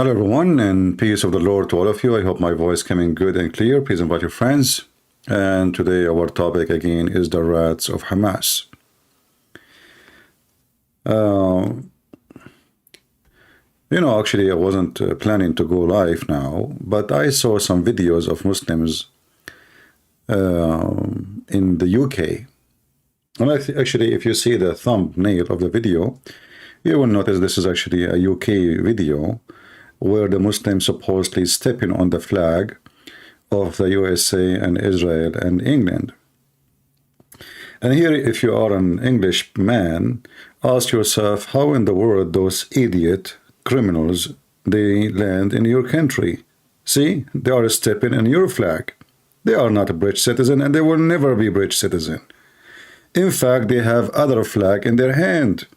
Hello everyone, and peace of the Lord to all of you. I hope my voice coming good and clear. Please invite your friends. And today our topic again is the rats of Hamas. Actually I wasn't planning to go live now, but I saw some videos of Muslims in the UK. And actually, if you see the thumbnail of the video, you will notice this is actually a UK video where the Muslims supposedly stepping on the flag of the USA and Israel and England. And here, if you are an English man, ask yourself how in the world those idiot criminals, they land in your country. See, they are stepping on your flag. They are not a British citizen, and they will never be British citizen. In fact, they have other flag in their hand.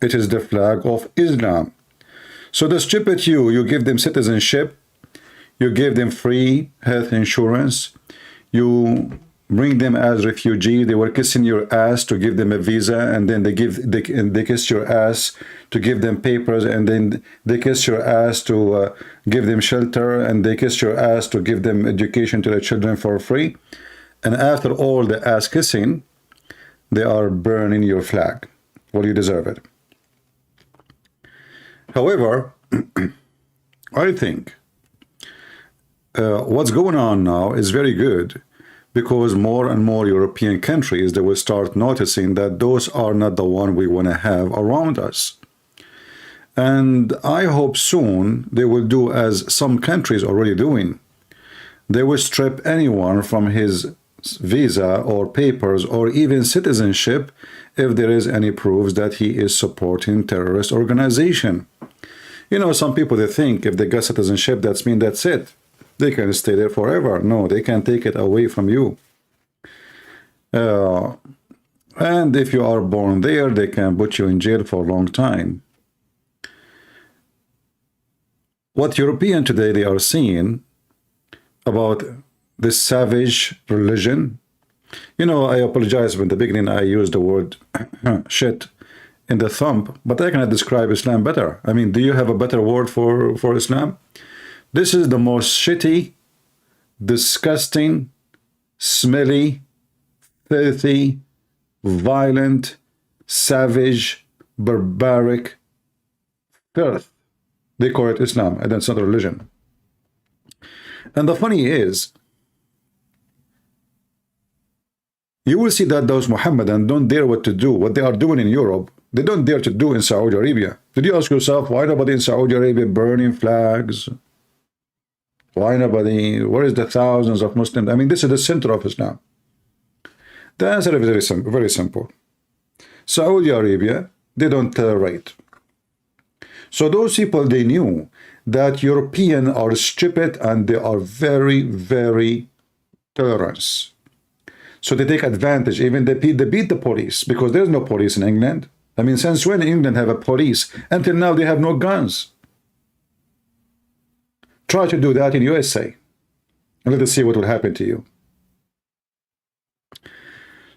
It is the flag of Islam. So the stupid you give them citizenship, you give them free health insurance, you bring them as refugee, they were kissing your ass to give them a visa, and then they kiss your ass to give them papers, and then they kiss your ass to give them shelter, and they kiss your ass to give them education to their children for free. And after all the ass kissing, they are burning your flag. Well, you deserve it. However, I think what's going on now is very good, because more and more European countries, they will start noticing that those are not the one we want to have around us. And I hope soon they will do as some countries already doing. They will strip anyone from his visa or papers or even citizenship if there is any proofs that he is supporting terrorist organization. Some people, they think if they got citizenship, that means that's it. They can stay there forever. No, they can take it away from you. And if you are born there, they can put you in jail for a long time. What European today they are seeing about this savage religion, I apologize in the beginning I used the word shit in the thumb, but I cannot describe Islam better. I mean, do you have a better word for Islam? This is the most shitty, disgusting, smelly, filthy, violent, savage, barbaric filth. They call it Islam, and that's not a religion. And the funny is, you will see that those Mohammedan don't dare what to do, what they are doing in Europe, they don't dare to do in Saudi Arabia. Did you ask yourself, why nobody in Saudi Arabia burning flags? Why nobody, where is the thousands of Muslims? I mean, this is the center of Islam. The answer is very simple. Saudi Arabia, they don't tolerate. So those people, they knew that Europeans are stupid and they are very, very tolerant. So they take advantage, even they beat the police, because there's no police in England. I mean, since when England have a police? Until now, they have no guns. Try to do that in USA, and let us see what will happen to you.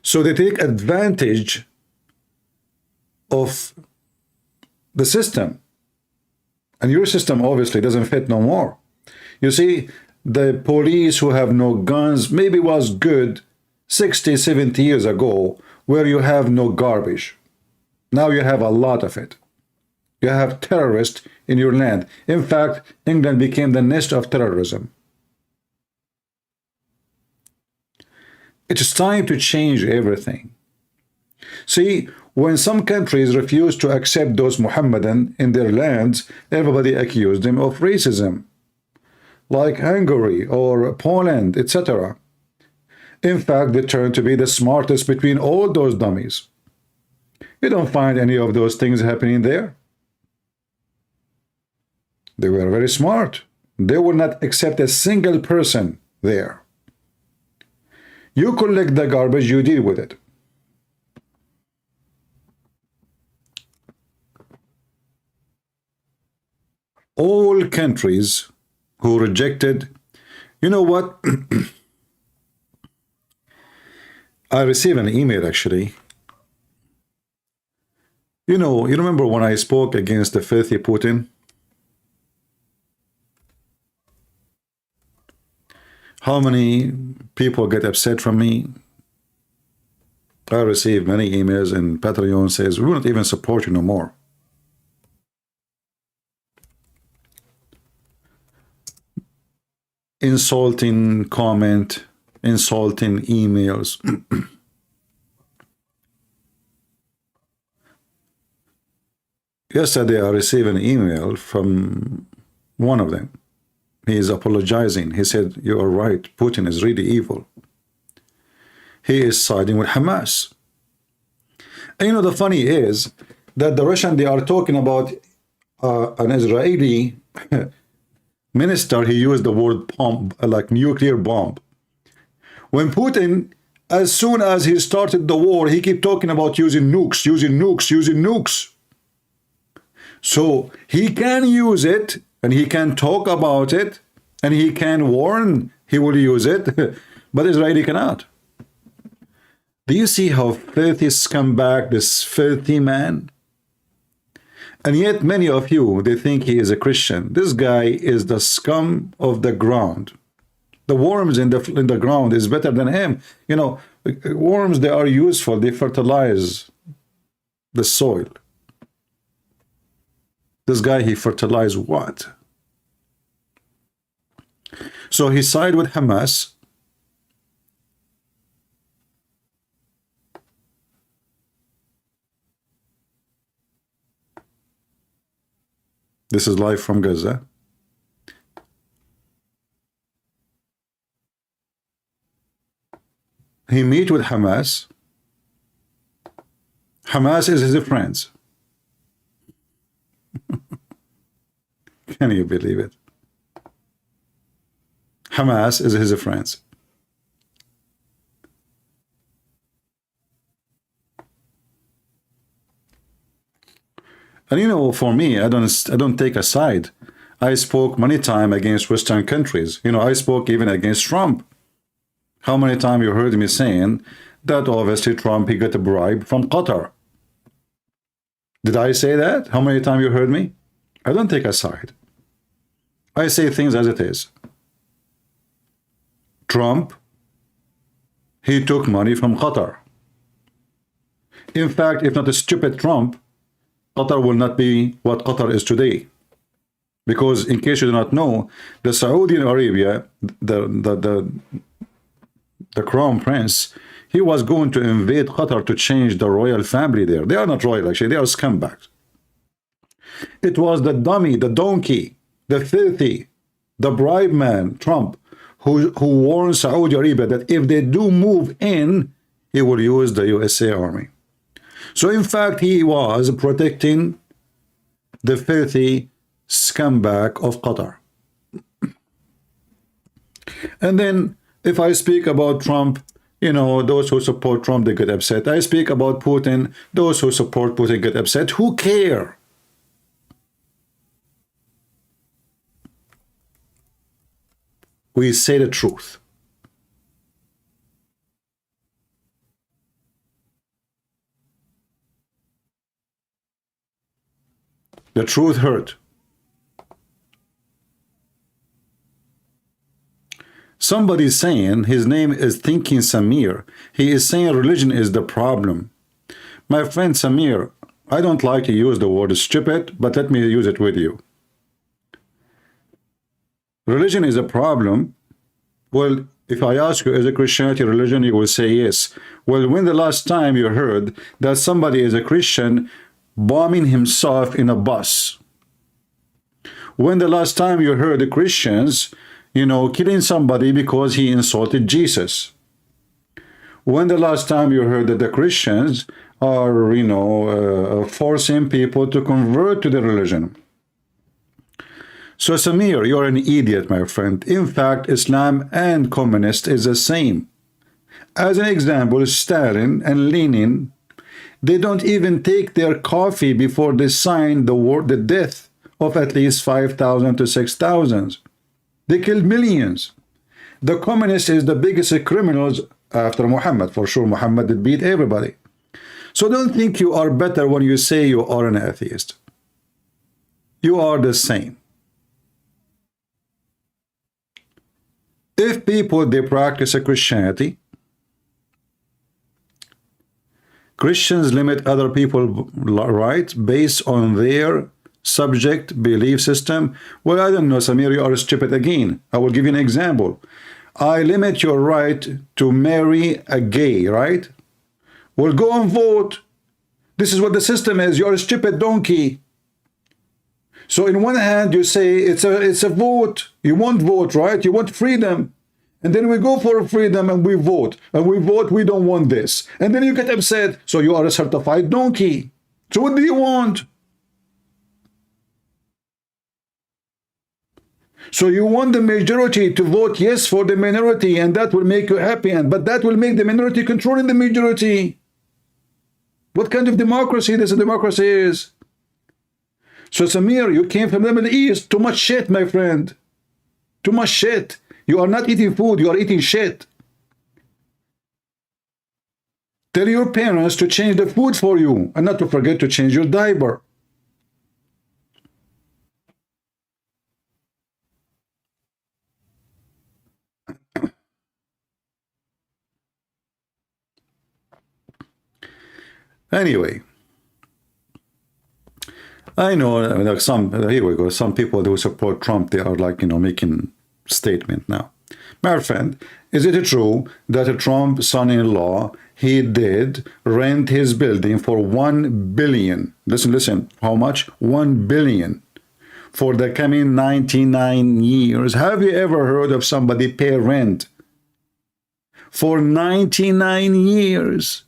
So they take advantage of the system. And your system obviously doesn't fit no more. You see, the police who have no guns maybe was good 60, 70 years ago, where you have no garbage. Now you have a lot of it. You have terrorists in your land. In fact, England became the nest of terrorism. It's time to change everything. See, when some countries refuse to accept those Mohammedan in their lands, everybody accused them of racism, like Hungary or Poland, etc. In fact, they turn to be the smartest between all those dummies. You don't find any of those things happening there. They were very smart. They will not accept a single person there. You collect the garbage, you deal with it. All countries who rejected, you know what? I received an email actually. You remember when I spoke against the filthy Putin? How many people get upset from me? I receive many emails and Patreon says, we won't even support you no more. Insulting comment, insulting emails. Yesterday I received an email from one of them. He is apologizing. He said, you are right, Putin is really evil. He is siding with Hamas. And you know, the funny is that the Russian, they are talking about an Israeli minister. He used the word bomb, like nuclear bomb. When Putin, as soon as he started the war, he kept talking about using nukes, using nukes, using nukes. So he can use it, and he can talk about it, and he can warn he will use it, but Israeli cannot. Do you see how filthy scumbag this filthy man? And yet many of you, they think he is a Christian. This guy is the scum of the ground. The worms in the ground is better than him. You know, worms, they are useful. They fertilize the soil. This guy, he fertilized what? So he sided with Hamas. This is live from Gaza. He meet with Hamas. Hamas is his friends. Can you believe it? Hamas is his friends. And you know, for me, I don't take a side. I spoke many times against Western countries. You know, I spoke even against Trump. How many times you heard me saying that obviously Trump, he got a bribe from Qatar? Did I say that? How many times you heard me? I don't take a side. I say things as it is. Trump, he took money from Qatar. In fact, if not a stupid Trump, Qatar will not be what Qatar is today. Because in case you do not know, the Saudi Arabia, the crown prince, he was going to invade Qatar to change the royal family there. They are not royal, actually. They are scumbags. It was the dummy, the donkey, the filthy, the bribe man, Trump, who warned Saudi Arabia that if they do move in, he will use the USA Army. So in fact, he was protecting the filthy scumbag of Qatar. And then if I speak about Trump, you know, those who support Trump, they get upset. I speak about Putin, those who support Putin get upset. Who care? We say the truth. The truth hurt. Somebody is saying his name is Thinking Samir. He is saying religion is the problem. My friend Samir, I don't like to use the word stupid, but let me use it with you. Religion is a problem. Well, if I ask you, is a Christianity religion, you will say yes. Well, when the last time you heard that somebody is a Christian bombing himself in a bus? When the last time you heard the Christians, you know, killing somebody because he insulted Jesus? When the last time you heard that the Christians are, you know, forcing people to convert to the religion? So Samir, you're an idiot, my friend. In fact, Islam and communist is the same. As an example, Stalin and Lenin, they don't even take their coffee before they sign the death of at least 5,000 to 6,000. They killed millions. The communist is the biggest criminals after Muhammad. For sure, Muhammad did beat everybody. So don't think you are better when you say you are an atheist. You are the same. If people, they practice a Christianity, Christians limit other people's rights based on their subject belief system. Well, I don't know, Samir, you are stupid again. I will give you an example. I limit your right to marry a gay, right? Well, go and vote. This is what the system is. You're a stupid donkey. So in one hand, you say it's a vote. You want vote, right? You want freedom. And then we go for freedom and we vote. And we vote, we don't want this. And then you get upset. So you are a certified donkey. So what do you want? So you want the majority to vote yes for the minority, and that will make you happy. But that will make the minority controlling the majority. What kind of democracy this democracy is? So Samir, you came from the Middle East. Too much shit, my friend. Too much shit. You are not eating food, you are eating shit. Tell your parents to change the food for you and not to forget to change your diaper. Anyway, I know like here we go, some people who support Trump, they are like, making statement now. My friend, is it true that Trump's son-in-law, he did rent his building for $1 billion? Listen, how much? $1 billion for the coming 99 years. Have you ever heard of somebody pay rent for 99 years?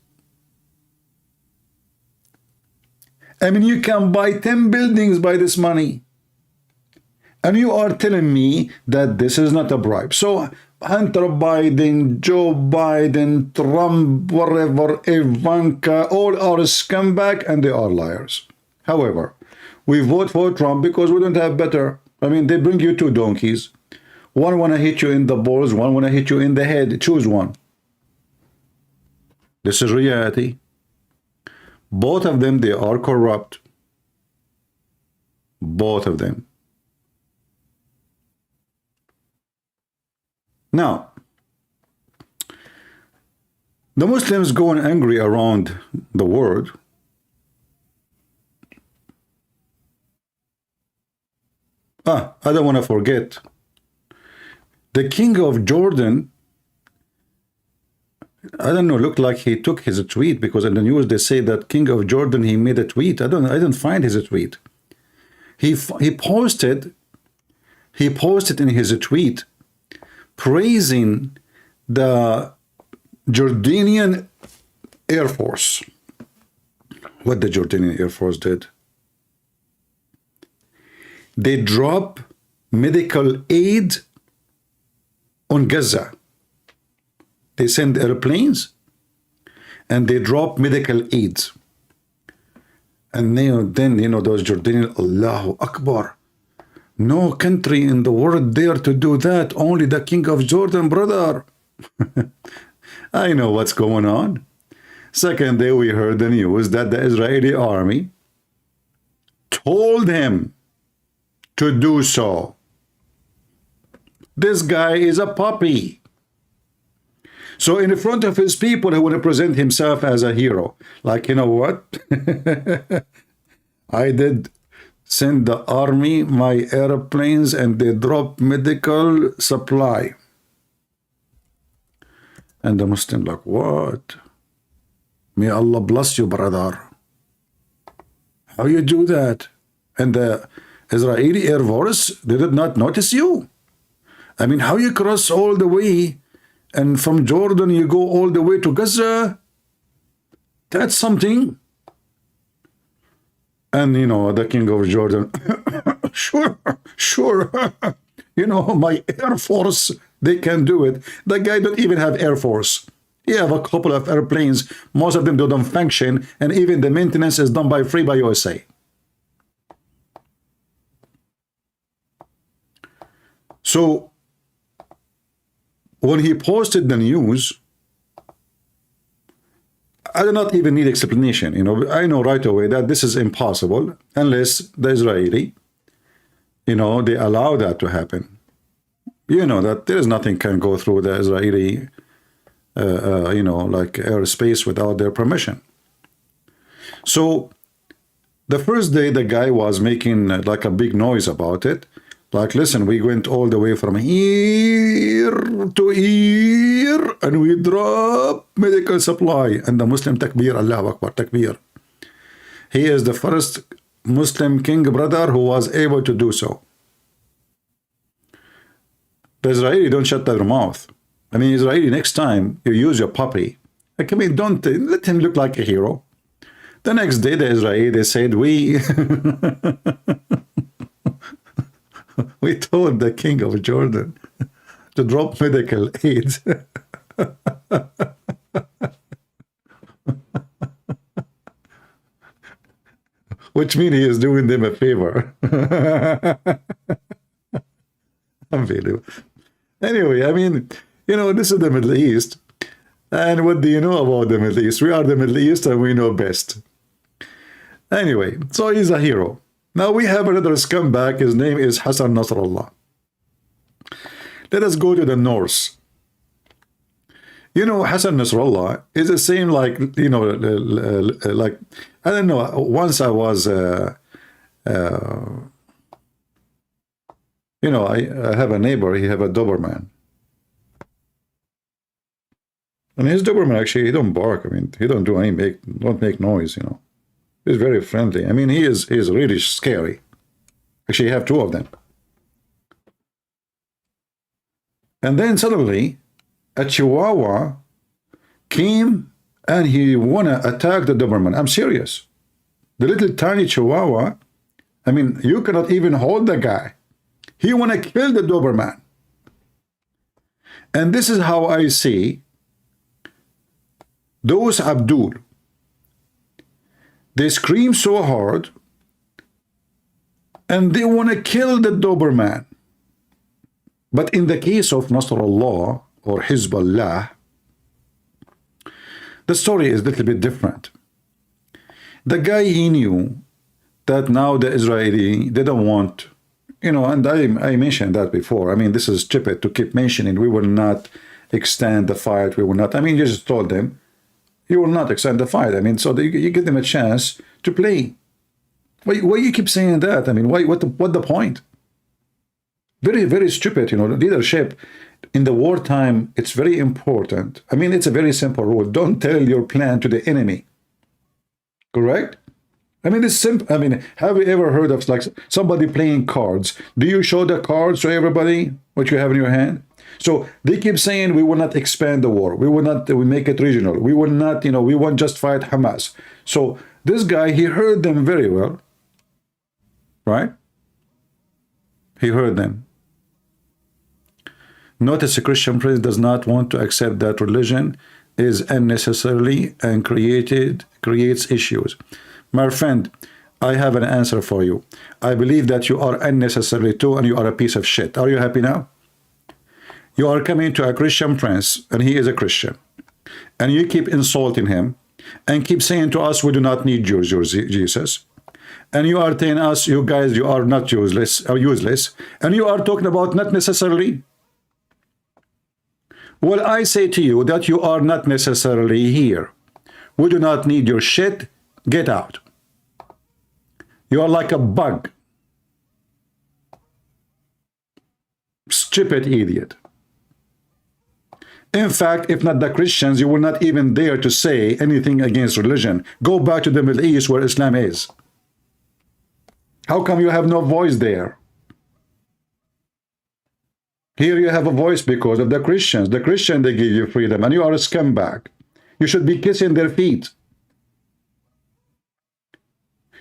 I mean, you can buy 10 buildings by this money. And you are telling me that this is not a bribe. So Hunter Biden, Joe Biden, Trump, whatever, Ivanka, all are scumbag and they are liars. However, we vote for Trump because we don't have better. I mean, they bring you two donkeys. One want to hit you in the balls, one want to hit you in the head. Choose one. This is reality. Both of them, they are corrupt. Both of them. Now, the Muslims going angry around the world. I don't want to forget. The king of Jordan, I don't know, looked like he took his tweet, because in the news they say that king of Jordan, he made a tweet. I didn't find his tweet. He posted in his tweet praising the Jordanian Air Force. What the Jordanian Air Force did? They drop medical aid on Gaza. They send airplanes and they drop medical aids. And then those Jordanian, Allahu Akbar. No country in the world dare to do that. Only the king of Jordan, brother. I know what's going on. Second day we heard the news that the Israeli army told him to do so. This guy is a puppy. So in front of his people, he would present himself as a hero. Like, you know what? I did send the army my airplanes and they dropped medical supply. And the Muslim like, what? May Allah bless you, brother. How you do that? And the Israeli Air Force, they did not notice you. I mean, how you cross all the way and from Jordan you go all the way to Gaza? That's something. And the king of Jordan, sure. My Air Force, they can do it. The guy don't even have Air Force. He have a couple of airplanes. Most of them don't function, and even the maintenance is done by free by USA. So when he posted the news, I do not even need explanation. I know right away that this is impossible unless the Israeli, they allow that to happen. You know that there is nothing can go through the Israeli, you know, like airspace without their permission. So the first day the guy was making like a big noise about it. Like, listen, we went all the way from here to here and we drop medical supply. And the Muslim takbir, Allah Akbar, takbir. He is the first Muslim king brother who was able to do so. The Israeli don't shut their mouth. I mean, Israeli, next time you use your puppy, like, I mean, don't let him look like a hero. The next day, the Israeli, they said, we told the king of Jordan to drop medical aid. Which means he is doing them a favor. Unbelievable. Anyway, I mean, you know, this is the Middle East. And what do you know about the Middle East? We are the Middle East and we know best. Anyway, so he's a hero. Now we have another scumbag. His name is Hassan Nasrallah. Let us go to the north. You know, Hassan Nasrallah is the same like, you know, like, I don't know, once I was, you know, I have a neighbor, he have a Doberman. And his Doberman, actually, he don't bark. I mean, he don't do any don't make noise, you know. He's very friendly. I mean, he is really scary. Actually, you have two of them. And then suddenly, a Chihuahua came and he wanna attack the Doberman. I'm serious. The little tiny Chihuahua, I mean, you cannot even hold the guy. He wanna kill the Doberman. And this is how I see those Abdul. They scream so hard and they want to kill the Doberman. But in the case of Nasrallah or Hezbollah, the story is a little bit different. The guy, he knew that now the Israeli, they don't want, you know, and I mentioned that before. I mean, this is stupid to keep mentioning. We will not extend the fight. We will not. I mean, you just told them, you will not extend the fight. I mean, so you give them a chance to play. Why you keep saying that? I mean, what the point? Very, very stupid, you know. Leadership in the wartime, it's very important. I mean, it's a very simple rule. Don't tell your plan to the enemy. Correct? I mean, it's simple. I mean, have you ever heard of like somebody playing cards? Do you show the cards to everybody, what you have in your hand? So they keep saying we will not expand the war. We will not we make it regional. We will not, you know, we won't just fight Hamas. So this guy, he heard them very well, right? He heard them. Notice a Christian prince does not want to accept that religion is unnecessarily and creates issues. My friend, I have an answer for you. I believe that you are unnecessary too and you are a piece of shit. Are you happy now? You are coming to a Christian prince, and he is a Christian, and you keep insulting him, and keep saying to us, we do not need Jesus, and you are telling us, you guys, you are not useless, and you are talking about not necessarily. Well, I say to you that you are not necessarily here. We do not need your shit. Get out. You are like a bug. Stupid idiot. In fact, if not the Christians, you will not even dare to say anything against religion. Go back to the Middle East where Islam is. How come you have no voice there? Here you have a voice because of the Christians. The Christians, they give you freedom, and you are a scumbag. You should be kissing their feet.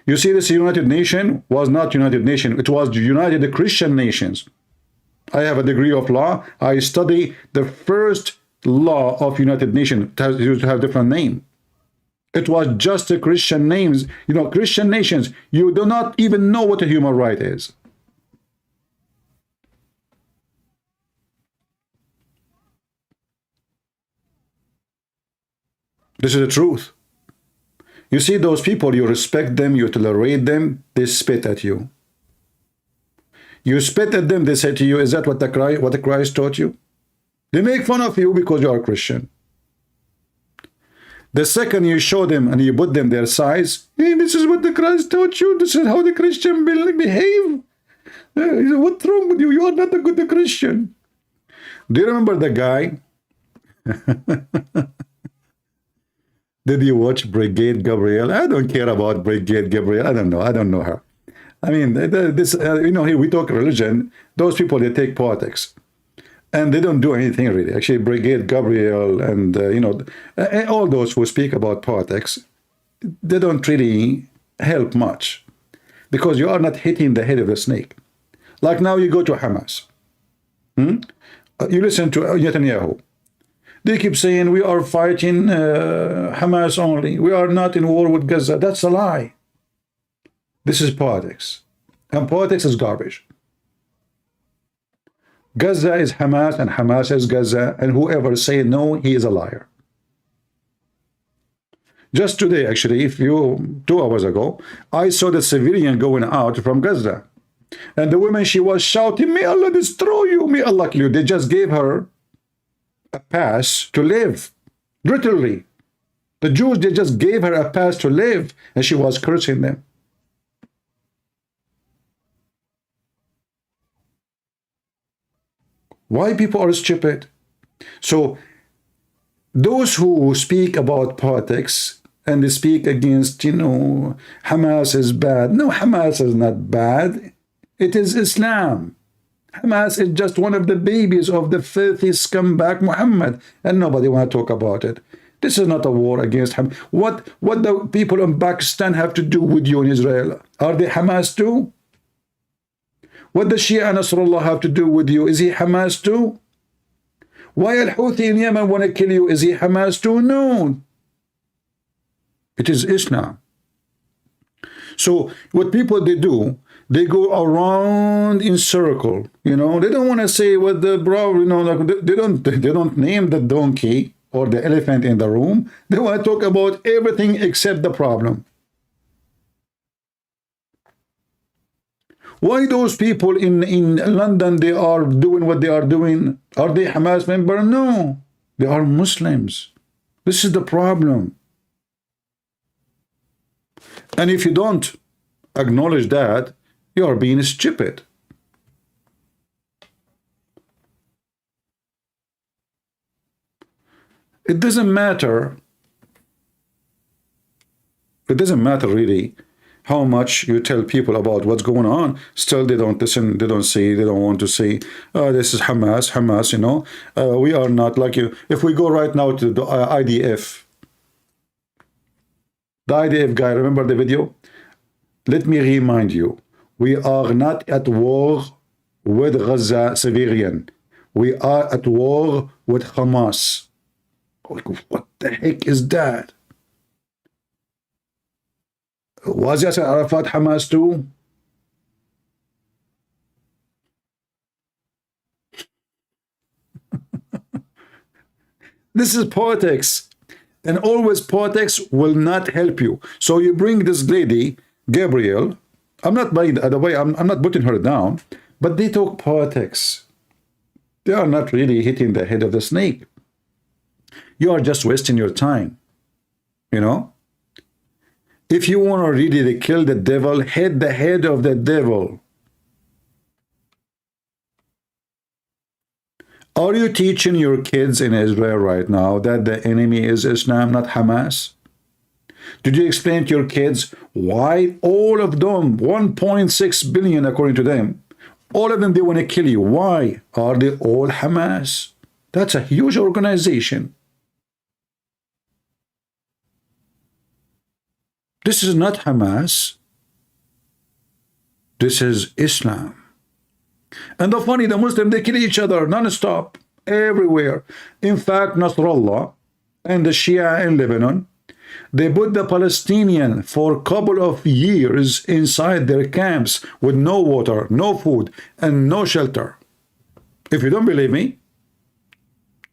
You see, this United Nation was not United Nation. It was United Christian Nations. I have a degree of law. I study the first law of United Nations. It has to have a different name. It was just the Christian names. You know, Christian nations, you do not even know what a human right is. This is the truth. You see those people, you respect them, you tolerate them, they spit at you. You spit at them, they say to you, is that what the Christ taught you? They make fun of you because you are Christian. The second you show them and you put them their size, hey, this is what the Christ taught you. This is how the Christian behave. What's wrong with you? You are not a good Christian. Do you remember the guy? Did you watch Brigade Gabriel? I don't care about Brigade Gabriel. I don't know. I don't know her. I mean, this you know, here we talk religion. Those people, they take politics. And they don't do anything really. Actually, Brigade Gabriel and, you know, all those who speak about politics, they don't really help much because you are not hitting the head of the snake. Like now you go to Hamas. You listen to Netanyahu. They keep saying we are fighting Hamas only. We are not in war with Gaza. That's a lie. This is politics. And politics is garbage. Gaza is Hamas and Hamas is Gaza, and whoever say no, he is a liar. Just today, actually, 2 hours ago, I saw the civilian going out from Gaza. And the woman, she was shouting, may Allah destroy you, may Allah kill you. They just gave her a pass to live. Literally. The Jews, they just gave her a pass to live, and she was cursing them. Why people are stupid? So those who speak about politics and they speak against, you know, Hamas is bad. No, Hamas is not bad. It is Islam. Hamas is just one of the babies of the filthy scumbag Muhammad, and nobody want to talk about it. This is not a war against Hamas. What the people in Pakistan have to do with you in Israel? Are they Hamas too? What does Shia Nasrullah have to do with you? Is he Hamas too? Why Al-Houthi in Yemen want to kill you? Is he Hamas too? No. It is Islam. So what people they do, they go around in circle. You know, they don't want to say what the bro. You know, like they don't name the donkey or the elephant in the room. They want to talk about everything except the problem. Why those people in London, they are doing what they are doing? Are they Hamas member? No, they are Muslims. This is the problem. And if you don't acknowledge that, you are being stupid. It doesn't matter. It doesn't matter really how much you tell people about what's going on. Still they don't listen, they don't see, they don't want to see, this is Hamas, you know. We are not like you. If we go right now to the IDF, the IDF guy, remember the video? Let me remind you, we are not at war with Gaza civilian. We are at war with Hamas. What the heck is that? Was Yasser Arafat Hamas too? This is politics, and always politics will not help you. So you bring this lady, Gabriel. I'm not, by the way, I'm not putting her down, but they talk politics. They are not really hitting the head of the snake. You are just wasting your time, you know. If you want to really kill the devil, hit the head of the devil. Are you teaching your kids in Israel right now that the enemy is Islam, not Hamas? Did you explain to your kids why all of them, 1.6 billion according to them, all of them, they want to kill you? Why are they all Hamas? That's a huge organization. This is not Hamas. This is Islam. And the funny, the Muslims, they kill each other non-stop, everywhere. In fact, Nasrallah and the Shia in Lebanon, they put the Palestinian for a couple of years inside their camps with no water, no food, and no shelter. If you don't believe me,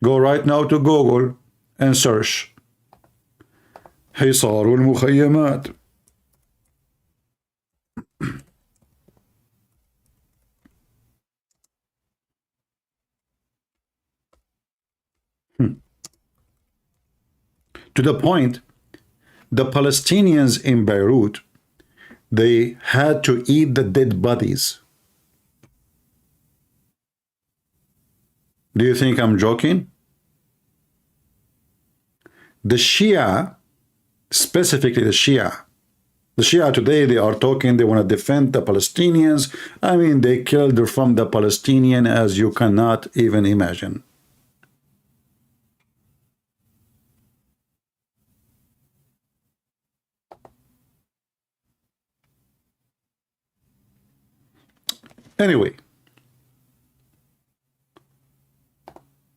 go right now to Google and search حصار المخيمات. to the point the Palestinians in Beirut, they had to eat the dead bodies. Do you think I'm joking? The Shia, specifically the Shia today, they are talking, they want to defend the Palestinians. I mean, they killed from the Palestinian as you cannot even imagine. Anyway,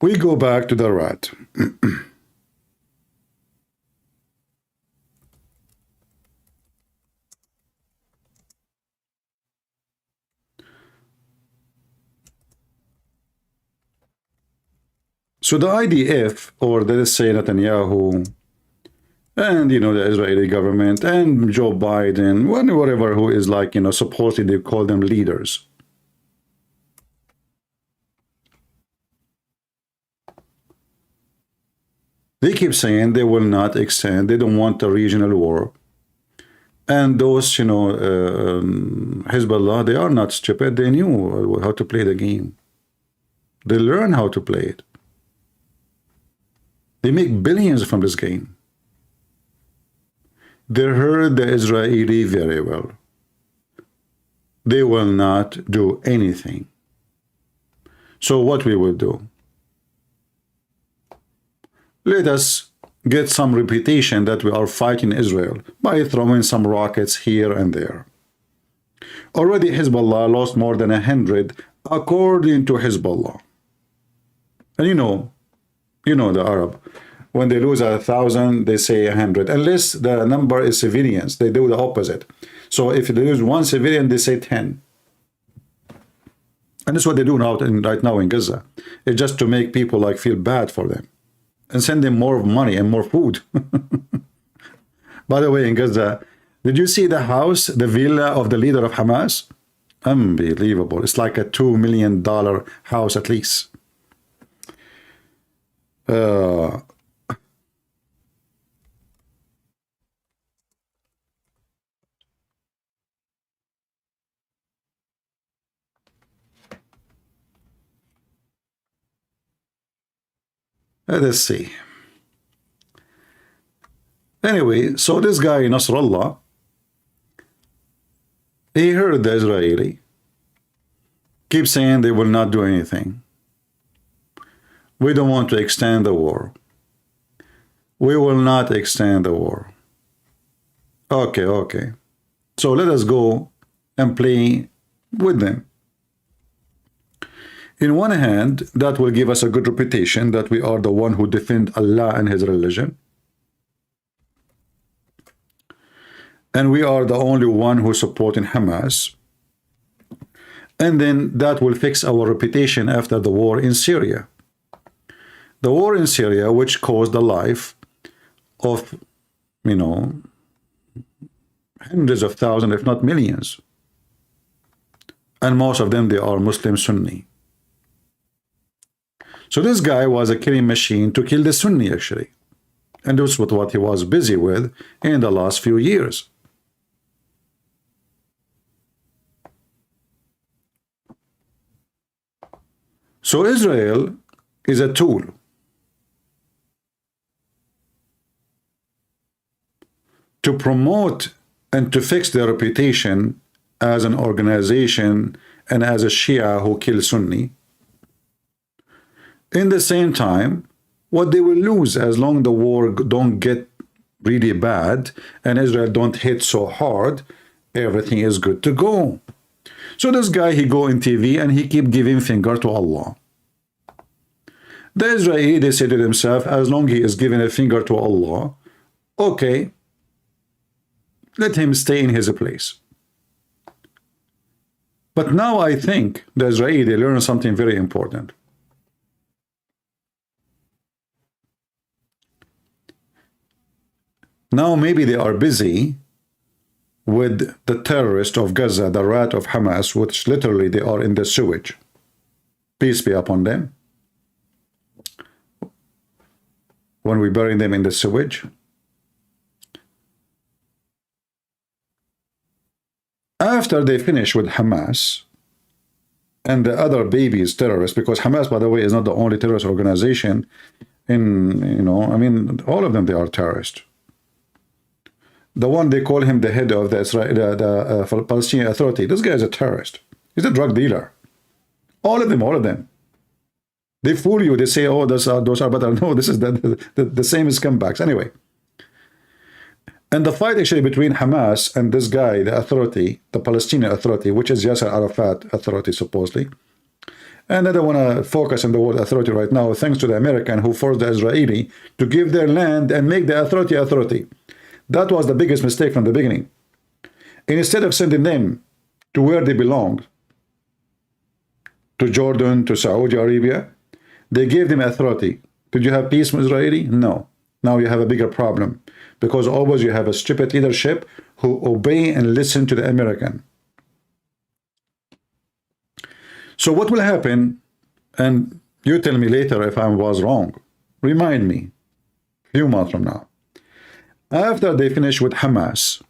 we go back to the rat. So the IDF, or let's say Netanyahu, and the Israeli government, and Joe Biden, whatever, who is like, supposedly they call them leaders. They keep saying they will not extend, they don't want a regional war. And those, Hezbollah, they are not stupid, they knew how to play the game. They learn how to play it. They make billions from this game. They heard the Israeli very well. They will not do anything. So what we will do? Let us get some reputation that we are fighting Israel by throwing some rockets here and there. Already Hezbollah lost more than 100 according to Hezbollah. And you know the Arab, when they lose 1,000, they say 100, unless the number is civilians, they do the opposite. So if they lose one civilian, they say 10. And that's what they do right now in Gaza. It's just to make people like feel bad for them and send them more money and more food. By the way, in Gaza, did you see the house, the villa of the leader of Hamas? Unbelievable. It's like a $2 million house at least. Let's see. Anyway, so this guy, Nasrallah, he heard the Israeli keep saying they will not do anything. We don't want to extend the war. We will not extend the war. Okay. So let us go and play with them. In one hand, that will give us a good reputation that we are the one who defend Allah and His religion. And we are the only one who supporting Hamas. And then that will fix our reputation after the war in Syria. The war in Syria, which caused the life of, hundreds of thousands, if not millions. And most of them, they are Muslim Sunni. So this guy was a killing machine to kill the Sunni, actually. And that's what he was busy with in the last few years. So Israel is a tool to promote and to fix their reputation as an organization and as a Shia who kills Sunni. In the same time, what they will lose as long as the war don't get really bad and Israel don't hit so hard, everything is good to go. So this guy, he go in TV and he keep giving finger to Allah. The Israeli, they say to themselves, as long as he is giving a finger to Allah, okay, let him stay in his place. But now I think the Israeli, they learn something very important. Now maybe they are busy with the terrorist of Gaza, the rat of Hamas, which literally they are in the sewage. Peace be upon them. when we bury them in the sewage? After they finish with Hamas and the other babies terrorists, because Hamas, by the way, is not the only terrorist organization in, you know, I mean, all of them, they are terrorists. The one they call him the head of the Palestinian Authority, this guy is a terrorist. He's a drug dealer. All of them. They fool you. They say, oh, those are better. No, this is the same as scumbags. Anyway. And the fight actually between Hamas and this guy, the authority, the Palestinian Authority, which is Yasser Arafat Authority, supposedly. And I don't want to focus on the word authority right now, thanks to the American who forced the Israeli to give their land and make the authority. That was the biggest mistake from the beginning. And instead of sending them to where they belong, to Jordan, to Saudi Arabia, they gave them authority. Did you have peace with Israeli? No. Now you have a bigger problem, because always you have a stupid leadership who obey and listen to the American. So what will happen, and you tell me later if I was wrong, remind me a few months from now. After they finish with Hamas,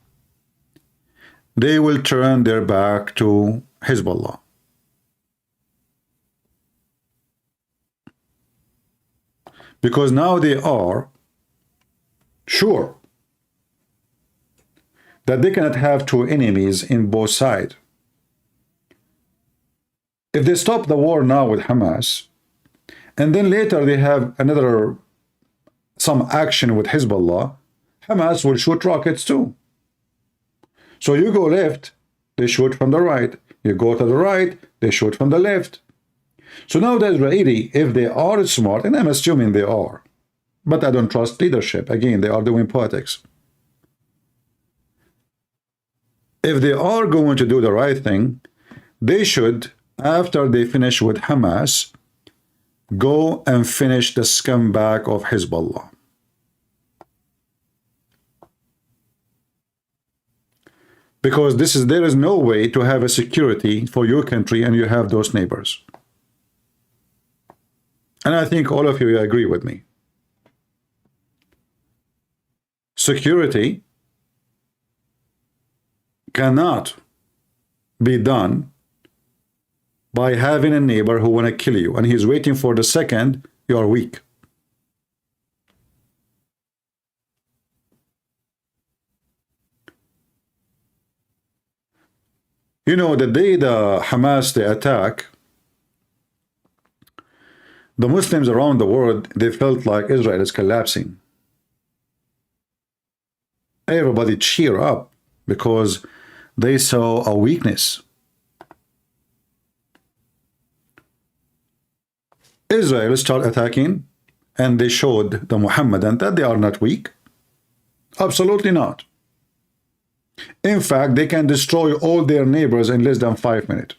they will turn their back to Hezbollah. Because now they are sure that they cannot have two enemies in both sides. If they stop the war now with Hamas, and then later they have some action with Hezbollah, Hamas will shoot rockets too. So you go left, they shoot from the right. You go to the right, they shoot from the left. So now the Israeli, if they are smart, and I'm assuming they are, but I don't trust leadership. Again, they are doing politics. If they are going to do the right thing, they should, after they finish with Hamas, go and finish the scumbag of Hezbollah. Because there is no way to have a security for your country and you have those neighbors. And I think all of you agree with me. Security cannot be done by having a neighbor who want to kill you and he's waiting for the second you are weak. You know, the day the Hamas, the attack, the Muslims around the world, they felt like Israel is collapsing. Everybody cheer up because they saw a weakness. Israel started attacking and they showed the Muhammadan that they are not weak. Absolutely not. In fact, they can destroy all their neighbors in less than 5 minutes.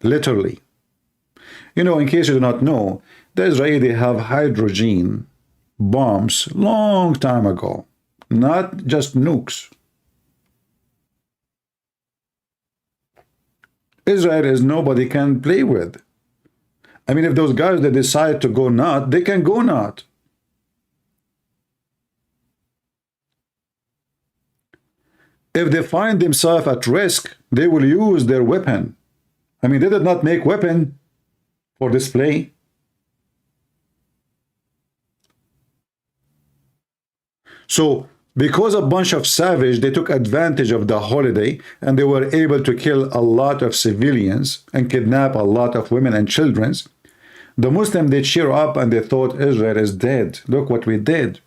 Literally. You know, in case you do not know, the Israeli have hydrogen bombs long time ago. Not just nukes. Israel is nobody can play with. I mean, if those guys that decide to go not, they can go not. If they find themselves at risk, they will use their weapon. I mean, they did not make weapon for display. So, because a bunch of savage, they took advantage of the holiday and they were able to kill a lot of civilians and kidnap a lot of women and children. The Muslims, they cheer up and they thought Israel is dead. Look what we did.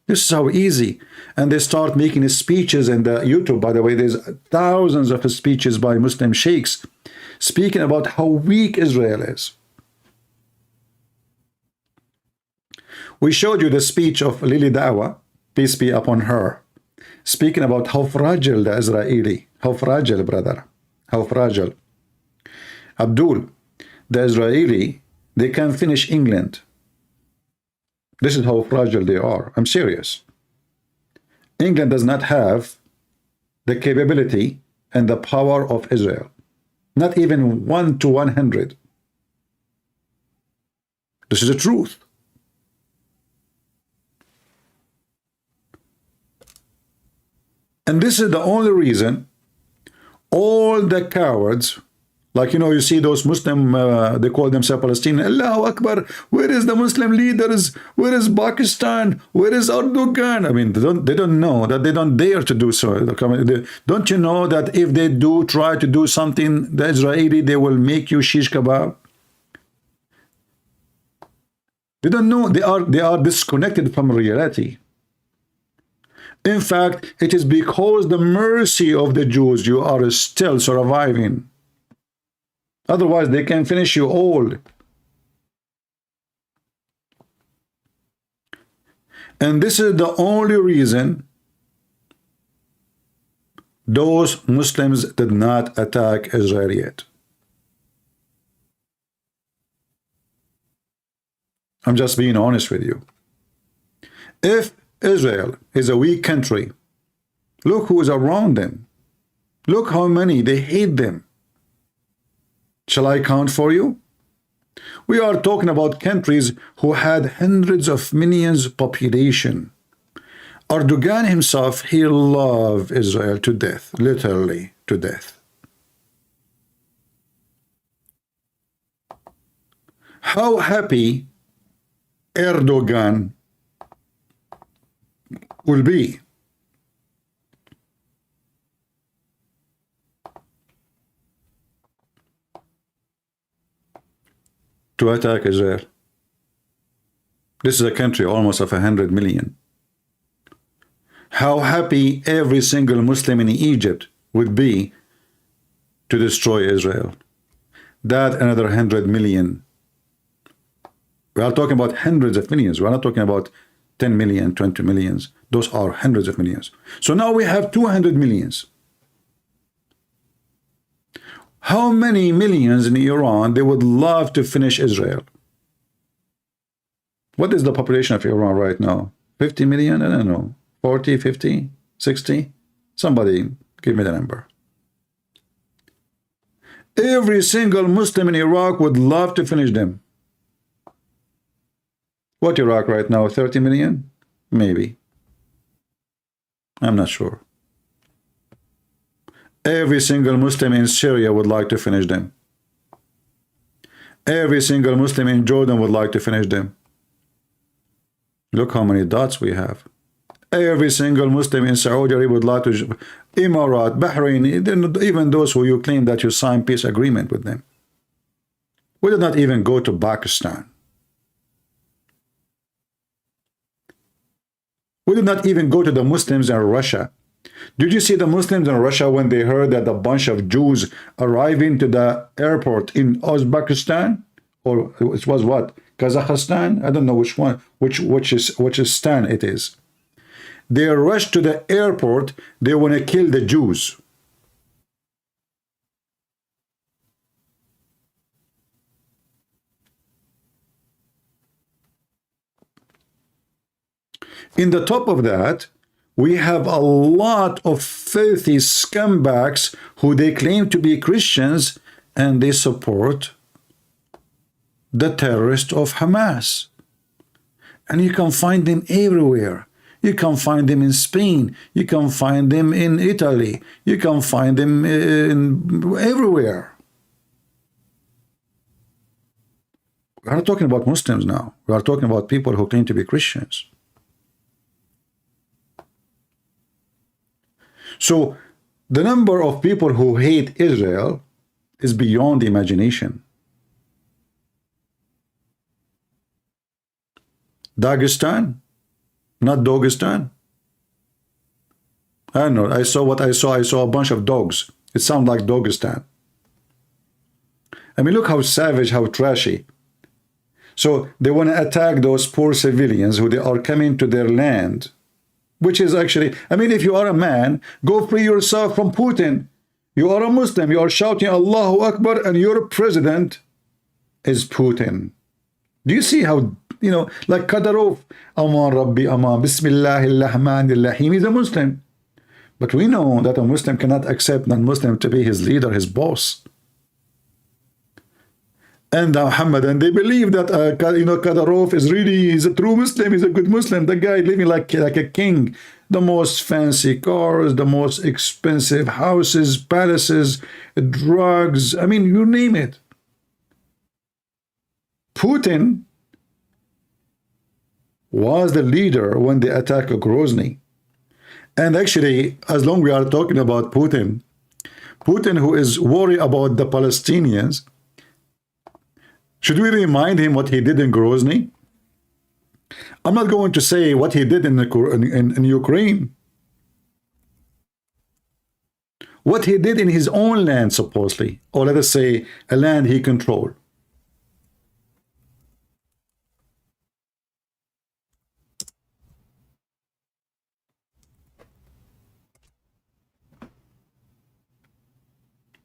This is how easy. And they start making speeches in the YouTube. By the way, there's thousands of speeches by Muslim sheikhs speaking about how weak Israel is. We showed you the speech of Lily Dawah, peace be upon her, speaking about how fragile the Israeli, how fragile, brother, how fragile. Abdul, the Israeli, they can finish England. This is how fragile they are. I'm serious. England does not have the capability and the power of Israel. Not even 1 to 100. This is the truth. And this is the only reason all the cowards, like, you see those Muslim, they call themselves Palestinian. Allahu Akbar, where is the Muslim leaders? Where is Pakistan? Where is Erdogan? I mean, they don't know that they don't dare to do so. Don't you know that if they do try to do something, the Israeli, they will make you shish kebab? They don't know. They are disconnected from reality. In fact, it is because the mercy of the Jews you are still surviving. Otherwise, they can finish you all. And this is the only reason those Muslims did not attack Israel yet. I'm just being honest with you. If Israel is a weak country, look who is around them. Look how many they hate them. Shall I count for you? We are talking about countries who had hundreds of millions population. Erdogan himself, he loved Israel to death, literally to death. How happy Erdogan will be to attack Israel. This is a country almost of 100 million. How happy every single Muslim in Egypt would be to destroy Israel. That another 100 million. We are talking about hundreds of millions. We are not talking about 10 million, 20 millions. Those are hundreds of millions. So now we have 200 millions. How many millions in Iran they would love to finish Israel? What is the population of Iran right now? 50 million? I don't know. 40, 50, 60? Somebody give me the number. Every single Muslim in Iraq would love to finish them. What Iraq right now? 30 million? Maybe. I'm not sure. Every single Muslim in Syria would like to finish them. Every single Muslim in Jordan would like to finish them. Look how many dots we have. Every single Muslim in Saudi Arabia would like to, Emirat, Bahrain, even those who you claim that you signed peace agreement with them. We did not even go to Pakistan. We did not even go to the Muslims in Russia. Did you see the Muslims in Russia when they heard that a bunch of Jews arriving to the airport in Uzbekistan? Or it was what? Kazakhstan? I don't know which one, which is stan it is. They rushed to the airport. They want to kill the Jews. In the top of that, we have a lot of filthy scumbags who they claim to be Christians and they support the terrorists of Hamas. And you can find them everywhere. You can find them in Spain. You can find them in Italy. You can find them everywhere. We are not talking about Muslims now. We are talking about people who claim to be Christians. So the number of people who hate Israel is beyond imagination. Dagestan, not Dogestan. I don't know. I saw what I saw. I saw a bunch of dogs. It sounded like Dogestan. I mean, look how savage, how trashy. So they want to attack those poor civilians who they are coming to their land. Which is actually, I mean, if you are a man, go free yourself from Putin. You are a Muslim, you are shouting Allahu Akbar, and your president is Putin. Do you see how, like Kadyrov, Aman Rabbi Aman, Bismillahirrahmanirrahim, he's a Muslim. But we know that a Muslim cannot accept non-Muslim to be his leader, his boss. And Muhammad, and they believe that Kadyrov is really, he's a true Muslim, he's a good Muslim, the guy living like a king, the most fancy cars, the most expensive houses, palaces, drugs, I mean, you name it. Putin was the leader when they attacked Grozny. And actually, as long as we are talking about Putin, who is worried about the Palestinians, should we remind him what he did in Grozny? I'm not going to say what he did in Ukraine. What he did in his own land, supposedly, or let us say a land he controlled.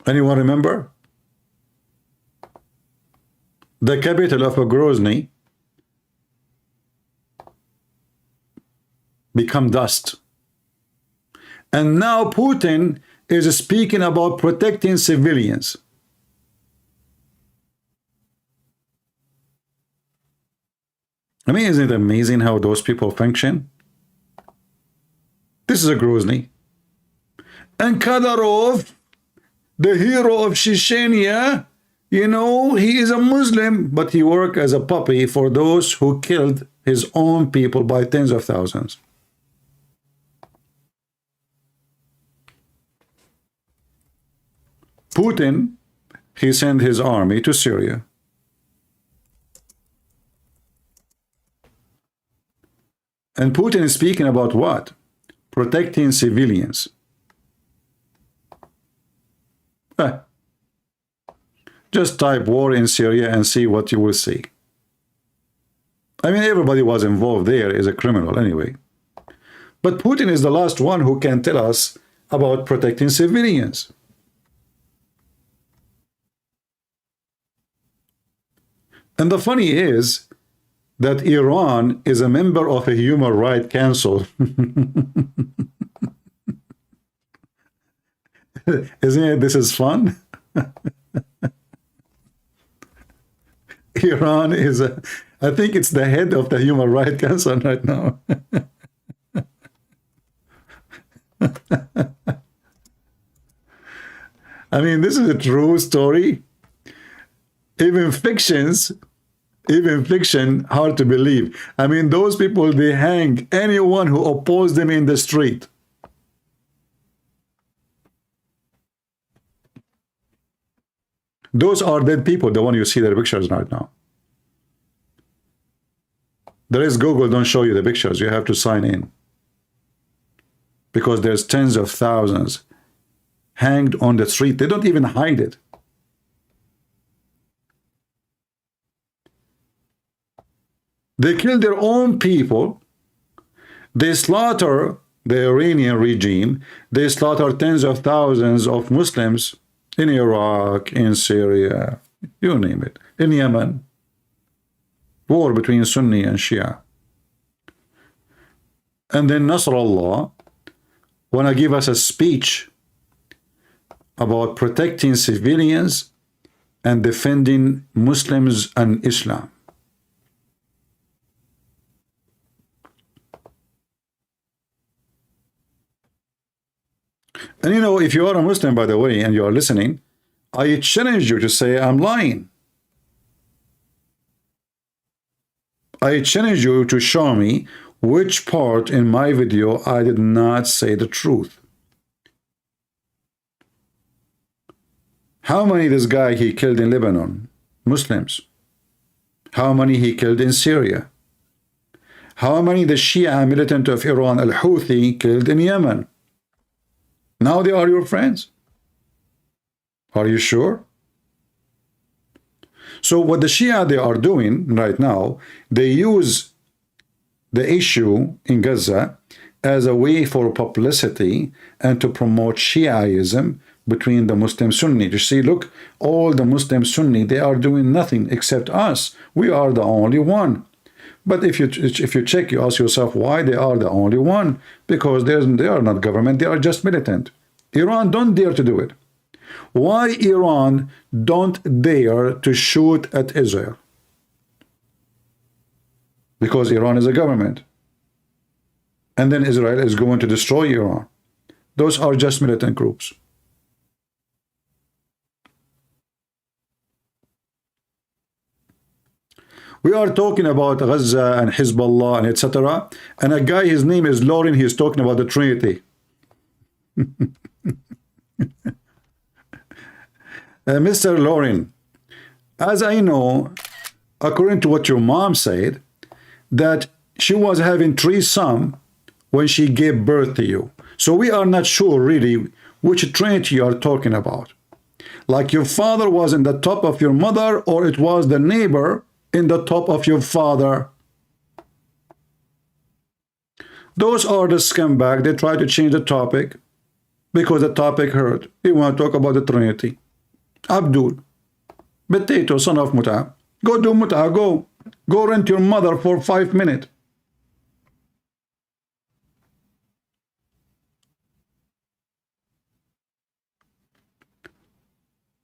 Anyone remember? The capital of Grozny become dust. And now Putin is speaking about protecting civilians. I mean, isn't it amazing how those people function? This is a Grozny. And Kadyrov, the hero of Chechnya, you know, he is a Muslim, but he worked as a puppy for those who killed his own people by tens of thousands. Putin, he sent his army to Syria. And Putin is speaking about what? Protecting civilians. Just type war in Syria and see what you will see. I mean, everybody was involved there is a criminal anyway. But Putin is the last one who can tell us about protecting civilians. And the funny is that Iran is a member of a Human Rights Council. Isn't it? This is fun. Iran is I think it's the head of the Human Rights Council right now. I mean, this is a true story. Even fiction, hard to believe. I mean, those people, they hang anyone who opposed them in the street. Those are dead people, the one you see their pictures right now. There is Google, don't show you the pictures. You have to sign in. Because there's tens of thousands hanged on the street. They don't even hide it. They kill their own people. They slaughter the Iranian regime. They slaughter tens of thousands of Muslims in Iraq, in Syria, you name it, in Yemen. War between Sunni and Shia. And then Nasrallah want to give us a speech about protecting civilians and defending Muslims and Islam. And you know, if you are a Muslim, by the way, and you are listening, I challenge you to say, I'm lying. I challenge you to show me which part in my video I did not say the truth. How many this guy he killed in Lebanon? Muslims. How many he killed in Syria? How many the Shia militant of Iran, al-Houthi, killed in Yemen? Now they are your friends. Are you sure? So what the Shia they are doing right now, they use the issue in Gaza as a way for publicity and to promote Shiaism between the Muslim Sunni. You see, look, all the Muslim Sunni, they are doing nothing except us. We are the only one. But if you check, you ask yourself why they are the only one. Because they are not government, they are just militant. Iran don't dare to do it. Why Iran don't dare to shoot at Israel? Because Iran is a government. and then Israel is going to destroy Iran. Those are just militant groups. We are talking about Gaza and Hezbollah and etc. And a guy, his name is Lauren, he's talking about the Trinity. Mr. Lauren, as I know, according to what your mom said, that she was having 3 sons when she gave birth to you. So we are not sure really which Trinity you are talking about. Like your father was in the top of your mother, or it was the neighbor in the top of your father. Those are the scumbags. They try to change the topic because the topic hurt. You want to talk about the Trinity. Abdul, potato, son of Muta. Go do Muta, go. Go rent your mother for 5 minutes.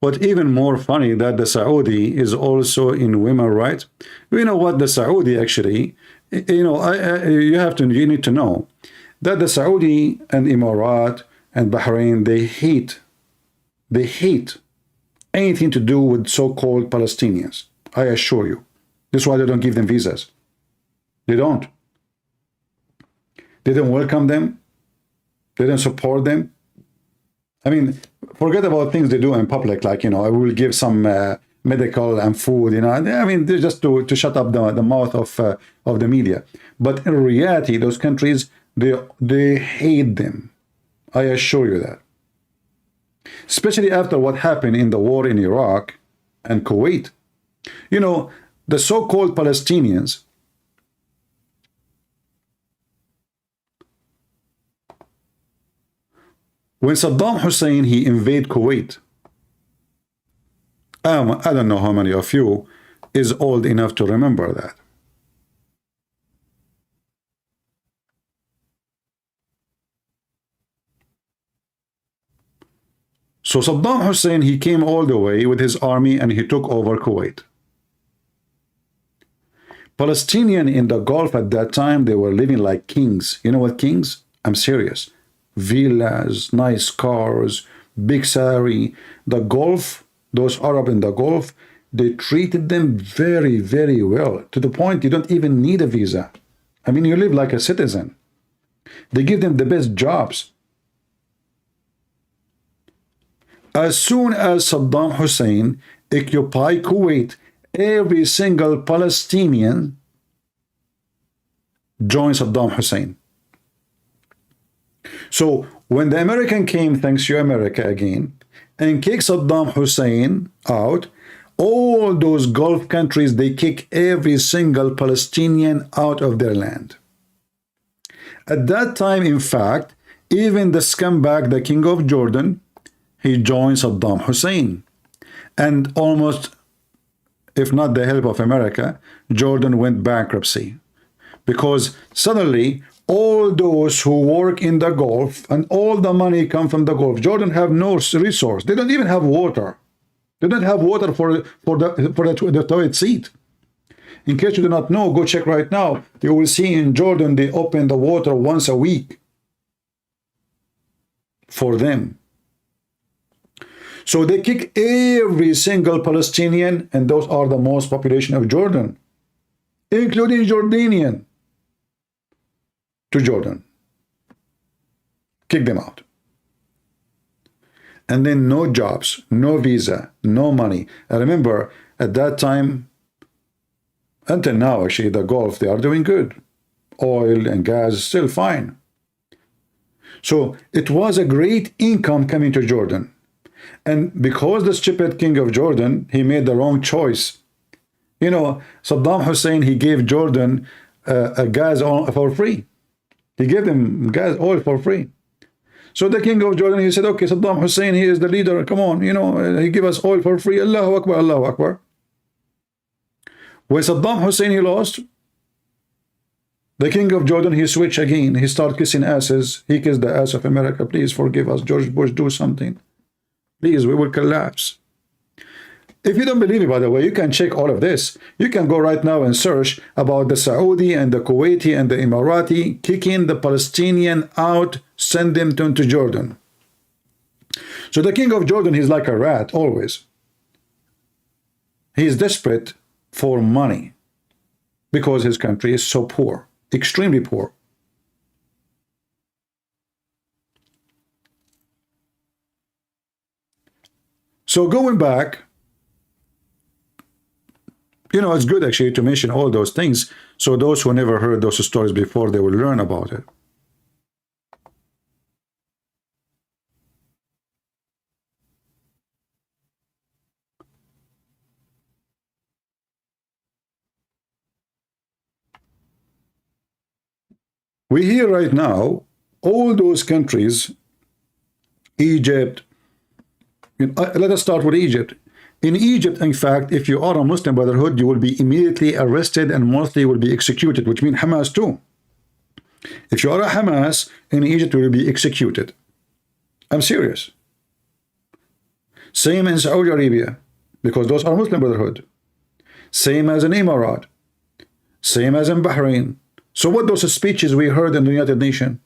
But even more funny that the Saudi is also in women rights. You know what, the Saudi actually, you know, you need to know that the Saudi and Emirat and Bahrain, they hate anything to do with so-called Palestinians. I assure you. That's why they don't give them visas. They don't. They don't welcome them. They don't support them. I mean, forget about things they do in public, like, you know, I will give some medical and food, you know. I mean, they're just to shut up the mouth of the media. But in reality, those countries, they hate them. I assure you that. Especially after what happened in the war in Iraq and Kuwait. You know, the so-called Palestinians, when Saddam Hussein, he invaded Kuwait, I don't know how many of you is old enough to remember that. So Saddam Hussein, he came all the way with his army and he took over Kuwait. Palestinians in the Gulf at that time, they were living like kings. You know what kings? I'm serious. Villas, nice cars, big salary. The Gulf, those Arab in the Gulf, they treated them very, very well, to the point you don't even need a visa. I mean, you live like a citizen. They give them the best jobs. As soon as Saddam Hussein occupied Kuwait, every single Palestinian joined Saddam Hussein. So when the American came, thanks to America again, and kicked Saddam Hussein out, all those Gulf countries, they kick every single Palestinian out of their land. At that time, in fact, even the scumbag, the king of Jordan, he joined Saddam Hussein. And almost, if not the help of America, Jordan went bankruptcy. Because suddenly, all those who work in the Gulf and all the money come from the Gulf, Jordan have no resource. They don't even have water. They don't have water for the toilet seat. In case you do not know, go check right now. You will see in Jordan, they open the water once a week for them. So they kick every single Palestinian, and those are the most population of Jordan, including Jordanian, to Jordan. Kick them out. And then no jobs, no visa, no money. I remember at that time, until now actually, the Gulf, they are doing good. Oil and gas, still fine. So it was a great income coming to Jordan. And because the stupid king of Jordan, he made the wrong choice. You know, Saddam Hussein, he gave Jordan a gas for free. He gave them gas, oil for free. So the king of Jordan, he said, okay, Saddam Hussein, he is the leader. Come on, you know, he give us oil for free. Allahu Akbar, Allahu Akbar. When Saddam Hussein, he lost, the king of Jordan, he switched again. He started kissing asses. He kissed the ass of America. Please forgive us. George Bush, do something. Please, we will collapse. If you don't believe me, by the way, you can check all of this. You can go right now and search about the Saudi and the Kuwaiti and the Emirati kicking the Palestinian out, send them to Jordan. So the king of Jordan, he's like a rat always. He is desperate for money because his country is so poor, extremely poor. So going back, you know, it's good actually to mention all those things, so those who never heard those stories before, they will learn about it. We hear right now all those countries, Egypt. Let us start with Egypt. In Egypt, in fact, if you are a Muslim Brotherhood, you will be immediately arrested and mostly will be executed, which means Hamas too. If you are a Hamas in Egypt, you will be executed. I'm serious. Same in Saudi Arabia, because those are Muslim Brotherhood. Same as in Emirat. Same as in Bahrain. So what those speeches we heard in the United Nations?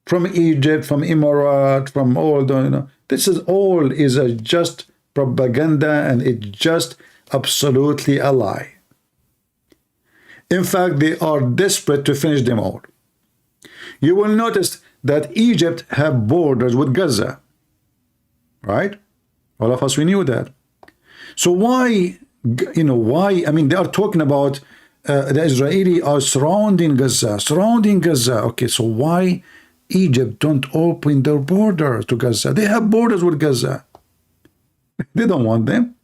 From Egypt, from Emirat, from all the, you know, this is all is a just propaganda, and it's just absolutely a lie. In fact, they are desperate to finish them all. You will notice that Egypt have borders with Gaza, right? All of us, we knew that. So why, you know, why? I mean, they are talking about the Israeli are surrounding Gaza. Okay, so why Egypt don't open their border to Gaza? They have borders with Gaza. They don't want them.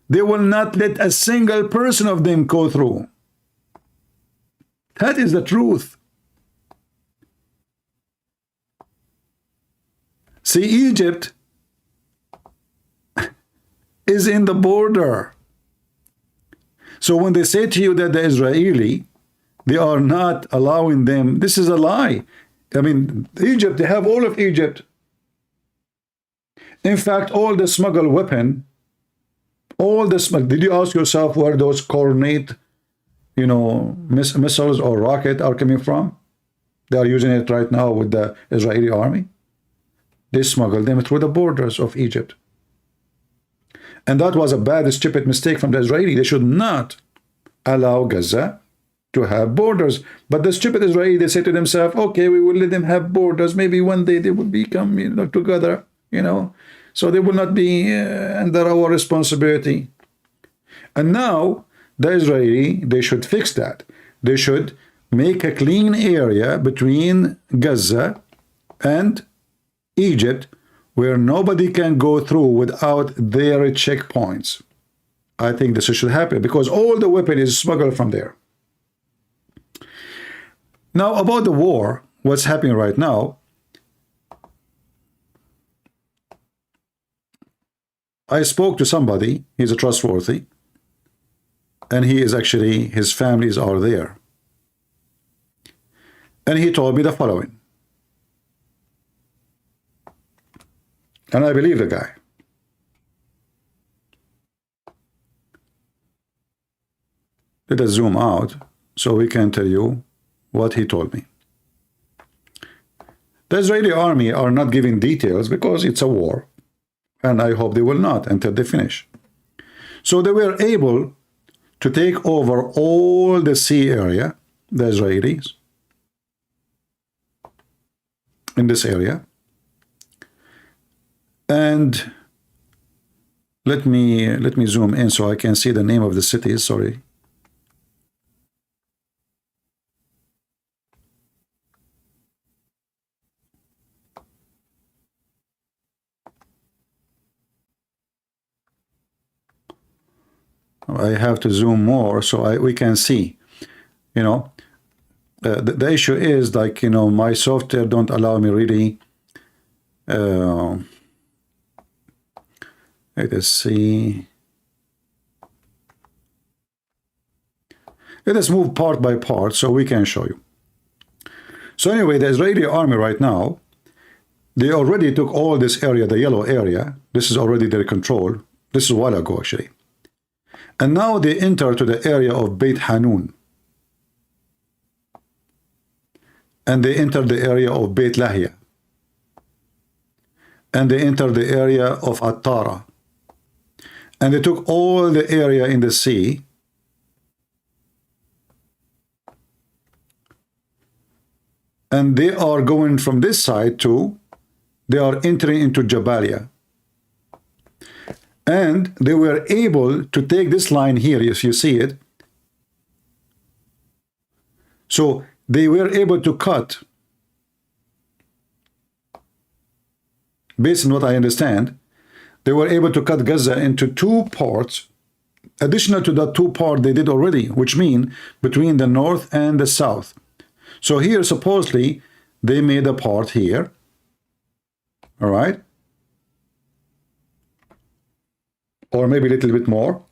They will not let a single person of them go through. That is the truth. See, Egypt is in the border. So when they say to you that the Israeli, they are not allowing them, this is a lie. I mean, Egypt, they have all of Egypt. In fact, all the smuggled weapon, all the smuggled, did you ask yourself where those coordinate, you know, missiles or rocket are coming from? They are using it right now with the Israeli army. They smuggled them through the borders of Egypt. And that was a bad, stupid mistake from the Israeli. They should not allow Gaza to have borders. But the stupid Israeli, they say to themselves, okay, we will let them have borders. Maybe one day they will become, you know, together, you know. So they will not be under our responsibility. And now, the Israeli, they should fix that. They should make a clean area between Gaza and Egypt, where nobody can go through without their checkpoints. I think this should happen because all the weapon is smuggled from there. Now, about the war, what's happening right now, I spoke to somebody, he's a trustworthy, and he is actually, his families are there. And he told me the following. And I believe the guy. Let us zoom out so we can tell you what he told me. The Israeli army are not giving details because it's a war. And I hope they will not until they finish. So they were able to take over all the sea area, the Israelis, in this area. And let me zoom in so I can see the name of the cities. Sorry. I have to zoom more so we can see. You know, the issue is, like, you know, my software don't allow me really. Let us see. Let us move part by part so we can show you. So anyway, the Israeli army right now, they already took all this area, the yellow area. This is already their control. This is a while ago, actually. And now they enter to the area of Beit Hanun. And they enter the area of Beit Lahia. And they enter the area of Attara. And they took all the area in the sea. And they are going from this side to, they are entering into Jabalia. And they were able to take this line here, if you see it. So they were able to cut, based on what I understand, they were able to cut Gaza into two parts, additional to that two parts they did already, which mean between the north and the south. So here, supposedly, they made a part here, all right? Or maybe a little bit more.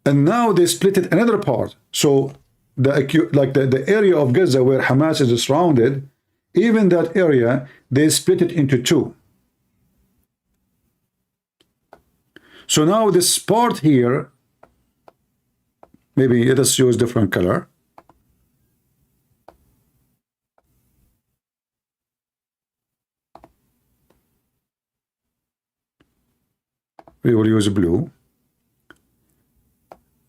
And now they split it another part. So the area of Gaza where Hamas is surrounded, even that area, they split it into two. So now this part here, maybe let us use different color. We will use blue.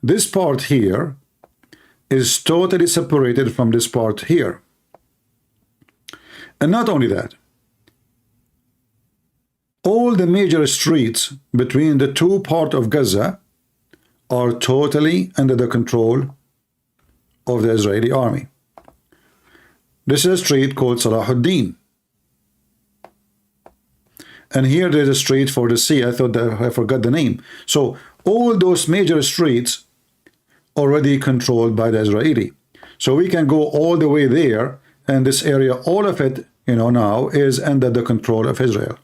This part here is totally separated from this part here. And not only that, all the major streets between the two parts of Gaza are totally under the control of the Israeli army. This is a street called Salahuddin. And here there's a street for the sea. I thought that I forgot the name. So all those major streets already controlled by the Israeli. So we can go all the way there, and this area, all of it, now is under the control of Israel.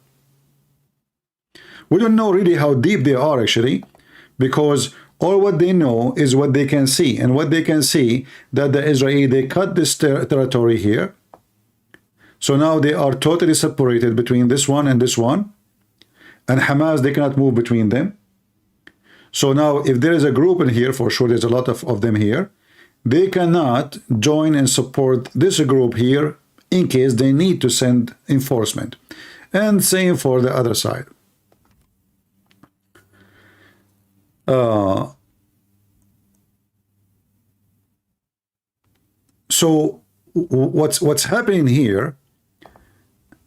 We don't know really how deep they are actually, because all what they know is what they can see. And what they can see, that the Israeli, they cut this territory here. So now they are totally separated between this one and this one. And Hamas, they cannot move between them. So now if there is a group in here, for sure there's a lot of them here, they cannot join and support this group here in case they need to send enforcement. And same for the other side. So what's happening here,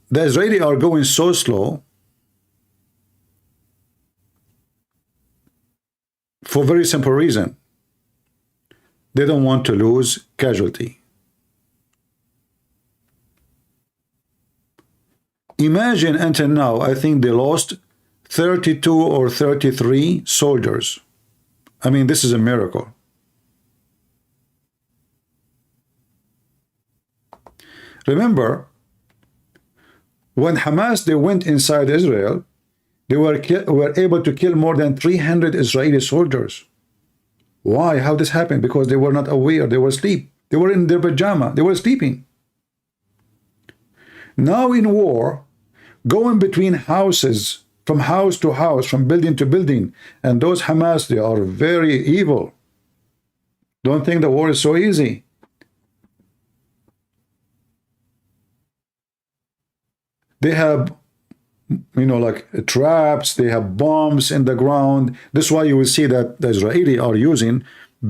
the Israelis are going so slow for a very simple reason. They don't want to lose casualty. Imagine until now, I think they lost 32 or 33 soldiers. I mean, this is a miracle. Remember, when Hamas, they went inside Israel, they were able to kill more than 300 Israeli soldiers. Why? How this happened? Because they were not aware. They were asleep. They were in their pajama. They were sleeping. Now in war, going between houses, from house to house, from building to building, and those Hamas, they are very evil. Don't think the war is so easy. They have, like traps, they have bombs in the ground. This is why you will see that the Israelis are using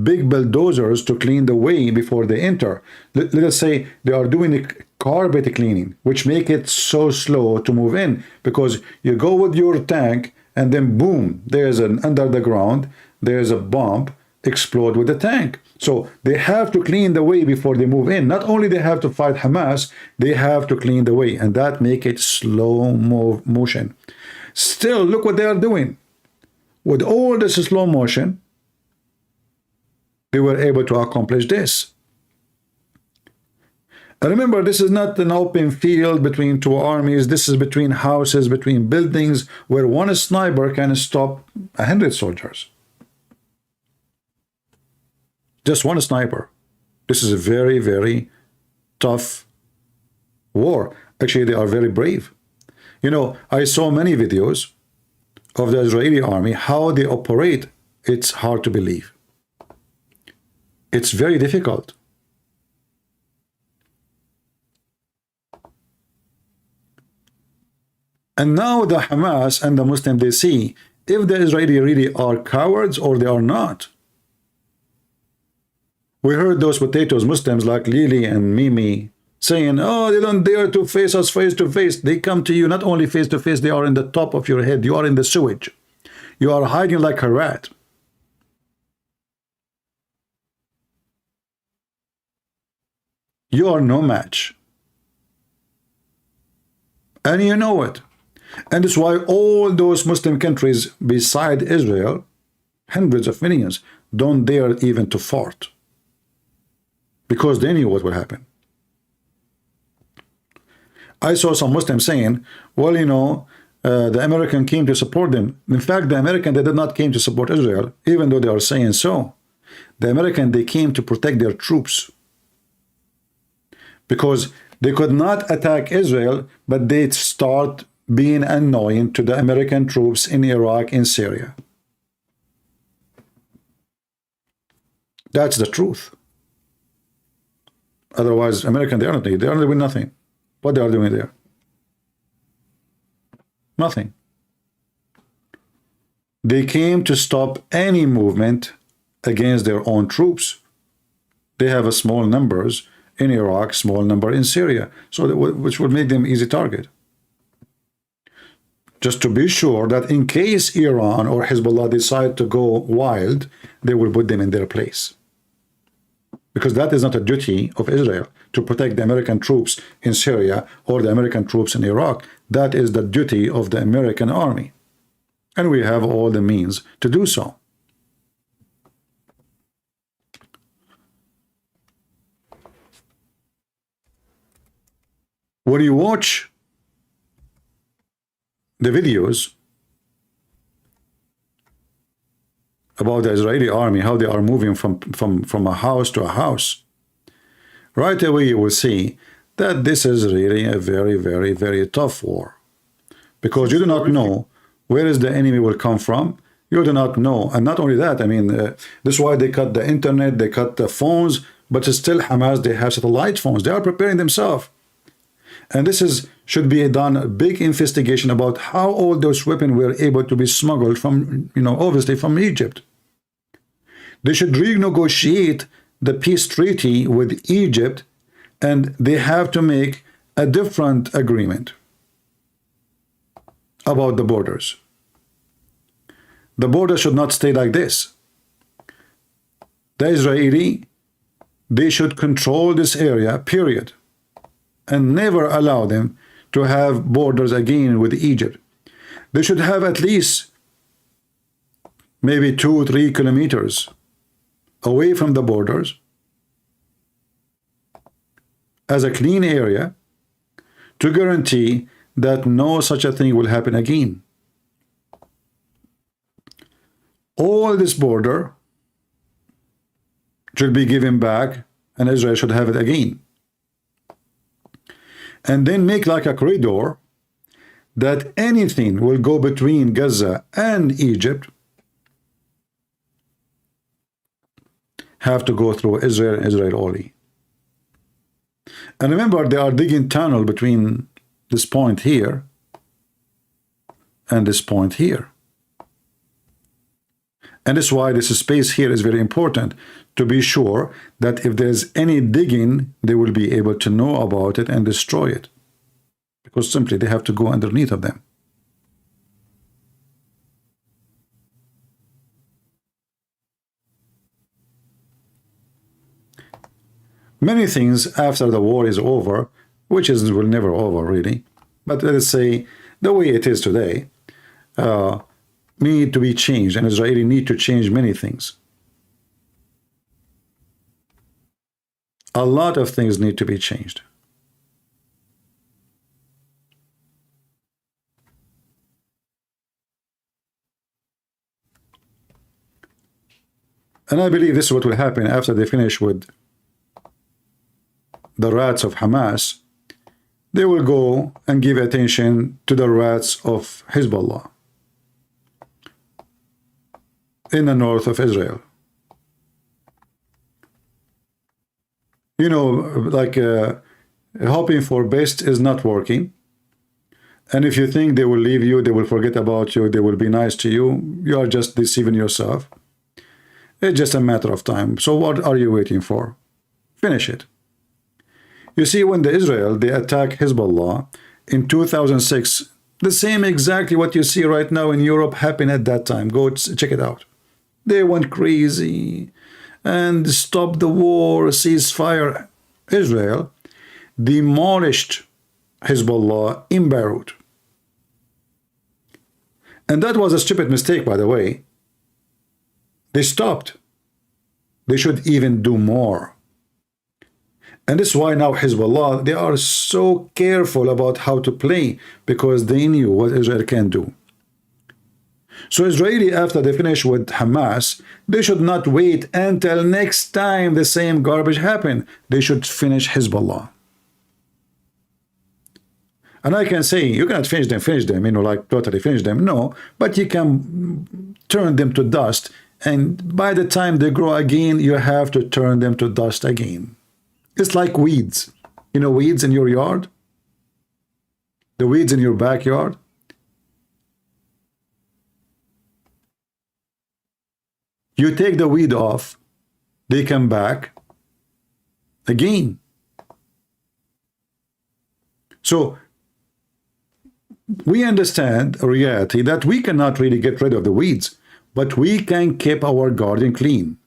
big bulldozers to clean the way before they enter. Let us say they are doing a carpet cleaning, which make it so slow to move in, because you go with your tank and then boom, there's an under the ground, there's a bomb, explode with the tank. So they have to clean the way before they move in. Not only they have to fight Hamas, they have to clean the way, and that make it slow motion. Still, look what they are doing. With all this slow motion, they were able to accomplish this. And remember, this is not an open field between two armies. This is between houses, between buildings, where one sniper can stop 100 soldiers. Just one sniper. This is a very, very tough war. Actually, they are very brave. You know, I saw many videos of the Israeli army, how they operate. It's hard to believe. It's very difficult. And now the Hamas and the Muslim, they see if the Israeli really are cowards or they are not. We heard those potatoes Muslims like Lily and Mimi saying, oh, they don't dare to face us face to face. They come to you not only face to face, they are in the top of your head. You are in the sewage. You are hiding like a rat. You are no match. And you know it. And it's why all those Muslim countries beside Israel, hundreds of millions, don't dare even to fart. Because they knew what would happen. I saw some Muslims saying, well, you know, the American came to support them. In fact, the American, they did not came to support Israel, even though they are saying so. The American, they came to protect their troops. Because they could not attack Israel, but they start being annoying to the American troops in Iraq and Syria. That's the truth. Otherwise, American, they are doing nothing. What they are doing there? Nothing. They came to stop any movement against their own troops. They have a small numbers in Iraq, small number in Syria, so that, which would make them easy target. Just to be sure that in case Iran or Hezbollah decide to go wild, they will put them in their place. Because that is not a duty of Israel to protect the American troops in Syria or the American troops in Iraq. That is the duty of the American army. And we have all the means to do so. When you watch the videos about the Israeli army, how they are moving from a house to a house, right away you will see that this is really a very, very, very tough war. Because you do not know where is the enemy will come from. You do not know. And not only that, I mean, this is why they cut the internet, they cut the phones, but still Hamas, they have satellite phones. They are preparing themselves. And this should be done a big investigation about how all those weapons were able to be smuggled from, you know, obviously from Egypt. They should renegotiate the peace treaty with Egypt, and they have to make a different agreement about the borders. The border should not stay like this. The Israeli, they should control this area, period, and never allow them to have borders again with Egypt. They should have at least maybe 2 or 3 kilometers away from the borders as a clean area to guarantee that no such a thing will happen again. All this border should be given back and Israel should have it again. And then make like a corridor that anything will go between Gaza and Egypt have to go through Israel and Israel only. And remember, they are digging tunnel between this point here and this point here. And that's why this space here is very important, to be sure that if there's any digging, they will be able to know about it and destroy it. Because simply they have to go underneath of them. Many things after the war is over, which will never over really, but let's say the way it is today, need to be changed, and Israeli need to change many things. A lot of things need to be changed. And I believe this is what will happen after they finish with the rats of Hamas. they will go and give attention to the rats of Hezbollah in the north of Israel. You know, like hoping for best is not working. And if you think they will leave you, they will forget about you, they will be nice to you, you are just deceiving yourself. It's just a matter of time. So what are you waiting for? Finish it. You see, when they attack Hezbollah in 2006, the same exactly what you see right now in Europe happened at that time. Go check it out. They went crazy and stopped the war, ceasefire. Israel demolished Hezbollah in Beirut. And that was a stupid mistake, by the way. They stopped. They should even do more. And this is why now Hezbollah, they are so careful about how to play, because they knew what Israel can do. So Israeli, after they finish with Hamas, they should not wait until next time the same garbage happen. They should finish Hezbollah. And I can say, you cannot finish them, you know, like totally finish them. No, but you can turn them to dust. And by the time they grow again, you have to turn them to dust again. It's like weeds. You know, weeds in your yard? The weeds in your backyard? You take the weed off, they come back again. So we understand a reality that we cannot really get rid of the weeds, but we can keep our garden clean.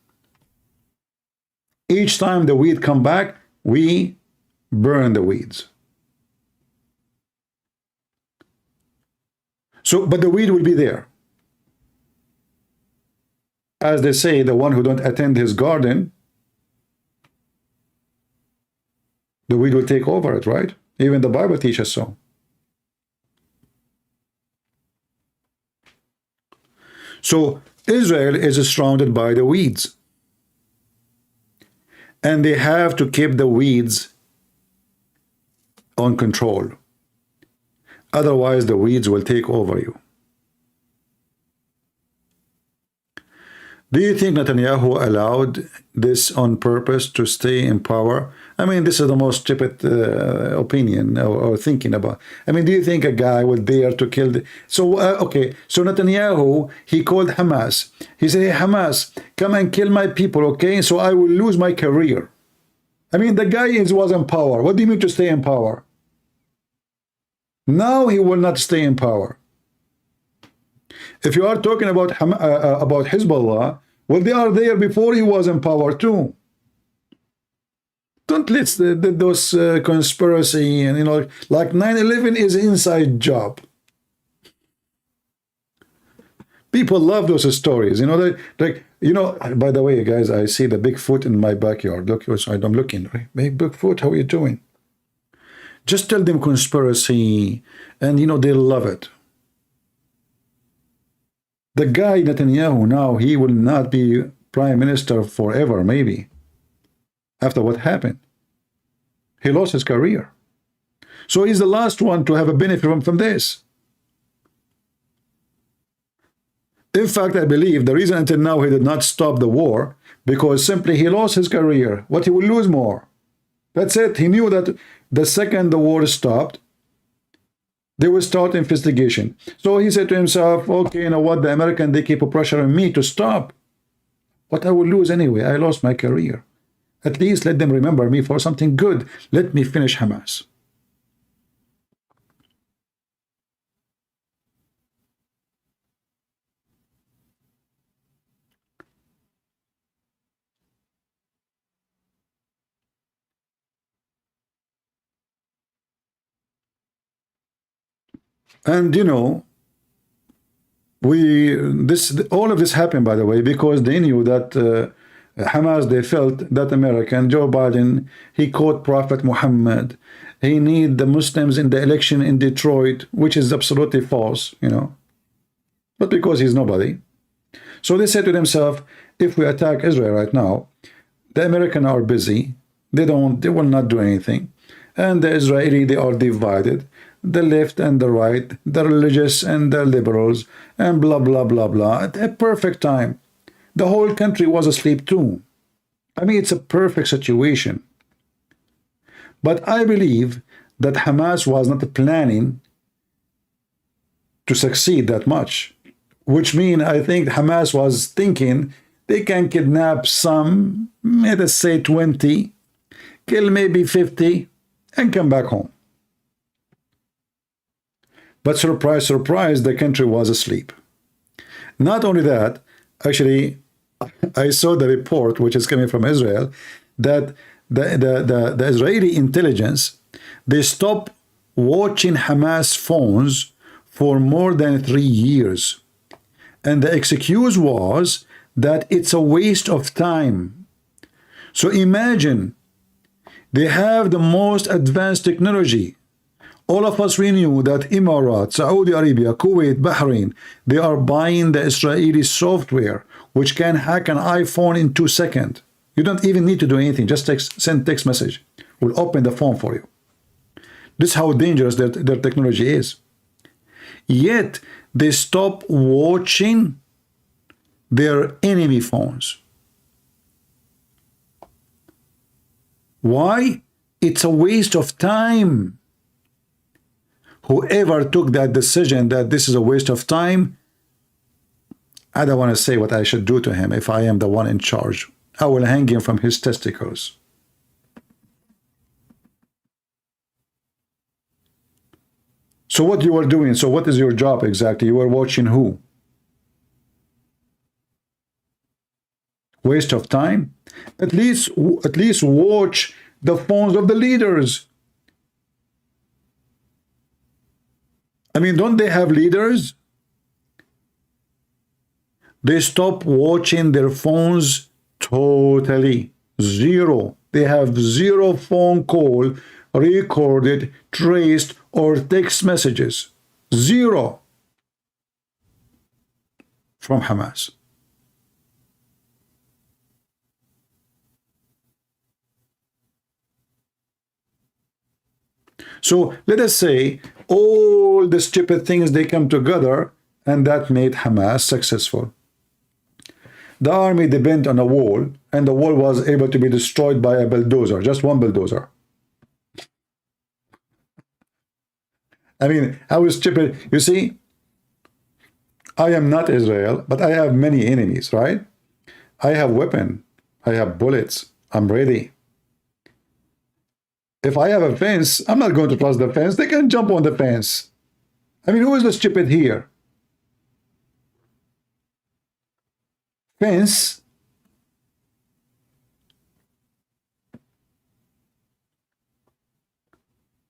Each time the weed come back, we burn the weeds. So, but the weed will be there. As they say, the one who don't attend his garden, the weed will take over it, right? Even the Bible teaches so. So Israel is surrounded by the weeds. And they have to keep the weeds on control. Otherwise, the weeds will take over you. Do you think Netanyahu allowed this on purpose to stay in power? I mean, this is the most stupid opinion or thinking about. I mean, do you think a guy would dare to kill okay, so Netanyahu, he called Hamas. He said, hey, Hamas, come and kill my people, okay? So I will lose my career. I mean, the guy was in power. What do you mean to stay in power? Now he will not stay in power. If you are talking about Hezbollah, well, they are there before he was in power too. Don't let those conspiracy and, you know, like 9/11 is an inside job. People love those stories, you know. Like, you know. By the way, guys, I see the Bigfoot in my backyard. Look, I'm looking. Right? Hey, Bigfoot, how are you doing? Just tell them conspiracy, and you know they'll love it. The guy Netanyahu now, he will not be prime minister forever, maybe, after what happened. He lost his career. So he's the last one to have a benefit from this. In fact, I believe the reason until now he did not stop the war, because simply he lost his career. What he will lose more. That's it. He knew that the second the war stopped, they will start investigation. So he said to himself, okay, you know what, the American, they keep pressuring me to stop. What I will lose anyway, I lost my career. At least let them remember me for something good. Let me finish Hamas. And you know, all of this happened, by the way, because they knew that Hamas, they felt that American, Joe Biden, he caught Prophet Muhammad. He need the Muslims in the election in Detroit, which is absolutely false, you know. But because he's nobody. So they said to themselves, if we attack Israel right now, the Americans are busy. They will not do anything. And the Israeli, they are divided, the left and the right, the religious and the liberals, and blah, blah, blah, blah. At a perfect time. The whole country was asleep too. I mean, it's a perfect situation. But I believe that Hamas was not planning to succeed that much, which means I think Hamas was thinking they can kidnap some, let us say 20, kill maybe 50, and come back home. But surprise, surprise, the country was asleep. Not only that, actually, I saw the report, which is coming from Israel, that the Israeli intelligence, they stopped watching Hamas phones for more than 3 years. And the excuse was that it's a waste of time. So imagine, they have the most advanced technology. All of us, we knew that Emirates, Saudi Arabia, Kuwait, Bahrain, they are buying the Israeli software, which can hack an iPhone in 2 seconds. You don't even need to do anything. Just send text message. We'll open the phone for you. This is how dangerous their technology is. Yet, they stop watching their enemy phones. Why? It's a waste of time. Whoever took that decision that this is a waste of time, I don't want to say what I should do to him if I am the one in charge. I will hang him from his testicles. So what you are doing, so what is your job exactly? You are watching who? Waste of time? At least watch the phones of the leaders. I mean, don't they have leaders? They stop watching their phones totally. Zero. They have zero phone call recorded, traced, or text messages. Zero from Hamas. So let us say all the stupid things, they come together, and that made Hamas successful. The army depended on a wall, and the wall was able to be destroyed by a bulldozer, just one bulldozer. I mean, how stupid. You see, I am not Israel, but I have many enemies, right? I have weapon, I have bullets, I'm ready. If I have a fence, I'm not going to cross the fence. They can jump on the fence. I mean, who is the stupid here? Fence.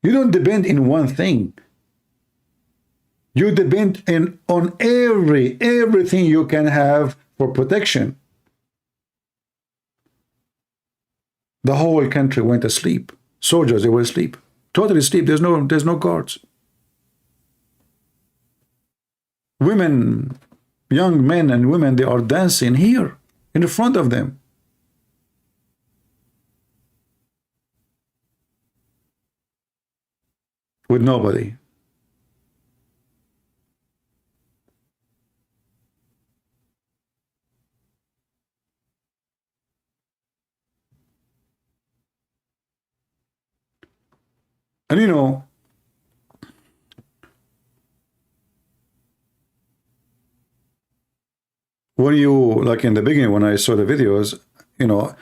You don't depend in one thing. You depend on everything you can have for protection. The whole country went asleep. Soldiers, they were asleep. Totally asleep. There's no guards. Women, young men and women, they are dancing here in front of them. With nobody. And you know, when you, like in the beginning, when I saw the videos, you know,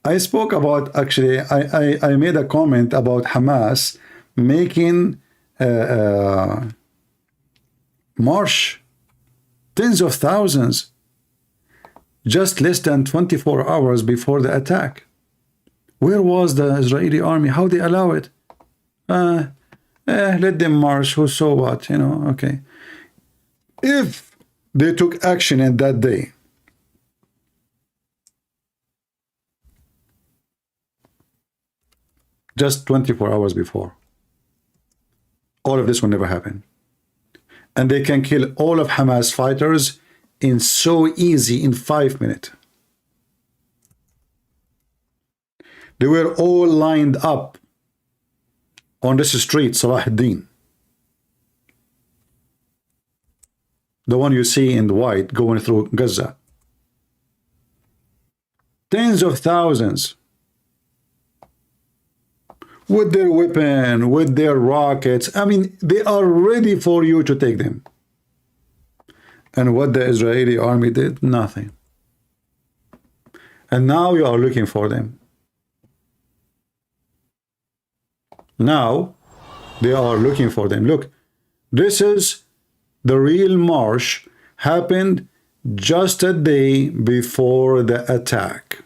I spoke about, actually, I made a comment about Hamas making march tens of thousands just less than 24 hours before the attack. Where was the Israeli army? How they allow it? Let them march, who saw what, you know, okay. If they took action in that day, just 24 hours before, all of this will never happen. And they can kill all of Hamas fighters in so easy, in 5 minutes. They were all lined up on this street, Salah ad-Din. The one you see in the white going through Gaza. Tens of thousands. With their weapon, with their rockets. I mean, they are ready for you to take them. And what the Israeli army did? Nothing. And now you are looking for them. Now they are looking for them. Look, this is the real march happened just a day before the attack.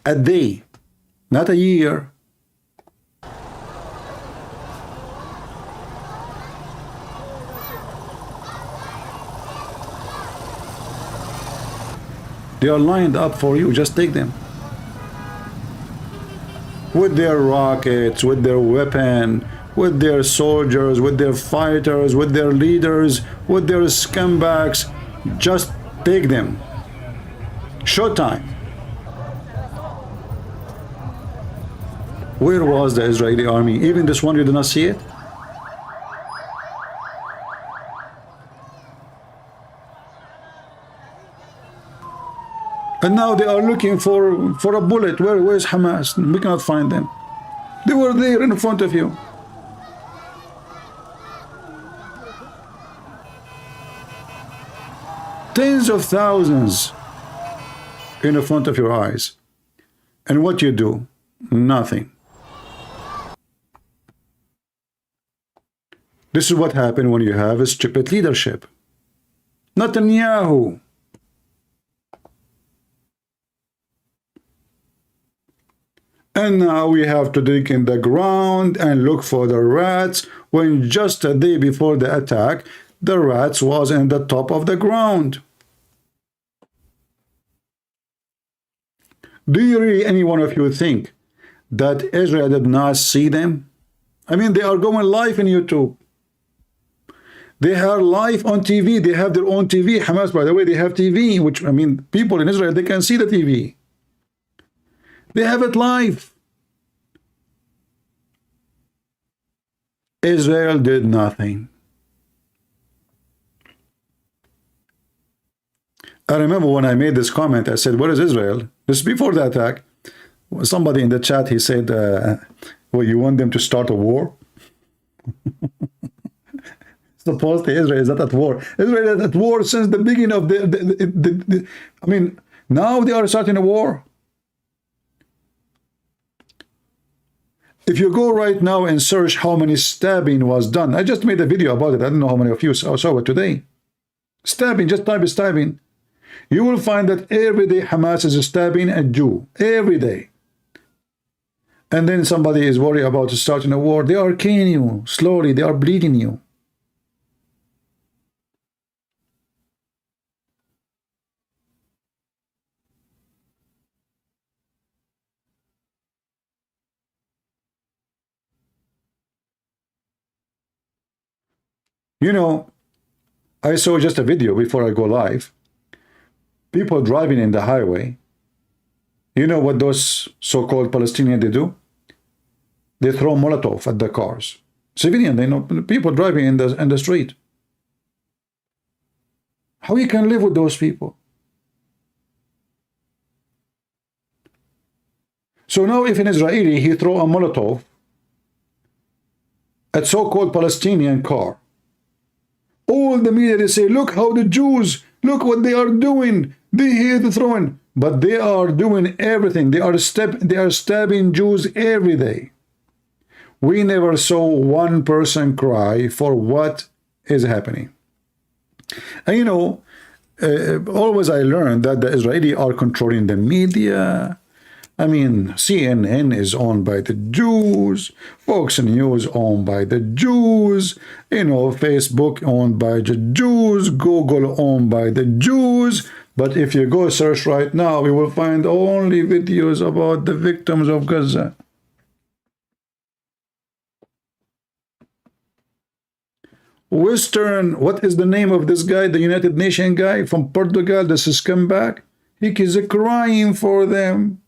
A day, not a year. They are lined up for you, just take them. With their rockets, with their weapon, with their soldiers, with their fighters, with their leaders, with their scumbags, just take them. Showtime. Where was the Israeli army? Even this one, you did not see it? And now they are looking for a bullet. Where's Hamas? We cannot find them. They were there in front of you. Tens of thousands in front of your eyes. And what you do? Nothing. This is what happened when you have a stupid leadership. Netanyahu. And now we have to dig in the ground and look for the rats, when just a day before the attack, the rats was in the top of the ground. Do you really, any one of you, think that Israel did not see them? I mean, they are going live in YouTube. They are live on TV. They have their own TV. Hamas, by the way, they have TV, which, I mean, people in Israel, they can see the TV. They have it live. Israel did nothing. I remember when I made this comment, I said, where is Israel? This is before the attack. Somebody in the chat, he said, well, you want them to start a war? Supposedly Israel is not at war. Israel is at war since the beginning of I mean, now they are starting a war. If you go right now and search how many stabbing was done, I just made a video about it. I don't know how many of you saw it today. Stabbing, just type stabbing. You will find that every day Hamas is stabbing a Jew. Every day. And then somebody is worried about starting a war. They are killing you. Slowly, they are bleeding you. You know, I saw just a video before I go live. People driving in the highway. You know what those so-called Palestinians, they do? They throw Molotov at the cars. Civilian, they know, people driving in the street. How you can live with those people? So now if an Israeli, he throw a Molotov at so-called Palestinian car, all the media, they say, look how the Jews, look what they are doing. They here to throwing, but they are doing everything. They are stabbing Jews every day. We never saw one person cry for what is happening. And you know, always I learned that the Israeli are controlling the media. I mean, CNN is owned by the Jews, Fox News owned by the Jews, you know, Facebook owned by the Jews, Google owned by the Jews. But if you go search right now, you will find only videos about the victims of Gaza. Western, what is the name of this guy, the United Nations guy from Portugal, this scumbag? He is crying for them.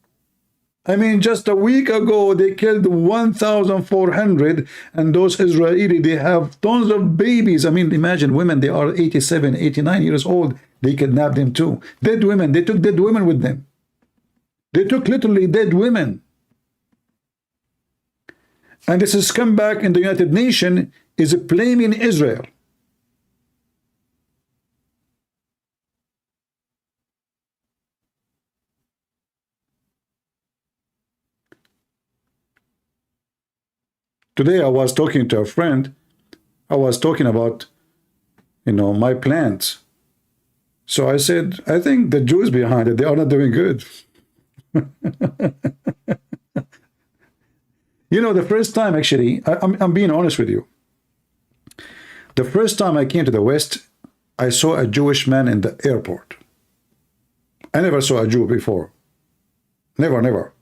I mean, just a week ago, they killed 1,400, and those Israeli, they have tons of babies. I mean, imagine women, they are 87, 89 years old. They kidnapped them too. Dead women, they took dead women with them. They took literally dead women. And this scumbag in the United Nations is blaming Israel. Today I was talking to a friend. I was talking about, my plans. So I said, I think the Jews behind it, they are not doing good. The first time, actually, I'm being honest with you. The first time I came to the West, I saw a Jewish man in the airport. I never saw a Jew before. Never, never.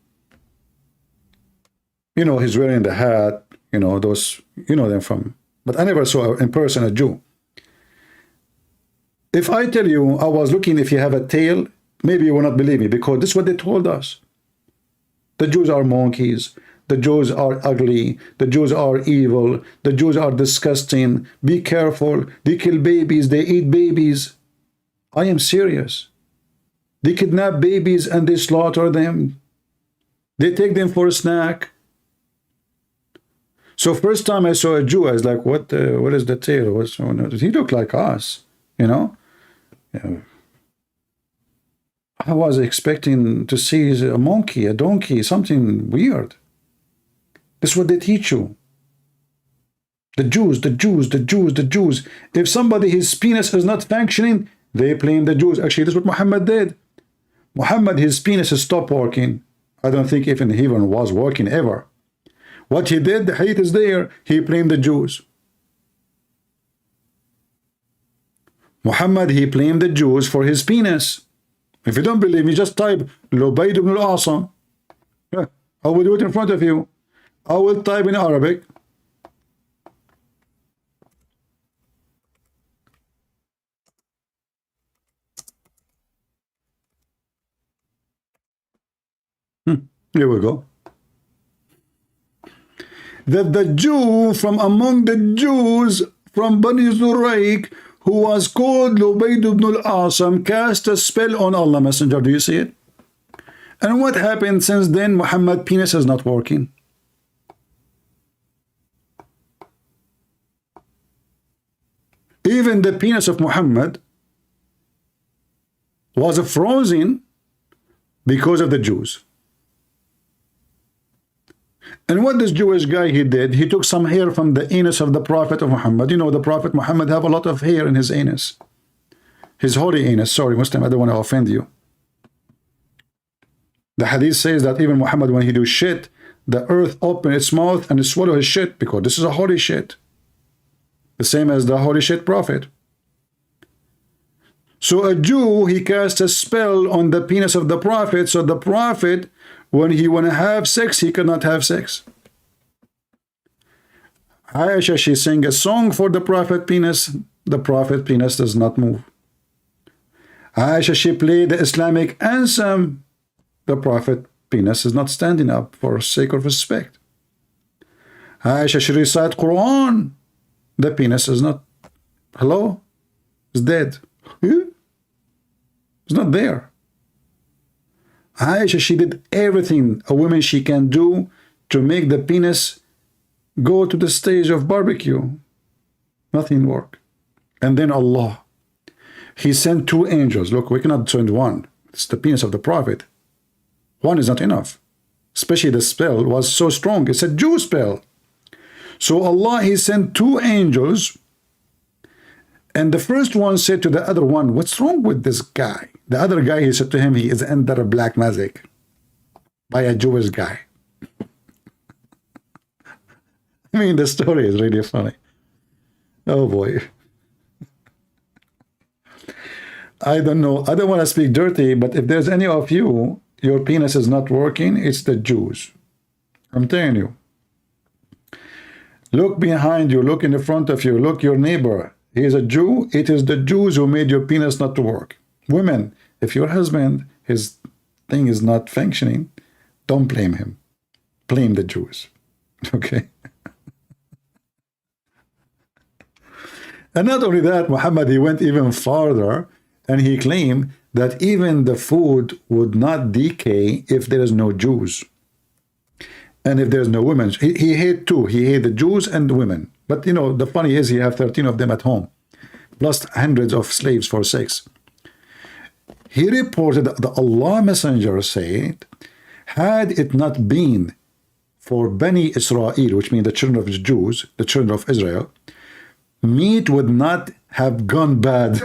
He's wearing the hat, those, them from. But I never saw in person a Jew. If I tell you I was looking if you have a tail, maybe you will not believe me, because this is what they told us. The Jews are monkeys. The Jews are ugly. The Jews are evil. The Jews are disgusting. Be careful. They kill babies. They eat babies. I am serious. They kidnap babies and they slaughter them. They take them for a snack. So first time I saw a Jew, I was like, what is the tail? He looked like us, I was expecting to see a monkey, a donkey, something weird. This is what they teach you. The Jews, the Jews, the Jews, the Jews. If somebody, his penis is not functioning, they blame the Jews. Actually, this is what Muhammad did. Muhammad, his penis stopped working. I don't think even he even was working ever. What he did, the hate is there. He blamed the Jews. Muhammad, he blamed the Jews for his penis. If you don't believe me, just type Lubayd ibn al-Asam. Yeah, I will do it in front of you. I will type in Arabic. Here we go. That the Jew from among the Jews from Bani Zuraik, who was called Lubayd ibn al-Asam, cast a spell on Allah Messenger. Do you see it? And what happened since then? Muhammad's penis is not working. Even the penis of Muhammad was frozen because of the Jews. And what this Jewish guy he did, he took some hair from the anus of the Prophet of Muhammad. The Prophet Muhammad have a lot of hair in his anus. His holy anus. Sorry, Muslim, I don't want to offend you. The hadith says that even Muhammad, when he do shit, the earth open its mouth and it swallow his shit, because this is a holy shit. The same as the holy shit prophet. So a Jew, he cast a spell on the penis of the Prophet, so the Prophet, when he want to have sex, he cannot have sex. Aisha, she sang a song for the Prophet penis. The Prophet penis does not move. Aisha, she played the Islamic anthem. The Prophet penis is not standing up for sake of respect. Aisha, she recite Quran. The penis is not, hello? It's dead. It's not there. Aisha, she did everything a woman she can do to make the penis go to the stage of barbecue. Nothing worked. And then Allah, he sent two angels. Look, we cannot send one. It's the penis of the Prophet. One is not enough. Especially the spell was so strong. It's a Jew spell. So Allah, he sent two angels. And the first one said to the other one, what's wrong with this guy? The other guy, he said to him, he is under black magic by a Jewish guy. I mean, the story is really funny. Oh boy. I don't know. I don't want to speak dirty, but if there's any of you, your penis is not working, it's the Jews. I'm telling you. Look behind you, look in the front of you, look your neighbor. He is a Jew. It is the Jews who made your penis not to work. Women, if your husband, his thing is not functioning, don't blame him. Blame the Jews. Okay? And not only that, Muhammad, he went even farther, and he claimed that even the food would not decay if there is no Jews. And if there's no women. He hate two. He hate the Jews and the women. But, you know, the funny is he have 13 of them at home, plus hundreds of slaves for sex. He reported that the Allah Messenger said, had it not been for Bani Israel, which means the children of the Jews, the children of Israel, meat would not have gone bad.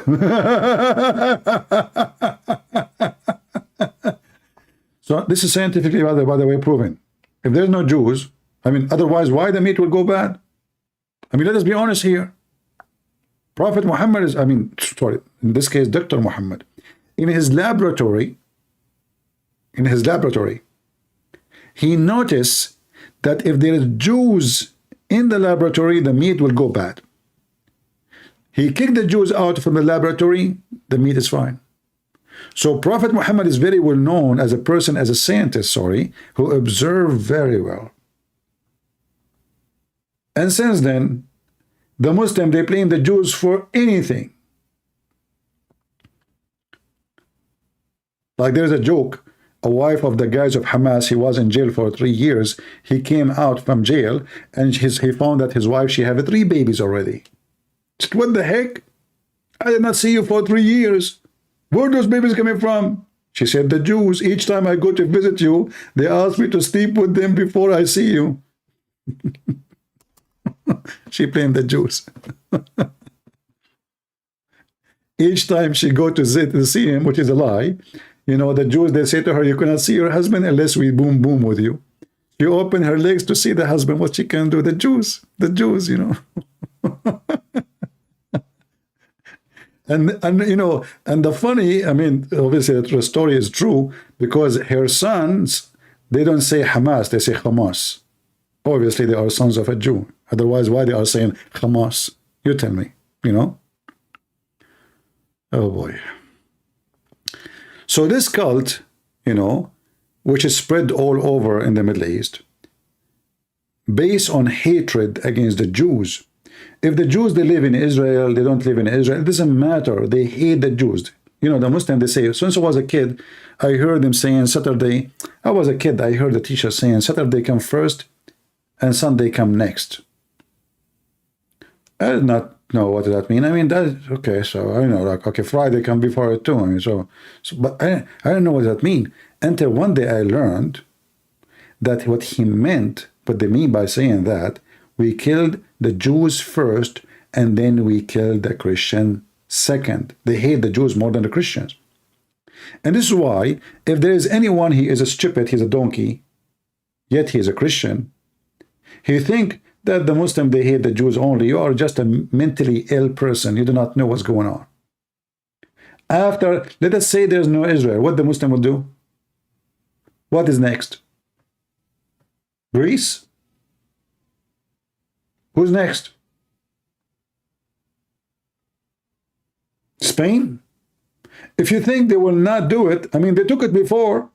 So this is scientifically, by the way, proven. If there's no Jews, I mean, otherwise, why the meat will go bad? I mean, let us be honest here. Prophet Muhammad is, in this case, Dr. Muhammad, in his laboratory, he noticed that if there is Jews in the laboratory, the meat will go bad. He kicked the Jews out from the laboratory, the meat is fine. So Prophet Muhammad is very well known as a person, as a scientist, who observed very well. And since then, the Muslims, they blame the Jews for anything. Like there's a joke, a wife of the guys of Hamas, he was in jail for 3 years. He came out from jail and he found that his wife, she had 3 babies already. What the heck? I did not see you for 3 years. Where are those babies coming from? She said, the Jews. Each time I go to visit you, they ask me to sleep with them before I see you. She blamed the Jews. Each time she go to see him, which is a lie, you know, the Jews, they say to her, you cannot see your husband unless we boom boom with you. She open her legs to see the husband. What she can do? The Jews, you know. And you know, and the funny, obviously the story is true, because her sons, they don't say Hamas, they say Hamas. Obviously they are sons of a Jew. Otherwise, why they are saying Hamas? You tell me, you know? Oh boy. So this cult, you know, which is spread all over in the Middle East, based on hatred against the Jews. If the Jews, they live in Israel, they don't live in Israel, it doesn't matter. They hate the Jews. You know, the Muslims, they say, since I was a kid, I heard them saying Saturday, I was a kid, I heard the teacher saying Saturday come first and Sunday come next. I did not know what that mean. That, okay, so I know, like, okay, Friday come before it too. But I don't know what that mean. Until one day I learned that what he meant, what they mean by saying that, we killed the Jews first, and then we killed the Christian second. They hate the Jews more than the Christians. And this is why, if there is anyone, he is a stupid, he's a donkey, yet he is a Christian, he think that the Muslim, they hate the Jews only. You are just a mentally ill person. You do not know what's going on. After, let us say there's no Israel, what the Muslim will do? What is next? Greece? Who's next? Spain? If you think they will not do it, they took it before,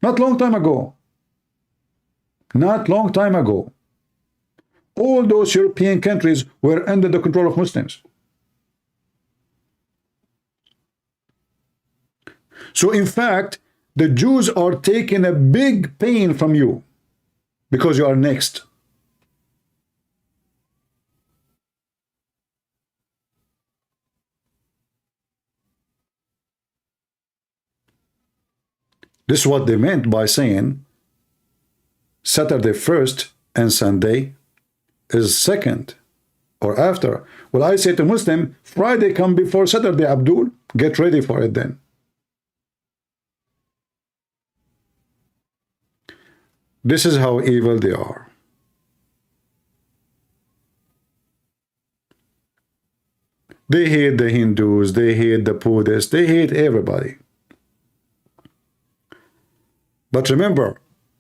not long time ago. Not long time ago. All those European countries were under the control of Muslims. So in fact, the Jews are taking a big pain from you because you are next. This is what they meant by saying Saturday first and Sunday is second or after. Well, I say to Muslim, Friday come before Saturday, Abdul. Get ready for it then. This is how evil they are. They hate the Hindus, they hate the Buddhists, they hate everybody. But remember,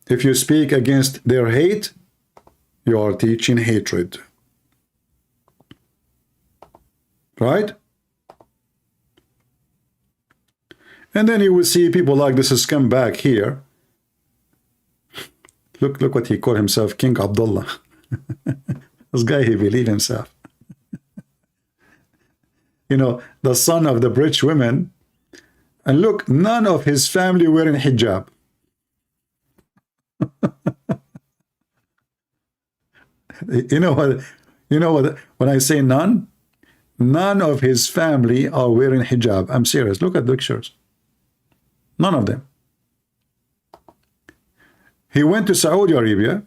if you speak against their hate, You are teaching hatred. Right? And then you will see people like this scumbag here. Look what he called himself, King Abdullah. This guy, he believed himself. You know, the son of the rich women. And look, none of his family wearing hijab. You know what? When I say none of his family are wearing hijab. I'm serious. Look at the pictures. None of them. He went to Saudi Arabia.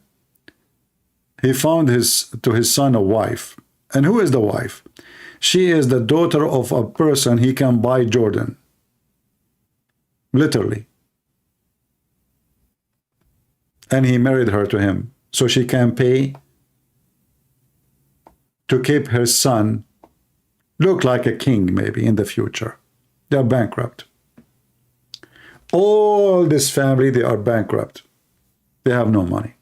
He found to his son a wife. And who is the wife? She is the daughter of a person he can buy Jordan. Literally. And he married her to him. So she can pay to keep her son look like a king maybe in the future. They are bankrupt. All this family, they are bankrupt. They have no money.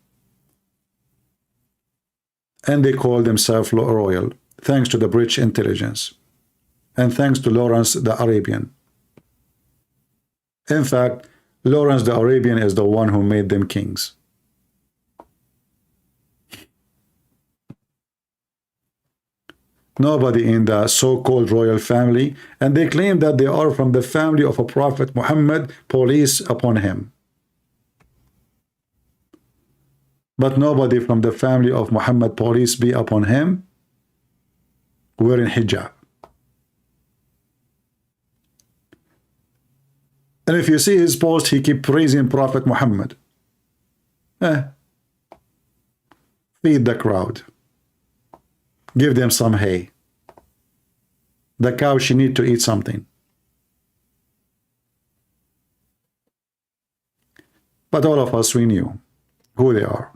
And they call themselves royal, thanks to the British intelligence. And thanks to Lawrence the Arabian. In fact, Lawrence the Arabian is the one who made them kings. Nobody in the so-called royal family, and they claim that they are from the family of a Prophet Muhammad, police upon him. But nobody from the family of Muhammad, police be upon him, wearing hijab. And if you see his post, he keep praising Prophet Muhammad. Feed the crowd. Give them some hay. The cow, she need to eat something. But all of us, we knew who they are.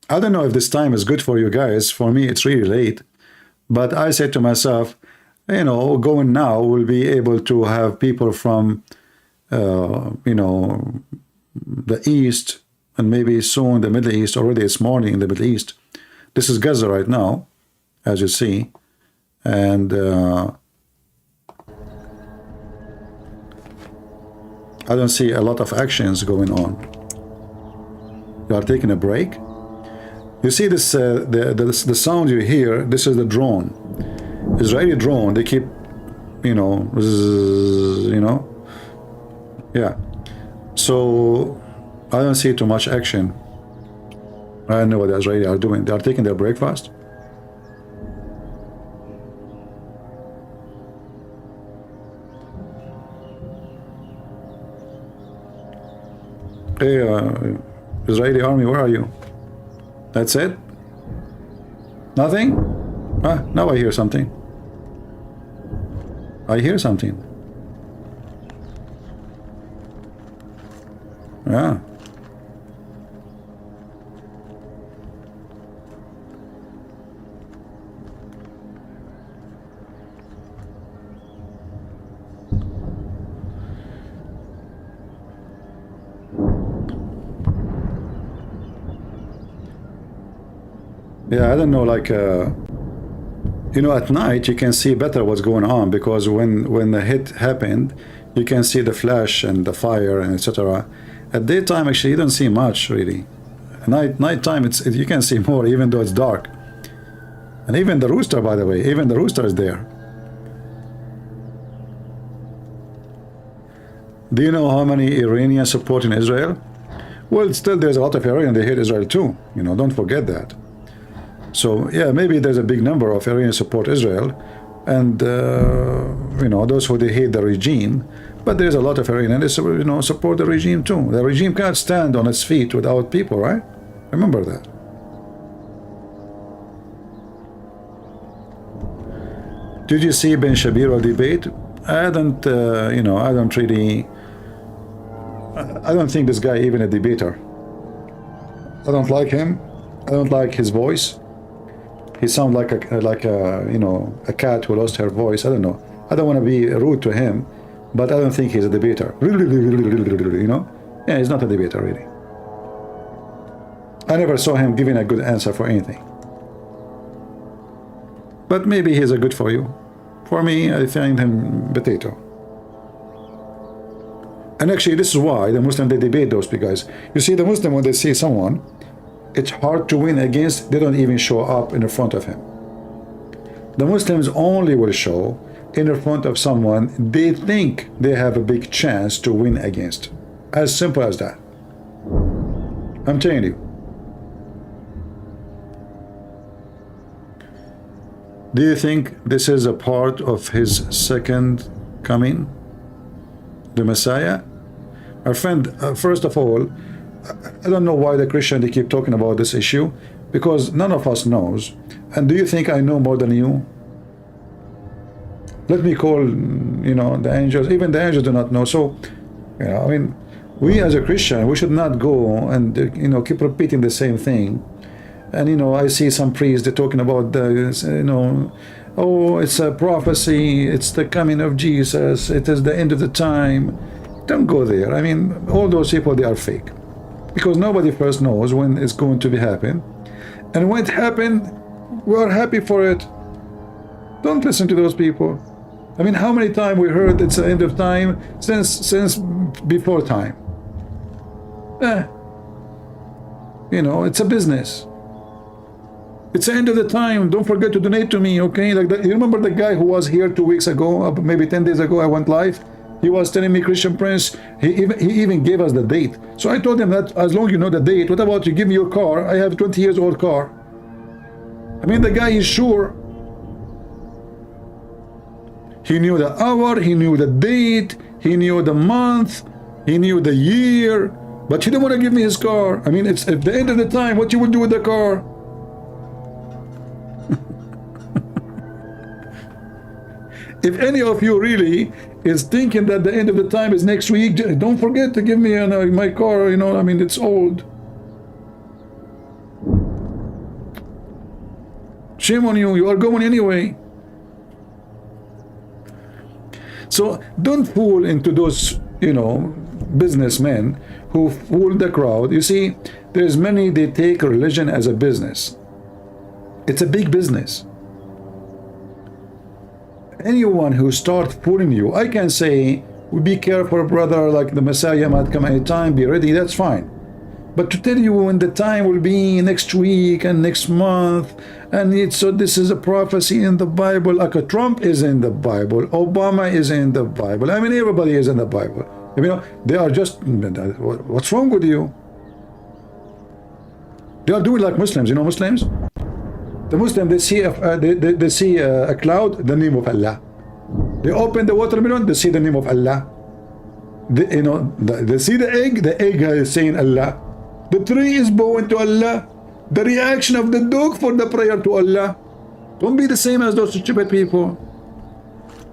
I don't know if this time is good for you guys. For me, it's really late. But I said to myself, you know, going now, we'll be able to have people from, you know, the East, and maybe soon the Middle East. Already it's morning in the Middle East. This is Gaza right now, as you see. And I don't see a lot of actions going on. You are taking a break. You see this, the sound you hear, this is the drone. Israeli drone, they keep, you know, yeah. So I don't see too much action. I don't know what the Israeli are doing. They are taking their breakfast. Hey, Israeli army, where are you? That's it? Nothing? Ah, now I hear something. I hear something. Yeah. Yeah, I don't know, like, you know, at night you can see better what's going on, because when the hit happened, you can see the flash and the fire and etc. At daytime, actually, you don't see much, really. Nighttime, you can see more, even though it's dark. And even the rooster, by the way, even the rooster is there. Do you know how many Iranians supporting Israel? Well, still there's a lot of Iranians, they hate Israel too. You know, don't forget that. So, yeah, maybe there's a big number of Iranians support Israel, and, you know, those who they hate the regime, but there's a lot of Iranians, you know, support the regime too. The regime can't stand on its feet without people, right? Remember that. Did you see Ben Shapiro debate? I don't, you know, I don't really, I don't think this guy even a debater. I don't like him. I don't like his voice. He sounds like a you know, a cat who lost her voice. I don't know. I don't want to be rude to him, but I don't think he's a debater. You know? Yeah, he's not a debater, really. I never saw him giving a good answer for anything. But maybe he's a good for you. For me, I find him potato. And actually, this is why the Muslim, they debate those guys. You see, the Muslim, when they see someone, it's hard to win against, they don't even show up in the front of him. The Muslims only will show in the front of someone they think they have a big chance to win against. As simple as that. I'm telling you. Do you think this is a part of his second coming? The Messiah? Our friend, first of all, I don't know why the Christian, they keep talking about this issue, because none of us knows. And do you think I know more than you? Let me call, you know, the angels. Even the angels do not know. So, you know, I mean, we as a Christian, we should not go and, you know, keep repeating the same thing. And, you know, I see some priests, they're talking about the, you know, oh, it's a prophecy, it's the coming of Jesus, it is the end of the time. Don't go there. I mean, all those people, they are fake. Because nobody first knows when it's going to be happen. And when it happened, we are happy for it. Don't listen to those people. I mean, how many times we heard it's the end of time since before time? You know, it's a business. It's the end of the time. Don't forget to donate to me, okay? Like that. You remember the guy who was here 2 weeks ago, maybe 10 days ago, I went live? He was telling me, Christian Prince, he even gave us the date. So I told him that as long as you know the date, what about you give me your car? I have a 20 years old car. I mean, the guy is sure. He knew the hour, he knew the date, he knew the month, he knew the year, but he didn't want to give me his car. I mean, it's at the end of the time, what you will do with the car? If any of you really is thinking that the end of the time is next week, don't forget to give me my car, you know, I mean, it's old. Shame on you, you are going anyway. So don't fool into those, you know, businessmen who fool the crowd. You see, there's many, they take religion as a business. It's a big business. Anyone who starts fooling you, I can say, be careful, brother, like the Messiah might come anytime, be ready, that's fine. But to tell you when the time will be next week and next month, and so this is a prophecy in the Bible, like Trump is in the Bible, Obama is in the Bible, I mean, everybody is in the Bible. You know, they are just, what's wrong with you? They are doing like Muslims, you know, Muslims? The Muslim, they see a cloud, the name of Allah. They open the watermelon, they see the name of Allah. You know, they see the egg is saying Allah. The tree is bowing to Allah. The reaction of the dog for the prayer to Allah. Don't be the same as those stupid people.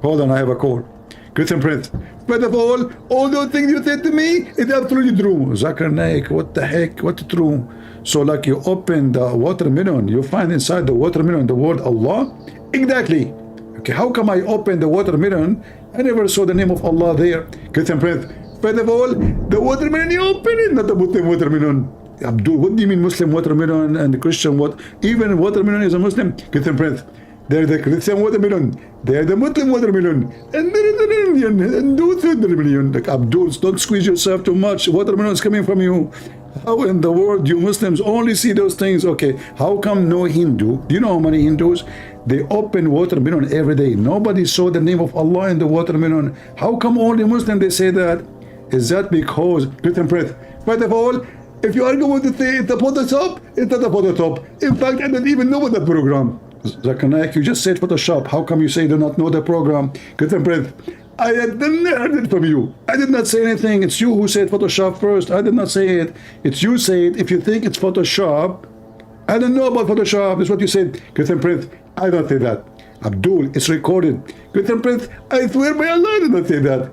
Hold on, I have a call. Christian Prince. First of all those things you said to me, it's absolutely true. Zakir Naik, what the heck, what's true? So like you open the watermelon, you find inside the watermelon the word Allah? Exactly. Okay, how come I open the watermelon? I never saw the name of Allah there. Christian Prince. First of all, the watermelon you open it, not the Muslim watermelon. Abdul, what do you mean Muslim watermelon and Christian what? Even watermelon is a Muslim. Christian Prince. They're the Christian watermelon. They're the Muslim watermelon. And there is an Indian. And those watermelon. Like Abdul, don't squeeze yourself too much. Watermelon is coming from you. How in the world you Muslims only see those things? Okay, how come no Hindu? Do you know how many Hindus? They open watermelon every day. Nobody saw the name of Allah in the watermelon. How come only Muslims they say that? Is that because, Christian Prince, first of all, if you are going to say it's a Photoshop, it's not a Photoshop. In fact, I don't even know what the program. Zakir Naik, you just said Photoshop. How come you say you do not know the program? Christian Prince, I didn't heard it from you. I did not say anything. It's you who said Photoshop first. I did not say it. It's you say it. If you think it's Photoshop, I don't know about Photoshop. That's what you said. Christian Prince, I don't say that. Abdul, it's recorded. Christian Prince, I swear by Allah, I did not say that.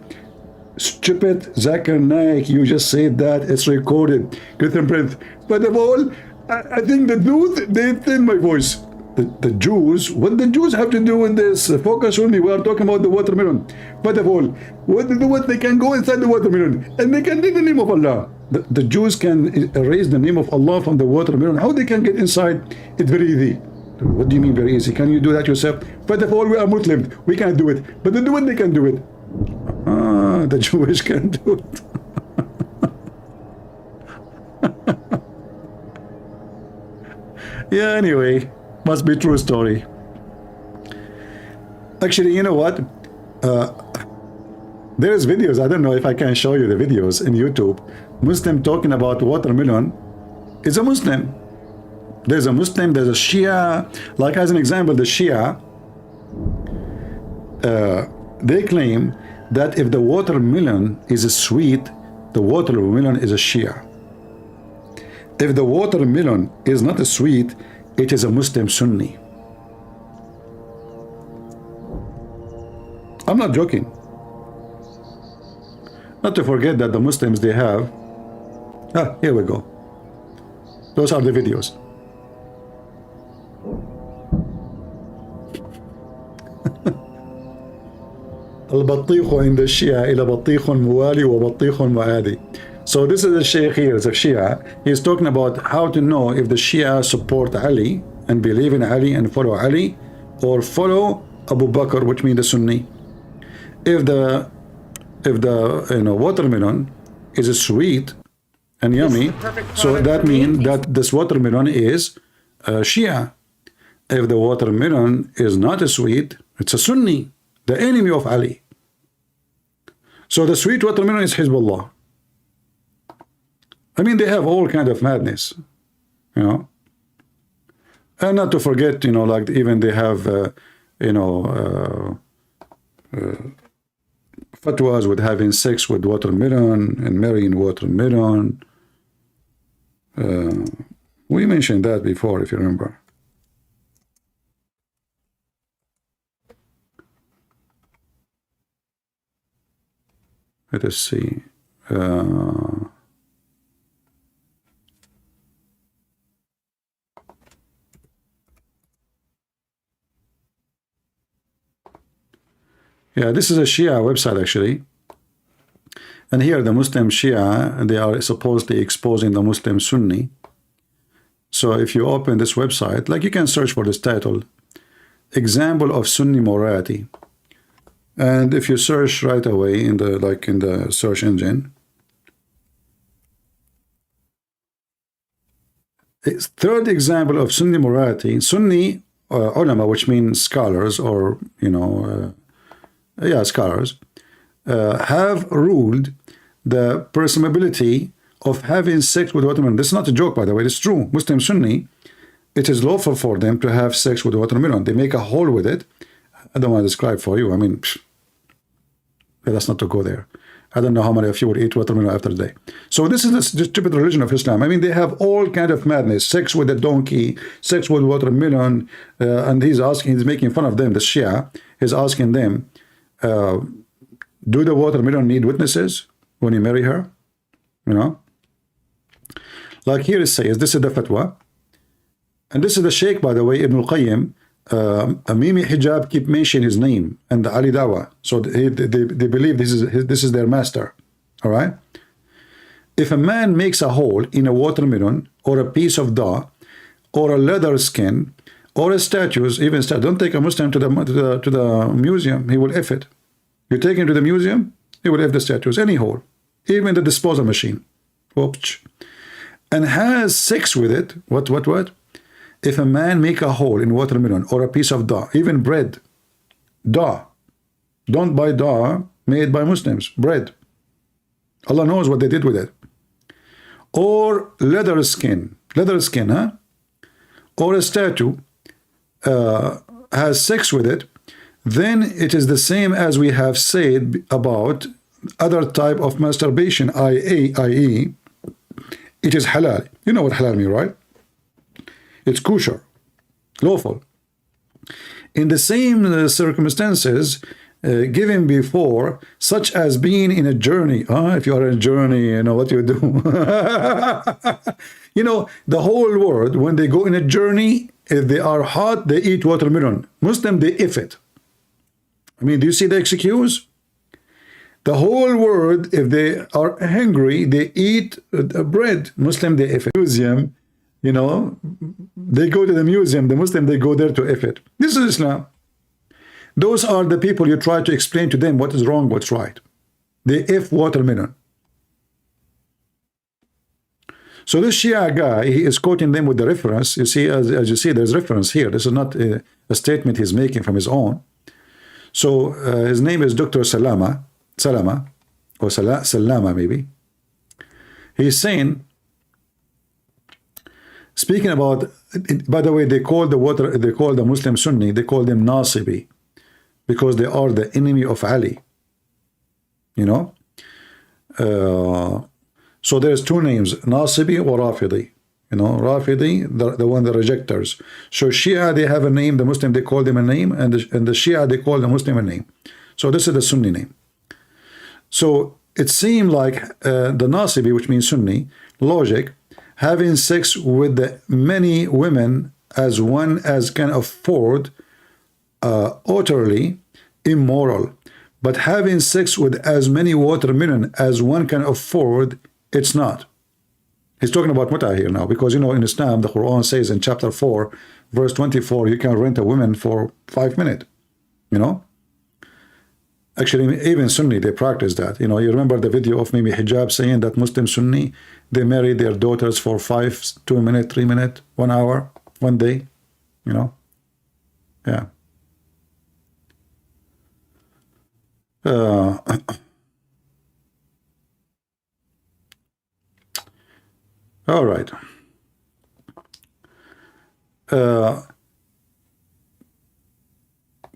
Stupid Zakir Naik, you just said that. It's recorded. Christian Prince, first of all, I think the dude, they thin my voice. the Jews, what the Jews have to do with this? Focus on me. We are talking about the watermelon. First of all, what they can go inside the watermelon and they can take the name of Allah. The Jews can erase the name of Allah from the watermelon. How they can get inside? It's very easy. What do you mean very easy? Can you do that yourself? First of all, we are Muslims. We can't do it. But they do it, they can do it. Ah, the Jewish can do it. Yeah, anyway, must be true story. Actually, you know what? There's videos. I don't know if I can show you the videos in YouTube. Muslim talking about watermelon is a Muslim. There's a Muslim, there's a Shia. Like as an example, the Shia, they claim that if the watermelon is sweet, the watermelon is a Shia. If the watermelon is not sweet, it is a Muslim Sunni. I'm not joking. Not to forget that the Muslims, they have, here we go. Those are the videos. البطيخ عند الشيعة إلى بطيخ موالي وبطيخ معادي. So this is the Sheikh here, it's a Shia. He's talking about how to know if the Shia support Ali and believe in Ali and follow Ali, or follow Abu Bakr, which means the Sunni. If the watermelon is sweet and yummy, so that means that this watermelon is Shia. If the watermelon is not sweet, it's a Sunni, the enemy of Ali. So the sweet watermelon is Hezbollah. I mean, they have all kind of madness, you know. And not to forget, you know, like even they have, fatwas with having sex with watermelon and marrying watermelon. We mentioned that before, if you remember. Let us see. Yeah, this is a Shia website actually. And here the Muslim Shia, they are supposedly exposing the Muslim Sunni. So if you open this website, like you can search for this title, example of Sunni morality. And if you search right away in the search engine, it's third example of Sunni morality. Sunni ulama, which means scholars, or scholars, have ruled the permissibility of having sex with watermelon. This is not a joke, by the way. It's true. Muslim Sunni, it is lawful for them to have sex with watermelon. They make a hole with it. I don't want to describe for you. I mean, that's not to go there. I don't know how many of you would eat watermelon after the day. So this is the stupid religion of Islam. I mean, they have all kind of madness. Sex with a donkey, sex with watermelon, and he's making fun of them. The Shia is asking them, do the watermelon need witnesses when you marry her? You know, like here it says, this is the fatwa, and this is the Sheikh, by the way, Ibn al-Qayyim. Mimi Hijab keep mentioning his name and the Ali Dawa, so they believe this is their master. All right. If a man makes a hole in a watermelon or a piece of dough or a leather skin or a statues, even don't take a Muslim to the museum. He will F it. You take him to the museum, he will F the statues, any hole, even the disposal machine. Oops. And has sex with it. What? If a man make a hole in watermelon or a piece of dough, even bread, dough, don't buy dough made by Muslims, bread. Allah knows what they did with it. Or leather skin, huh? Or a statue has sex with it, then it is the same as we have said about other type of masturbation, i.e., it is halal. You know what halal means, right? It's kosher, lawful. In the same circumstances given before, such as being in a journey. If you are in a journey, you know what you do. You know, the whole world, when they go in a journey, If they are hot, they eat watermelon. Muslim, they if it. I mean, do you see the excuse? The whole world, if they are hungry, they eat bread. Muslim, they if it. Museum, you know, they go to the museum. The Muslim, they go there to if it. This is Islam. Those are the people you try to explain to them what is wrong, what's right. They if watermelon. So this Shia guy, he is quoting them with the reference. You see, as you see, there's reference here. This is not a statement he's making from his own. So his name is Dr. Salama, or Salama maybe. He's saying, speaking about, by the way, they call the Muslim Sunni, they call them Nasibi, because they are the enemy of Ali. You know? So there's two names, Nasibi or Rafidi. You know, Rafidi, the one, the rejectors. So Shia, they have a name, the Muslim, they call them a name, and the Shia, they call the Muslim a name. So this is the Sunni name. So it seemed like the Nasibi, which means Sunni, logic, having sex with the many women as one as can afford, utterly immoral. But having sex with as many watermelon as one can afford, it's not. He's talking about muta here now, because, you know, in Islam, the Quran says in chapter 4, verse 24, you can rent a woman for 5 minutes, you know. Actually, even Sunni, they practice that. You know, you remember the video of maybe Hijab saying that Muslim Sunni, they marry their daughters for 2 minutes, 3 minutes, 1 hour, 1 day, you know. Yeah. All right.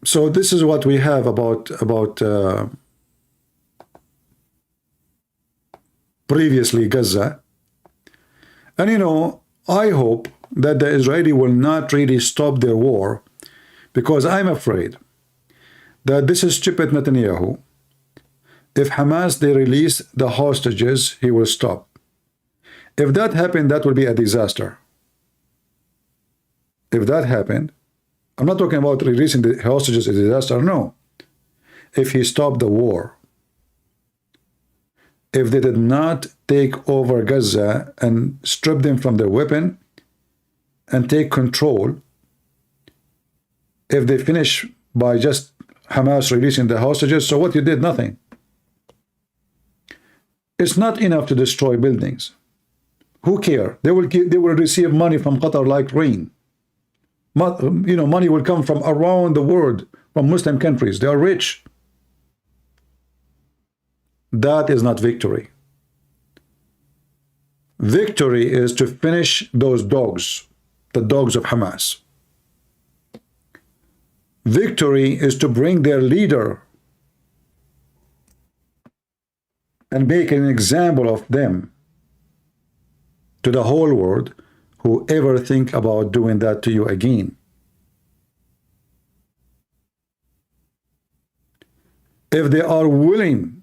So this is what we have about previously Gaza. And, you know, I hope that the Israeli will not really stop their war, because I'm afraid that this is stupid Netanyahu. If Hamas, they release the hostages, he will stop. If that happened, that will be a disaster. If that happened, I'm not talking about releasing the hostages as a disaster, no. If he stopped the war, if they did not take over Gaza and strip them from their weapon and take control, if they finish by just Hamas releasing the hostages, so what you did? Nothing. It's not enough to destroy buildings. Who care? They will receive money from Qatar like rain. You know, money will come from around the world, from Muslim countries. They are rich. That is not victory. Victory is to finish those dogs, the dogs of Hamas. Victory is to bring their leader and make an example of them to the whole world, whoever think about doing that to you again. If they are willing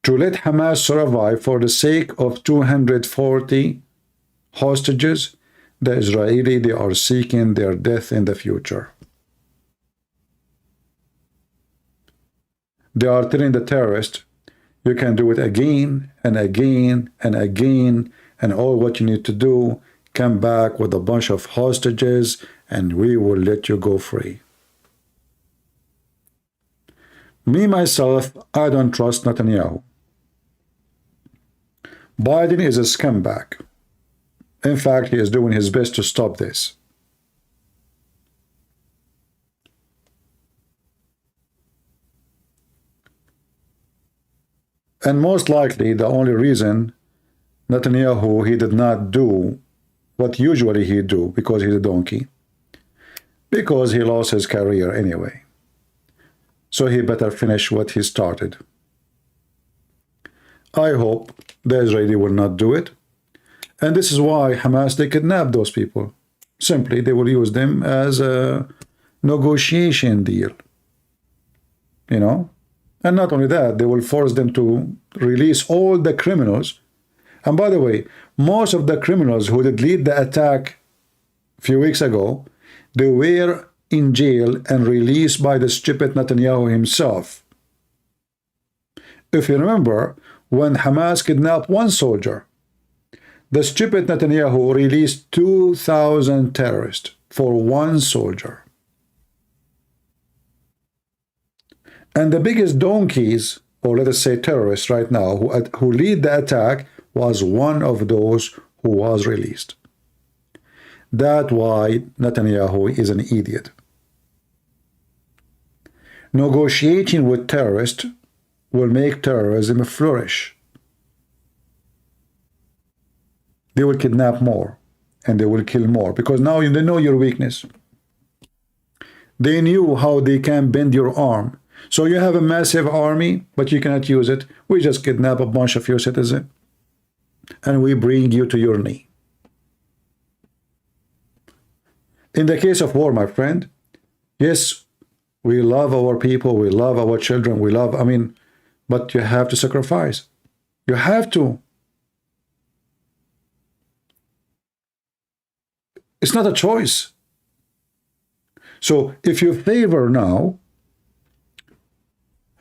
to let Hamas survive for the sake of 240 hostages, the Israeli, they are seeking their death in the future. They are telling the terrorists, you can do it again and again and again, and all what you need to do, come back with a bunch of hostages and we will let you go free. Me, myself, I don't trust Netanyahu. Biden is a scumbag. In fact, he is doing his best to stop this. And most likely, the only reason Netanyahu, he did not do what usually he do, because he's a donkey, because he lost his career anyway. So he better finish what he started. I hope the Israeli will not do it. And this is why Hamas, they kidnap those people. Simply, they will use them as a negotiation deal. You know? And not only that, they will force them to release all the criminals. And by the way, most of the criminals who did lead the attack a few weeks ago, they were in jail and released by the stupid Netanyahu himself. If you remember, when Hamas kidnapped one soldier, the stupid Netanyahu released 2,000 terrorists for one soldier. And the biggest donkeys, or let us say terrorists right now, who lead the attack, was one of those who was released. That's why Netanyahu is an idiot. Negotiating with terrorists will make terrorism flourish. They will kidnap more and they will kill more because now they know your weakness. They knew how they can bend your arm. So you have a massive army, but you cannot use it. We just kidnap a bunch of your citizens and we bring you to your knee. In the case of war, my friend, yes, we love our people, we love our children, but you have to sacrifice. You have to. It's not a choice. So if you favor now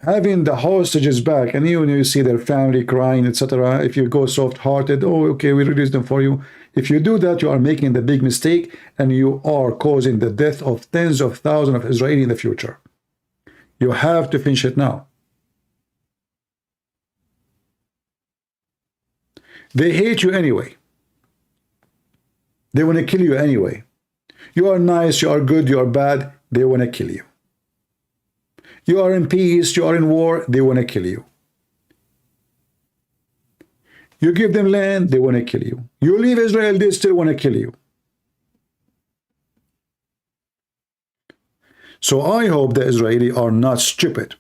having the hostages back, and you see their family crying, etc., if you go soft-hearted, oh, okay, we release them for you. If you do that, you are making the big mistake, and you are causing the death of tens of thousands of Israelis in the future. You have to finish it now. They hate you anyway. They want to kill you anyway. You are nice, you are good, you are bad, they want to kill you. You are in peace, you are in war, they want to kill you. You give them land, they want to kill you. You leave Israel, they still want to kill you. So I hope the Israelis are not stupid.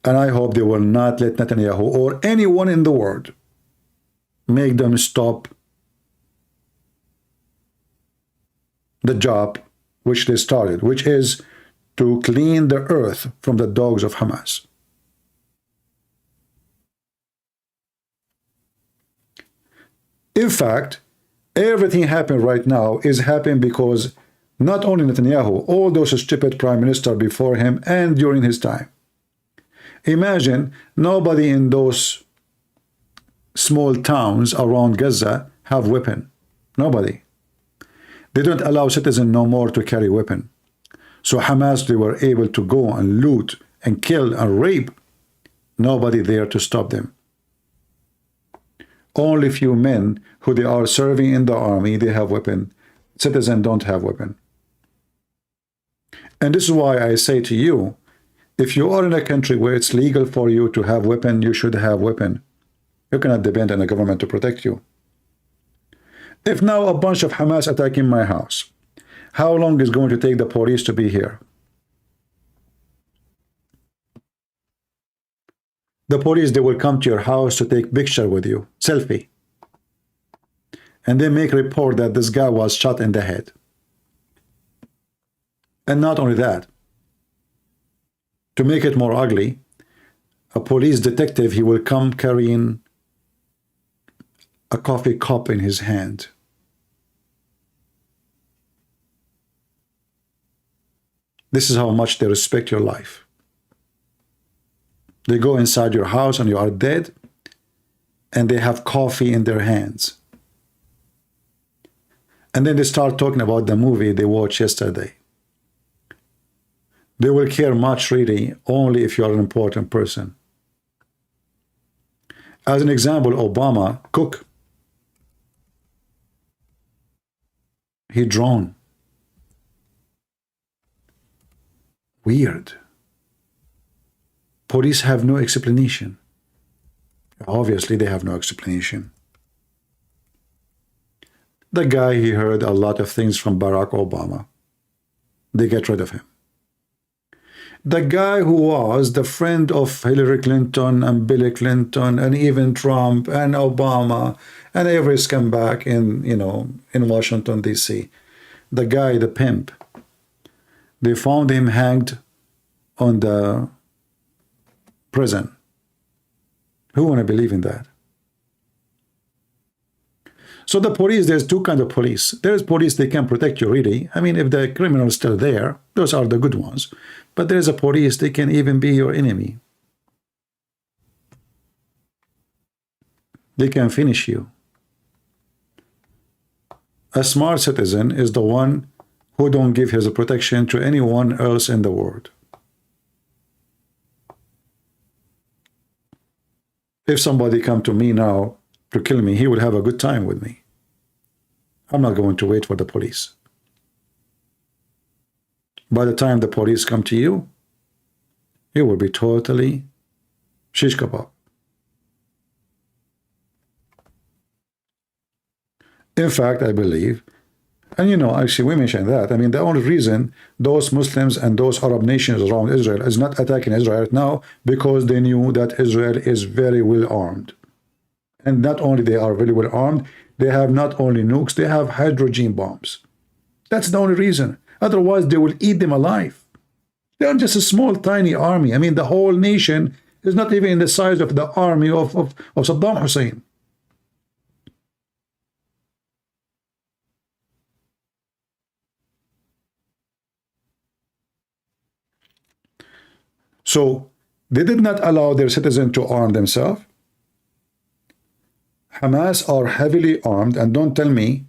And I hope they will not let Netanyahu or anyone in the world make them stop the job which they started, which is to clean the earth from the dogs of Hamas. In fact, everything happening right now is happening because not only Netanyahu, all those stupid prime ministers before him and during his time. Imagine nobody in those small towns around Gaza have weapon. Nobody. They don't allow citizens no more to carry weapon. So Hamas, they were able to go and loot and kill and rape. Nobody there to stop them. Only few men who they are serving in the army, they have weapon. Citizens don't have weapon. And this is why I say to you, if you are in a country where it's legal for you to have weapon, you should have weapon. You cannot depend on the government to protect you. If now a bunch of Hamas attacking my house, how long is going to take the police to be here? The police, they will come to your house to take picture with you, selfie. And they make report that this guy was shot in the head. And not only that, to make it more ugly, a police detective, he will come carrying a coffee cup in his hand. This is how much they respect your life. They go inside your house and you are dead, and they have coffee in their hands. And then they start talking about the movie they watched yesterday. They will care much really only if you are an important person. As an example, Obama, cook. He drowned. Weird. Police have no explanation. Obviously, they have no explanation. The guy, he heard a lot of things from Barack Obama. They get rid of him. The guy who was the friend of Hillary Clinton and Bill Clinton and even Trump and Obama and every scumbag in Washington, D.C. The guy, the pimp, they found him hanged on the prison. Who want to believe in that? So the police, there's two kinds of police. There's police, they can protect you really. I mean, if the criminal is still there, those are the good ones. But there's a police, they can even be your enemy. They can finish you. A smart citizen is the one who don't give his protection to anyone else in the world. If somebody come to me now to kill me, he will have a good time with me. I'm not going to wait for the police. By the time the police come to you, it will be totally shish kebab. In fact, I believe, and you know, actually we mentioned that, I mean, the only reason those Muslims and those Arab nations around Israel is not attacking Israel right now, because they knew that Israel is very well armed. And not only they are very well armed, they have not only nukes, they have hydrogen bombs. That's the only reason. Otherwise, they will eat them alive. They are just a small, tiny army. I mean, the whole nation is not even in the size of the army of Saddam Hussein. So they did not allow their citizens to arm themselves. Hamas are heavily armed, and don't tell me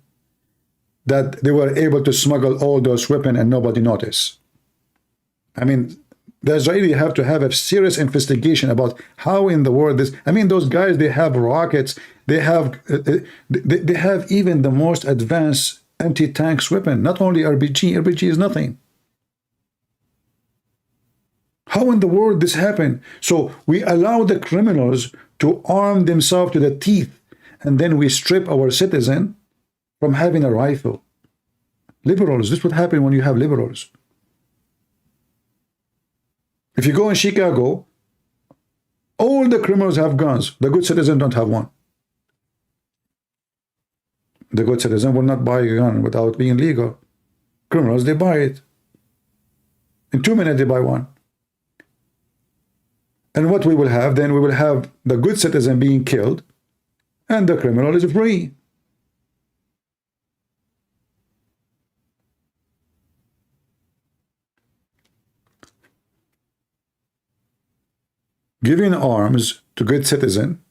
that they were able to smuggle all those weapons and nobody noticed. I mean, the Israelis have to have a serious investigation about how in the world this. I mean, those guys, they have rockets, they have even the most advanced anti-tanks weapon, not only RPG. RPG is nothing. How in the world this happened? So we allow the criminals to arm themselves to the teeth, and then we strip our citizen from having a rifle. Liberals, this would happen when you have liberals. If you go in Chicago, all the criminals have guns. The good citizen don't have one. The good citizen will not buy a gun without being legal. Criminals, they buy it. In 2 minutes, they buy one. And what we will have, then we will have the good citizen being killed, and the criminal is free. Giving arms to good citizen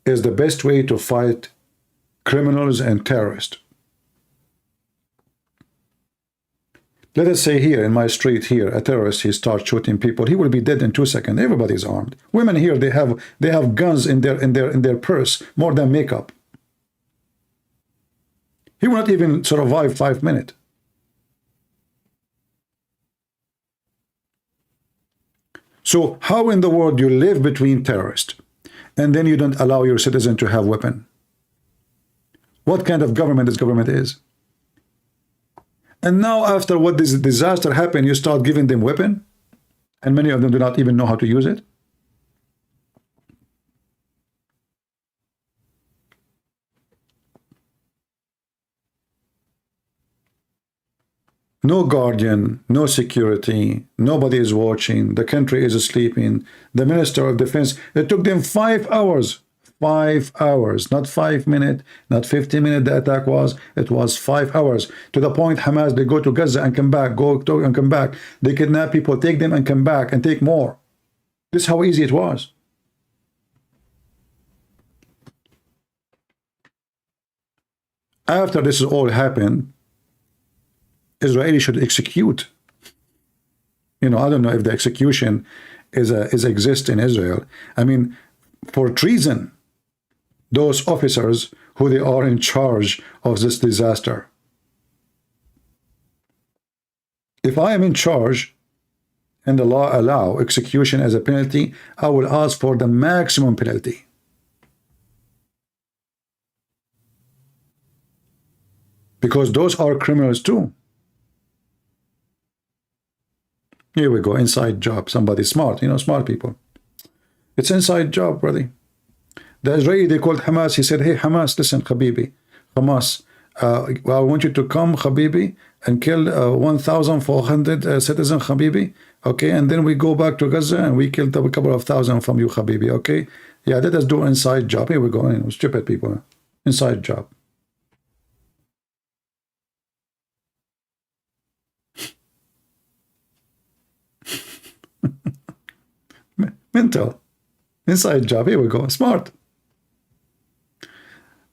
is the best way to fight criminals and terrorists. Let us say here in my street here, a terrorist, he starts shooting people, he will be dead in 2 seconds. Everybody's armed. Women here, they have guns in their purse, more than makeup. He will not even survive 5 minutes. So how in the world you live between terrorists and then you don't allow your citizen to have weapon? What kind of government this government is? And now after what this disaster happened, you start giving them weapon, and many of them do not even know how to use it. No guardian, no security, nobody is watching, the country is sleeping. The Minister of Defense, it took them 5 hours. 5 hours, not 5 minutes, not 15 minutes the attack was, it was 5 hours. To the point Hamas, they go to Gaza and come back, go to and come back. They kidnap people, take them and come back and take more. This is how easy it was. After this all happened, Israeli should execute. You know, I don't know if the execution is exist in Israel. I mean, for treason, those officers who they are in charge of this disaster. If I am in charge and the law allow execution as a penalty, I will ask for the maximum penalty. Because those are criminals too. Here we go, inside job. Somebody smart, you know, smart people. It's inside job, brother. The Israeli, they called Hamas. He said, hey, Hamas, listen, Habibi. Hamas, I want you to come, Habibi, and kill 1,400 citizens, Habibi. Okay, and then we go back to Gaza and we killed a couple of thousand from you, Habibi. Okay, yeah, let us do inside job. Here we go. You know, stupid people. Inside job. Mental. Inside job. Here we go. Smart.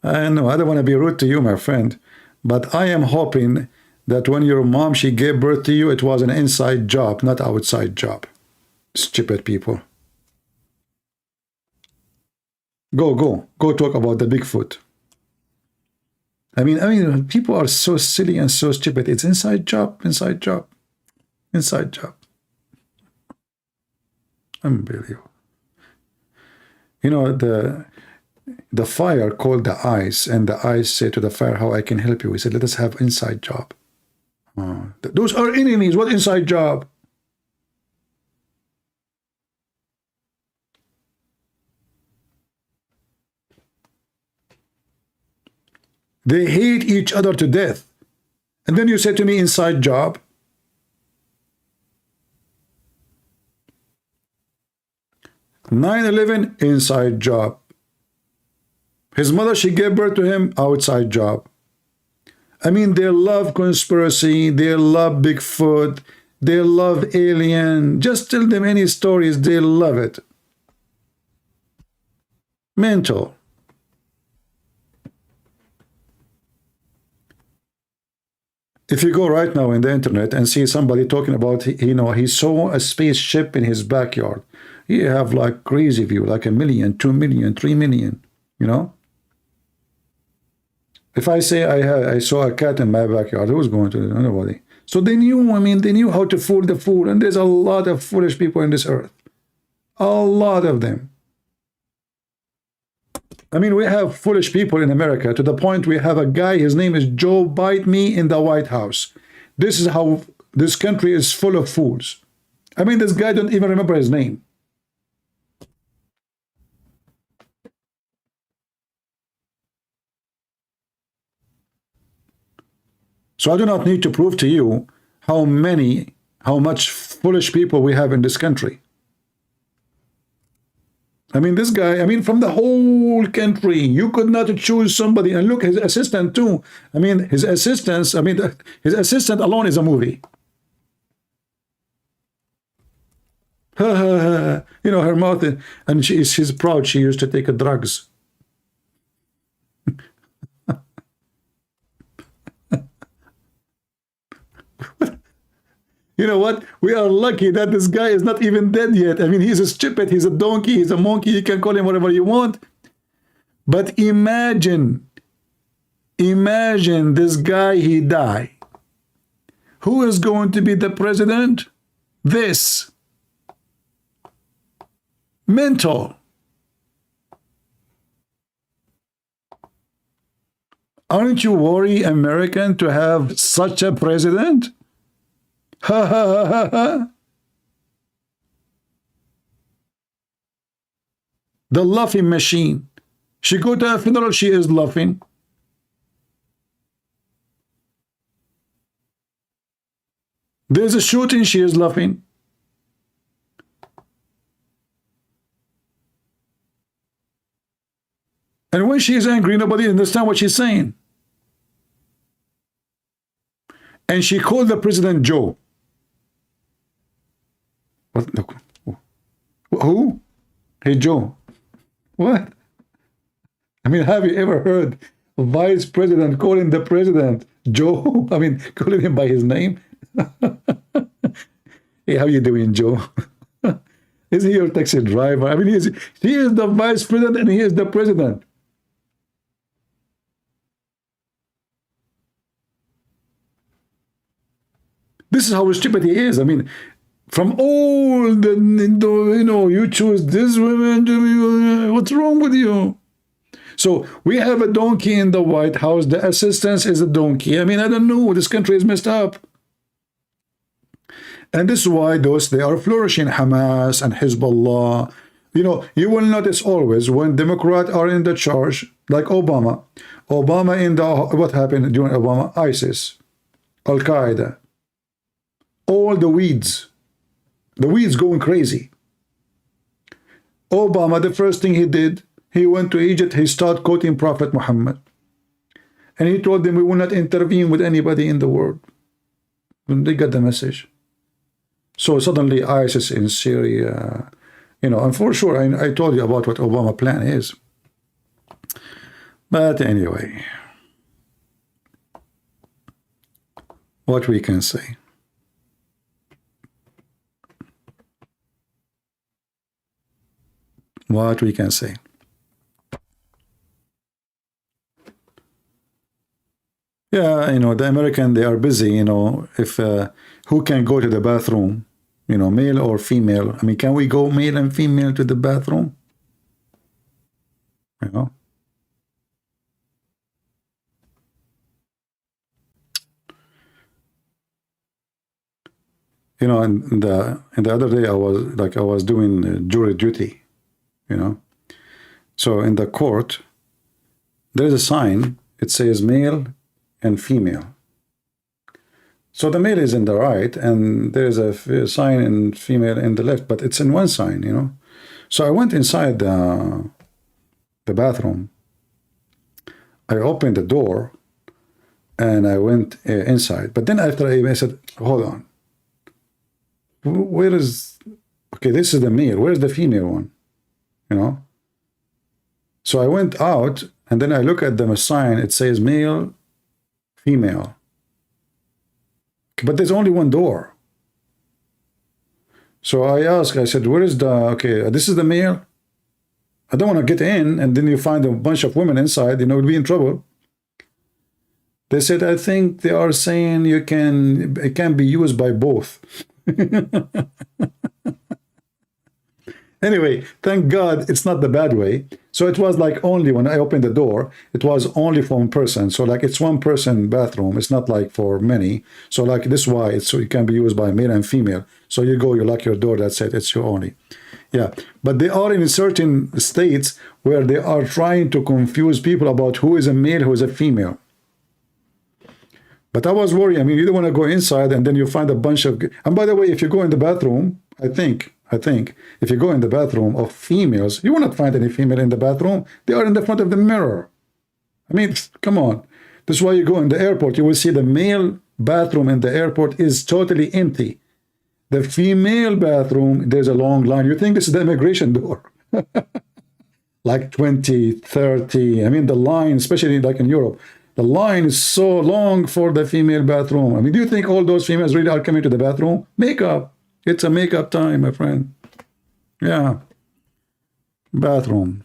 I know, I don't want to be rude to you, my friend, but I am hoping that when your mom, she gave birth to you, it was an inside job, not outside job. Stupid people. Go talk about the Bigfoot. I mean, people are so silly and so stupid. It's inside job, inside job, inside job. Unbelievable. You know, the fire called the ice, and the ice said to the fire, how I can help you? He said, let us have inside job. Those are enemies. What inside job? They hate each other to death. And then you say to me, inside job? 9/11, inside job. His mother, she gave birth to him, outside job. I mean, they love conspiracy, they love Bigfoot, they love alien. Just tell them any stories, they love it. Mental. If you go right now in the internet and see somebody talking about, you know, he saw a spaceship in his backyard. You have like crazy view, like 1 million, 2 million, 3 million, you know. If I say I saw a cat in my backyard, who's going to do? Nobody. So they knew, I mean, they knew how to fool the fool. And there's a lot of foolish people in this earth. A lot of them. I mean, we have foolish people in America to the point we have a guy, his name is Joe Bite Me in the White House. This is how this country is full of fools. I mean, this guy don't even remember his name. So I do not need to prove to you how much foolish people we have in this country. I mean, this guy, I mean, from the whole country, you could not choose somebody. And look, his assistant too. I mean, his assistants, I mean, his assistant alone is a movie. You know, her mouth, and she's proud she used to take drugs. You know what? We are lucky that this guy is not even dead yet. I mean, he's a stupid, he's a donkey, he's a monkey, you can call him whatever you want. But imagine this guy, he died. Who is going to be the president? This. Mental. Aren't you worried, American, to have such a president? Ha ha ha ha ha. The laughing machine. She go to a funeral, she is laughing. There's a shooting, she is laughing. And when she is angry, nobody understands what she's saying. And she called the president Joe. What? Who? Hey, Joe. What? I mean, have you ever heard a vice president calling the president Joe? I mean, calling him by his name? Hey, how you doing, Joe? Is he your taxi driver? I mean, he is the vice president and he is the president. This is how stupid he is. I mean, from all the, you know, you choose this woman, what's wrong with you? So we have a donkey in the White House. The assistant is a donkey. I mean, I don't know. This country is messed up. And this is why they are flourishing, Hamas and Hezbollah. You know, you will notice always when Democrats are in the charge, like Obama. Obama in the, what happened during Obama? ISIS, Al-Qaeda. All the weeds going crazy. Obama, the first thing he did, He went to Egypt, he started quoting Prophet Muhammad. And he told them we will not intervene with anybody in the world. And they got the message. So suddenly ISIS in Syria, you know, and for sure, I told you about what Obama plan is. But anyway, what we can say. What we can say. Yeah, you know, the American, they are busy, you know, if who can go to the bathroom, you know, male or female. I mean, can we go male and female to the bathroom? You know? You know, and the other day I was doing jury duty, you know. So in the court, there is a sign, it says male and female. So the male is in the right, and there's a sign in female in the left, but it's in one sign, you know. So I went inside the bathroom. I opened the door, and I went inside. But then after I said, hold on. Where is... Okay, this is the male. Where's the female one? You know? So I went out, and then I look at the sign. It says male, female. But there's only one door. So I asked, I said, where is the... Okay, this is the male. I don't want to get in, and then you find a bunch of women inside, you know, we'll be in trouble. They said, I think they are saying it can be used by both. Anyway, thank God it's not the bad way. So it was like only when I opened the door, it was only for one person. So like it's one person bathroom. It's not like for many. So like this is why it's so it can be used by male and female. So you go, you lock your door, that's it, it's your only. Yeah, but they are in certain states where they are trying to confuse people about who is a male, who is a female. But I was worried. I mean, you don't want to go inside and then you find a bunch of... And by the way, if you go in the bathroom, I think, if you go in the bathroom of females, you will not find any female in the bathroom. They are in the front of the mirror. I mean, come on. This is why you go in the airport. You will see the male bathroom in the airport is totally empty. The female bathroom, there's a long line. You think this is the immigration door. Like 20, 30. I mean, the line, especially like in Europe, the line is so long for the female bathroom. I mean, do you think all those females really are coming to the bathroom? Makeup. It's a makeup time, my friend. Yeah. Bathroom.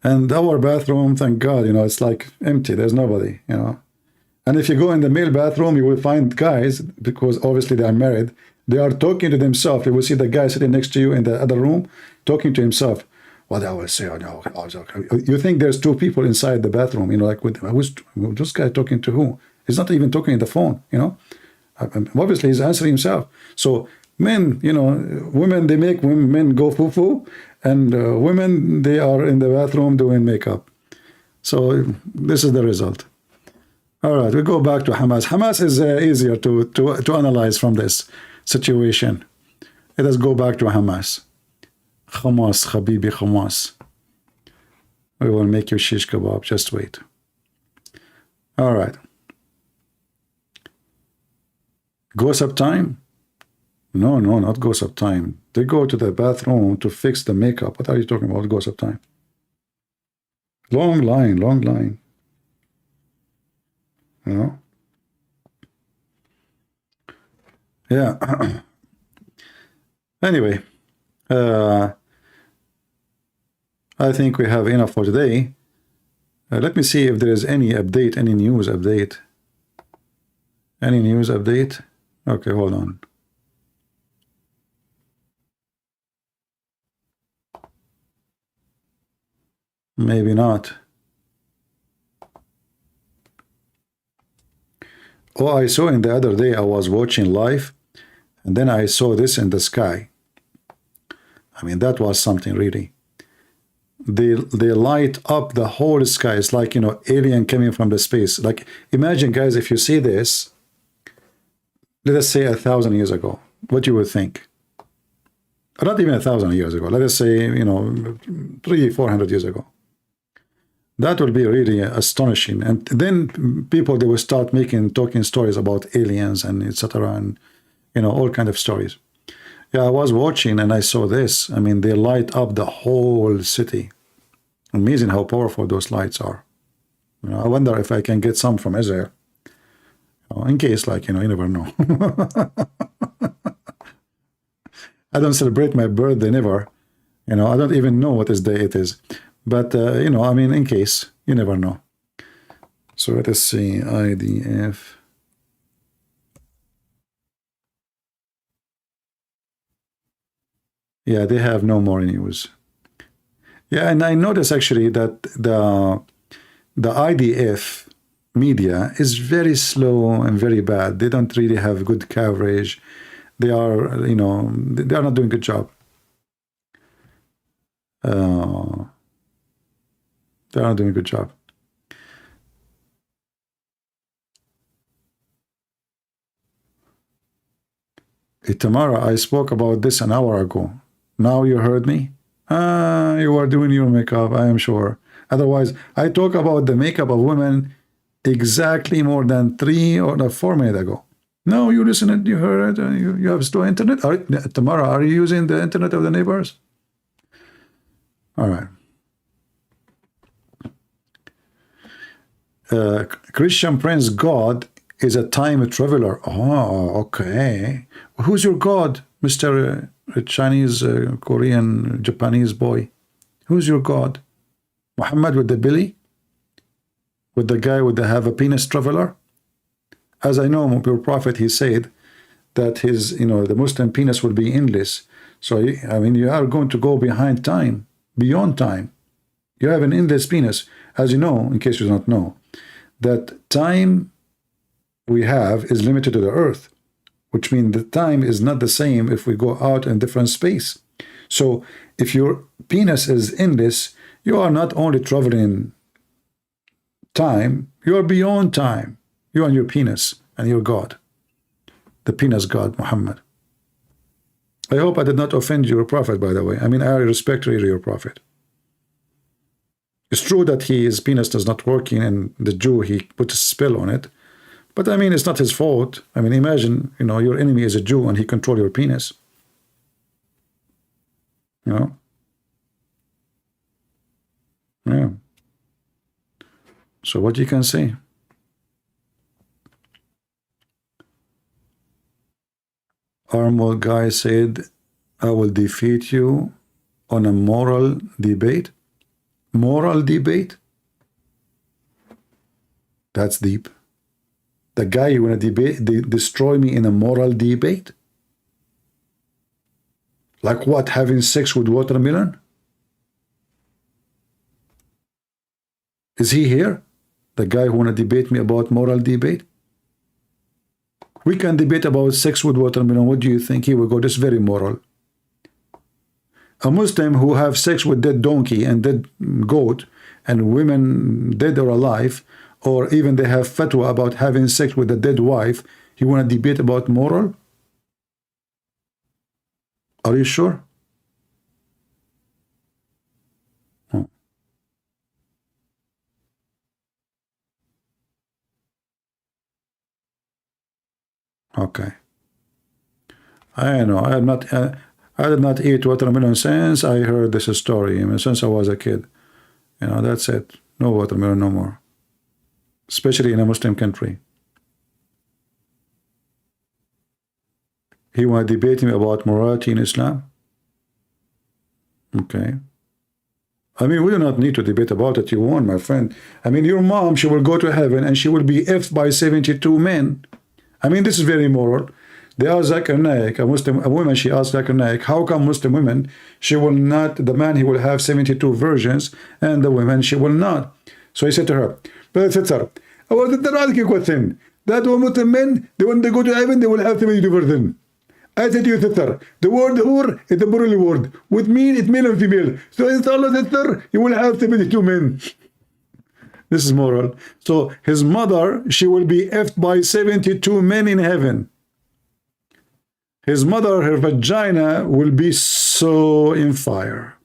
And our bathroom, thank God, you know, it's like empty. There's nobody, you know. And if you go in the male bathroom, you will find guys, because obviously they are married, they are talking to themselves. You will see the guy sitting next to you in the other room, talking to himself. What I will say, oh no, you think there's two people inside the bathroom, you know, like who's this guy talking to who? He's not even talking on the phone, you know. Obviously, he's answering himself. So men, you know, women, they make men go foo-foo, and women, they are in the bathroom doing makeup. So this is the result. All right, we go back to Hamas. Hamas is easier to analyze from this situation. Let us go back to Hamas. Hamas, Habibi, Hamas. We will make you shish kebab. Just wait. All right. Gossip time? No, not gossip time. They go to the bathroom to fix the makeup. What are you talking about, gossip time? Long line, long line. You know? Yeah. Anyway, I think we have enough for today. Let me see if there is any update, any news update. Any news update? Okay, hold on. Maybe not. Oh, I saw in the other day, I was watching live, and then I saw this in the sky. I mean, that was something really. They light up the whole sky. It's like, you know, alien coming from the space. Like, imagine, guys, if you see this, let us say 1,000 years ago, what you would think. not even 1,000 years ago, let us say, 300-400 years ago. That will be really astonishing. And then people, they will start talking stories about aliens and etc. and all kind of stories. Yeah, I was watching and I saw this. I mean, they light up the whole city. Amazing how powerful those lights are. I wonder if I can get some from Israel. In case, you never know. I don't celebrate my birthday, never. I don't even know what day it is. But, I mean, in case, you never know. So let us see, IDF. Yeah, they have no more news. Yeah, and I noticed actually that the IDF media is very slow and very bad. They don't really have good coverage. They are, they are not doing a good job. They are not doing a good job. Tamara, I spoke about this an hour ago. Now you heard me? You are doing your makeup, I am sure. Otherwise, I talk about the makeup of women exactly more than 3 or 4 minutes ago. No, you listened, you heard it, you have slow internet. Tamara, are you using the internet of the neighbors? All right. Christian Prince God is a time traveler. Oh, okay. Who's your God, Mr. Chinese, Korean, Japanese boy? Who's your God? Muhammad with the belly? With the guy with the have a penis traveler? As I know, your prophet, he said that his, the Muslim penis will be endless. So, I mean, you are going to go behind time, beyond time. You have an endless penis. As you know, in case you do not know, that time we have is limited to the earth, which means the time is not the same if we go out in different space. So if your penis is endless, you are not only traveling time, you are beyond time. You and your penis and your God, the penis God, Muhammad. I hope I did not offend your prophet, by the way. I mean, I respect really your prophet. It's true that his penis does not working and the Jew, he put a spell on it. But I mean, it's not his fault. I mean, imagine, your enemy is a Jew and he control your penis. Yeah. So what you can say? Armored guy said, I will defeat you on a moral debate. Moral debate? That's deep. The guy you want to debate, destroy me in a moral debate? Like what, having sex with watermelon? Is he here? The guy who want to debate me about moral debate? We can debate about sex with watermelon. What do you think? He will go, this is very moral. A Muslim who have sex with dead donkey and dead goat and women dead or alive, or even they have fatwa about having sex with a dead wife, you want to debate about moral? Are you sure? Oh. Okay. I know. I did not eat watermelon since I heard this story. I mean, since I was a kid. That's it. No watermelon no more. Especially in a Muslim country. He want to debate me about morality in Islam? Okay. I mean, we do not need to debate about it. You won, my friend. I mean, your mom, she will go to heaven and she will be effed by 72 men. I mean, this is very moral. They asked Zakir Naik, a woman, she asked Zakir Naik, how come Muslim women, she will not, the man, he will have 72 virgins, and the women, she will not. So he said to her, but sister, I want to ask you a question. That one Muslim men, when they go to heaven, they will have 72 virgins. I said to you, sister, the word hur is a plural word. With mean, it's male and female. So inshallah, sister, you will have 72 men. This is moral. So his mother, she will be effed by 72 men in heaven. His mother, her vagina will be so in fire.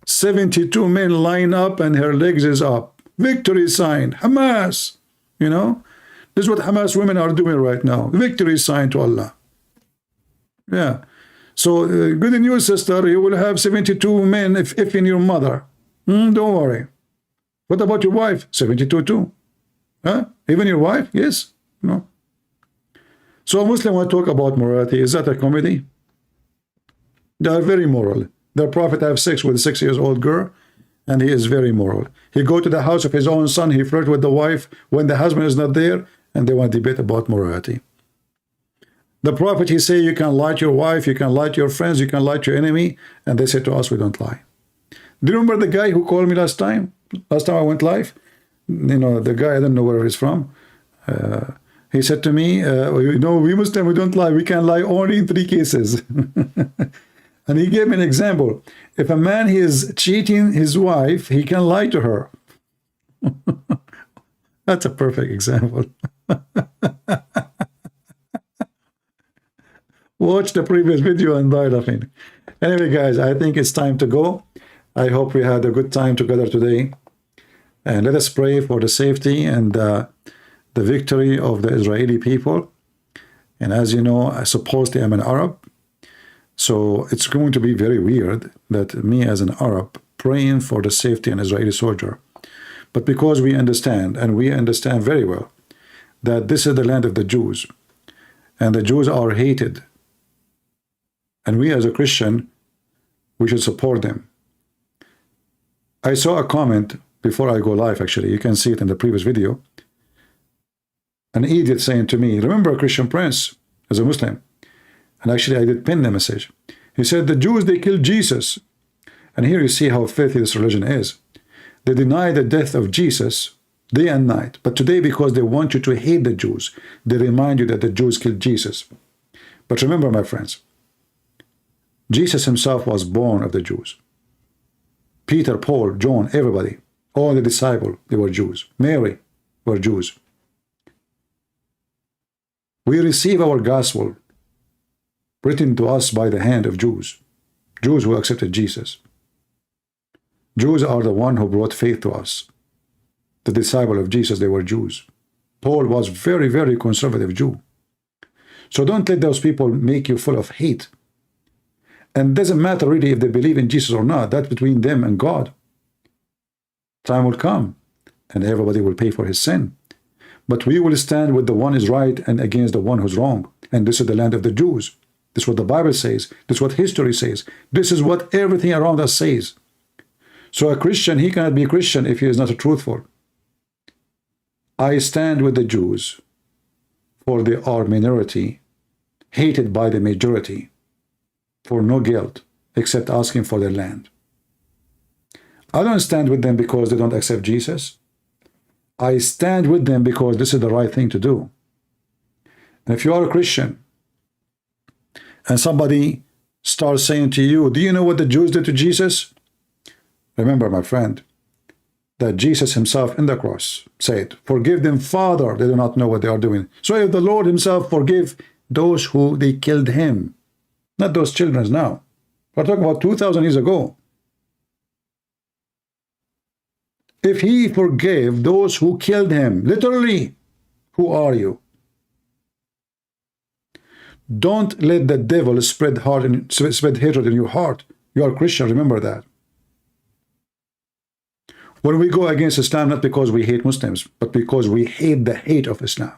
72 men line up and her legs is up. Victory sign. Hamas. You know, this is what Hamas women are doing right now. Victory sign to Allah. Yeah. So good news, sister. You will have 72 men if in your mother. Don't worry. What about your wife? 72 too. Huh? Even your wife? Yes. No. So a Muslim will talk about morality. Is that a comedy? They are very moral. Their prophet have sex with a 6-year-old girl, and he is very moral. He go to the house of his own son. He flirt with the wife when the husband is not there, and they want to debate about morality. The prophet, he say, you can lie to your wife, you can lie to your friends, you can lie to your enemy, and they say to us, we don't lie. Do you remember the guy who called me last time? Last time I went live? You know, the guy, I don't know where he's from. He said to me, you know, we Muslims, we don't lie. We can lie only in 3 cases. And he gave me an example. If a man is cheating his wife, he can lie to her. That's a perfect example. Watch the previous video and die laughing. Anyway, guys, I think it's time to go. I hope we had a good time together today. And let us pray for the safety and the victory of the Israeli people. And as you know, I supposedly am an Arab. So it's going to be very weird that me as an Arab praying for the safety of an Israeli soldier. But because we understand, and we understand very well, that this is the land of the Jews, and the Jews are hated, and we as a Christian, we should support them. I saw a comment before I go live, actually. You can see it in the previous video. An idiot saying to me, remember Christian Prince as a Muslim? And actually, I did pin the message. He said, the Jews, they killed Jesus. And here you see how filthy this religion is. They deny the death of Jesus day and night. But today, because they want you to hate the Jews, they remind you that the Jews killed Jesus. But remember, my friends, Jesus himself was born of the Jews. Peter, Paul, John, everybody, all the disciples, they were Jews. Mary were Jews. We receive our gospel written to us by the hand of Jews. Jews who accepted Jesus. Jews are the one who brought faith to us. The disciple of Jesus, they were Jews. Paul was very, very conservative Jew. So don't let those people make you full of hate. And it doesn't matter really if they believe in Jesus or not. That's between them and God. Time will come, and everybody will pay for his sin. But we will stand with the one is right and against the one who's wrong. And this is the land of the Jews. This is what the Bible says. This is what history says. This is what everything around us says. So a Christian, he cannot be a Christian if he is not truthful. I stand with the Jews, for they are minority, hated by the majority, for no guilt, except asking for their land. I don't stand with them because they don't accept Jesus. I stand with them because this is the right thing to do. And if you are a Christian, and somebody starts saying to you, do you know what the Jews did to Jesus? Remember, my friend, that Jesus himself in the cross said, forgive them, Father, they do not know what they are doing. So if the Lord himself forgive those who they killed him, not those children now. We're talking about 2,000 years ago. If he forgave those who killed him, literally, who are you? Don't let the devil spread hatred in your heart. You are a Christian, remember that. When we go against Islam, not because we hate Muslims, but because we hate the hate of Islam.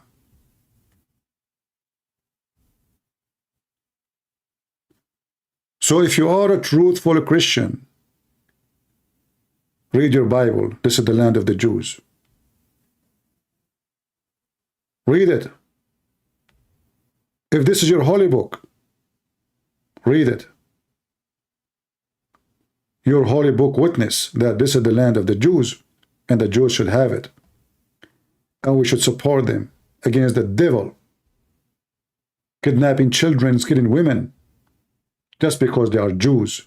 So if you are a truthful Christian, read your Bible. This is the land of the Jews. Read it. If this is your holy book, read it. Your holy book witness that this is the land of the Jews, and the Jews should have it. And we should support them against the devil, kidnapping children, killing women, just because they are Jews.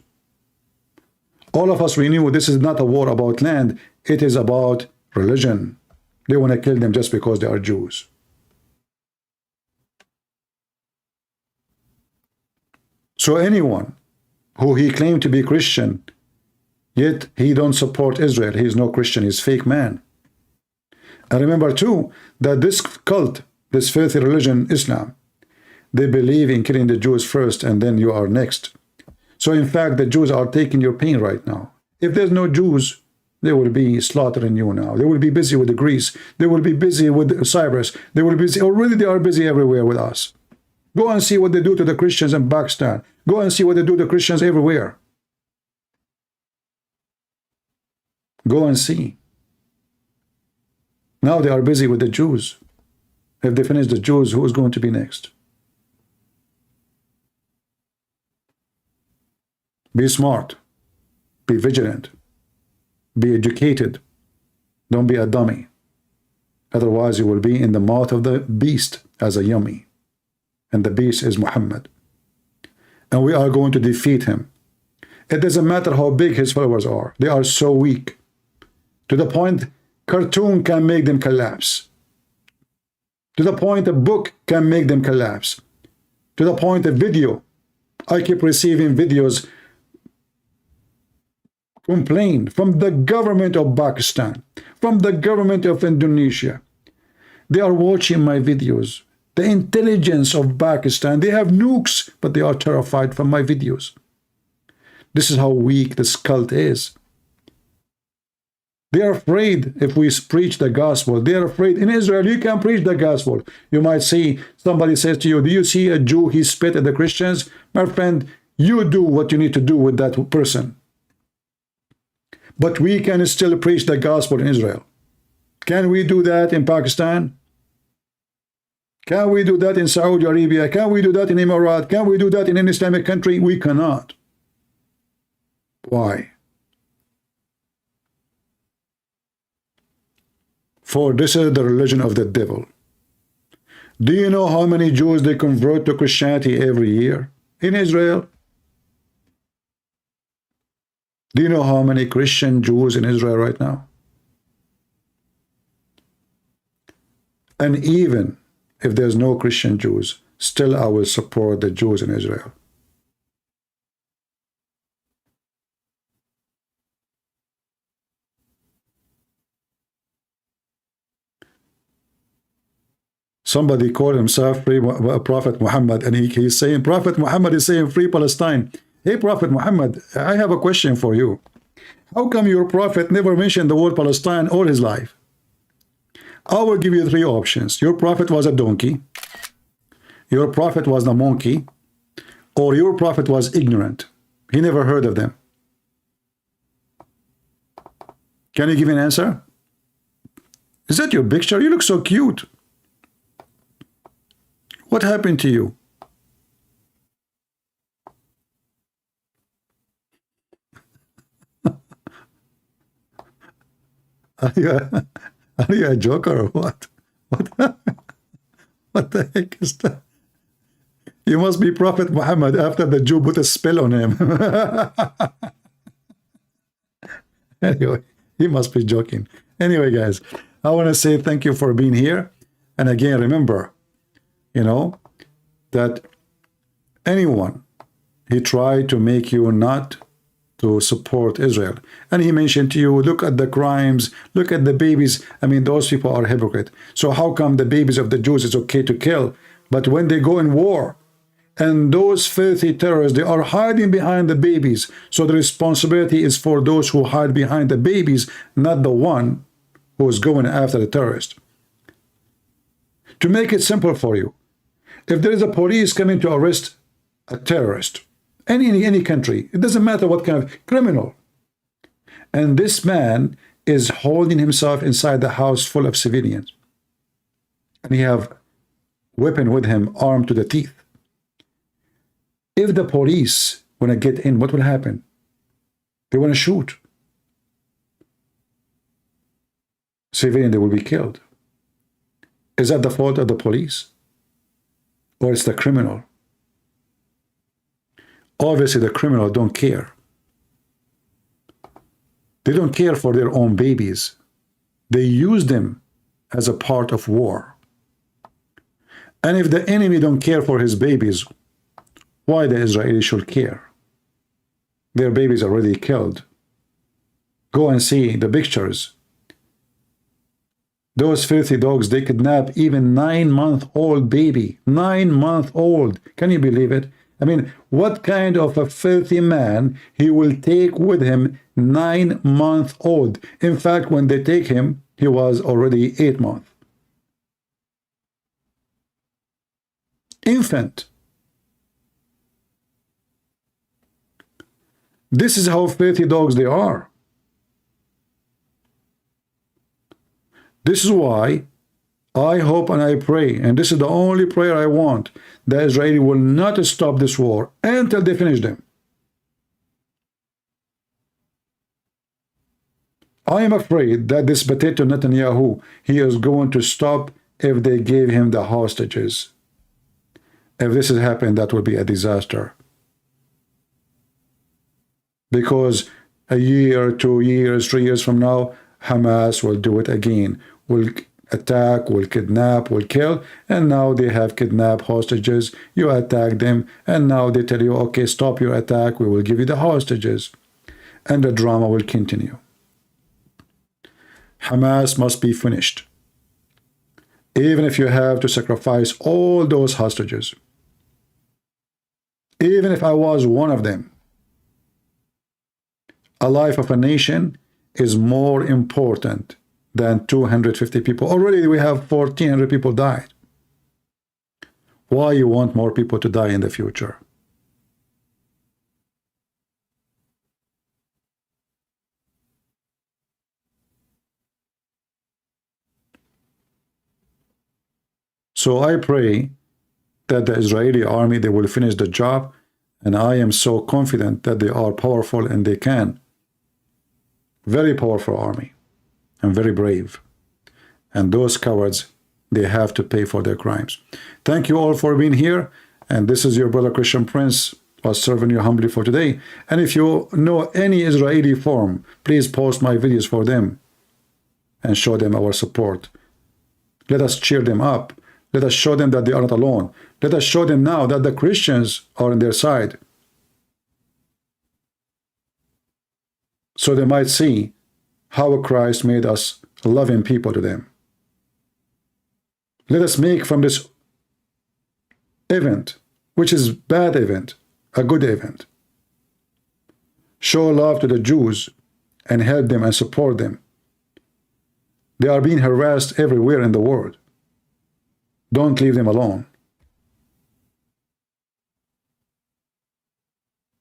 All of us, we knew this is not a war about land, it is about religion. They want to kill them just because they are Jews. So anyone who he claimed to be Christian, yet he don't support Israel, he is no Christian, he's fake man. And remember too, that this cult, this filthy religion, Islam, they believe in killing the Jews first and then you are next. So in fact, the Jews are taking your pain right now. If there's no Jews, they will be slaughtering you now. They will be busy with the Greece. They will be busy with Cyprus. They will be busy. Already they are busy everywhere with us. Go and see what they do to the Christians in Pakistan. Go and see what they do to the Christians everywhere. Go and see. Now they are busy with the Jews. If they finish the Jews, who is going to be next? Be smart. Be vigilant. Be educated. Don't be a dummy. Otherwise, you will be in the mouth of the beast as a yummy. And the beast is Muhammad. And we are going to defeat him. It doesn't matter how big his followers are. They are so weak. To the point, cartoon can make them collapse. To the point, a book can make them collapse. To the point, a video. I keep receiving videos complain from the government of Pakistan, from the government of Indonesia. They are watching my videos. The intelligence of Pakistan, they have nukes, but they are terrified from my videos. This is how weak this cult is. They are afraid if we preach the gospel. They are afraid. In Israel, you can preach the gospel. You might see, somebody says to you, do you see a Jew, he spit at the Christians? My friend, you do what you need to do with that person. But we can still preach the gospel in Israel. Can we do that in Pakistan? Can we do that in Saudi Arabia? Can we do that in Emirates? Can we do that in an Islamic country? We cannot. Why? For this is the religion of the devil. Do you know how many Jews they convert to Christianity every year in Israel? Do you know how many Christian Jews in Israel right now? And even if there's no Christian Jews, still I will support the Jews in Israel. Somebody called himself Prophet Muhammad, and he's saying, Prophet Muhammad is saying free Palestine. Hey, Prophet Muhammad, I have a question for you. How come your prophet never mentioned the word Palestine all his life? I will give you three options. Your prophet was a donkey, your prophet was a monkey, or your prophet was ignorant. He never heard of them. Can you give me an answer? Is that your picture? You look so cute. What happened to you? Are you a joker or what? What the heck is that? You must be Prophet Muhammad after the Jew put a spell on him. Anyway, he must be joking. Anyway, guys, I want to say thank you for being here. And again, remember, you know, that anyone, he tried to make you not to support Israel. And he mentioned to you, look at the crimes, look at the babies. I mean, those people are hypocrite. So how come the babies of the Jews is okay to kill? But when they go in war, and those filthy terrorists, they are hiding behind the babies. So the responsibility is for those who hide behind the babies, not the one who is going after the terrorist. To make it simple for you, if there is a police coming to arrest a terrorist, any country, it doesn't matter what kind of criminal, and this man is holding himself inside the house full of civilians, and he have weapon with him, armed to the teeth. If the police want to get in, what will happen? They want to shoot. Civilian, they will be killed. Is that the fault of the police? Or it's the criminal? Obviously, the criminal don't care. They don't care for their own babies. They use them as a part of war. And if the enemy don't care for his babies, Why the Israelis should care? Their babies are already killed. Go and see the pictures. Those filthy dogs, they kidnap even 9-month-old baby. 9-month-old. Can you believe it? I mean, what kind of a filthy man he will take with him 9-month-old? In fact, when they take him, he was already 8 months. Infant. This is how filthy dogs they are. This is why I hope and I pray, and this is the only prayer I want, that Israel will not stop this war until they finish them. I am afraid that this potato Netanyahu, he is going to stop if they gave him the hostages. If this has happened, that will be a disaster. Because a year, 2 years, 3 years from now, Hamas will do it again. Will attack, will kidnap, will kill, and now they have kidnapped hostages. You attack them, and now they tell you, okay, stop your attack, we will give you the hostages. And the drama will continue. Hamas must be finished. Even if you have to sacrifice all those hostages. Even if I was one of them. A life of a nation is more important than 250 people. Already we have 1,400 people died. Why you want more people to die in the future? So I pray that the Israeli army, they will finish the job, and I am so confident that they are powerful and they can. Very powerful army and very brave. And those cowards, they have to pay for their crimes. Thank you all for being here. And this is your brother Christian Prince, was serving you humbly for today. And if you know any Israeli forum, please post my videos for them and show them our support. Let us cheer them up. Let us show them that they are not alone. Let us show them now that the Christians are on their side. So they might see how Christ made us loving people to them. Let us make from this event, which is bad event, a good event. Show love to the Jews and help them and support them. They are being harassed everywhere in the world. Don't leave them alone.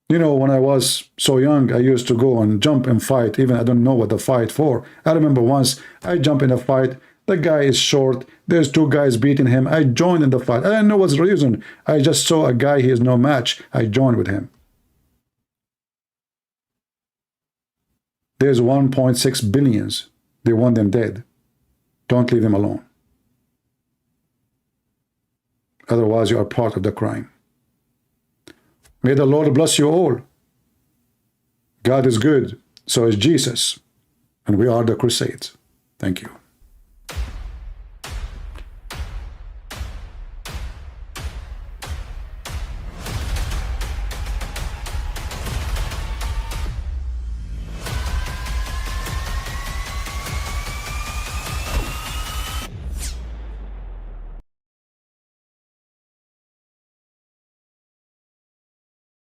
You know, when I was so young, I used to go and jump and fight, even I don't know what the fight for. I remember once I jumped in a fight. The guy is short. There's 2 guys beating him. I joined in the fight. I didn't know what's the reason. I just saw a guy, he is no match. I joined with him. There's 1.6 billions. They want them dead. Don't leave them alone. Otherwise, you are part of the crime. May the Lord bless you all. God is good, so is Jesus, and we are the Crusades. Thank you.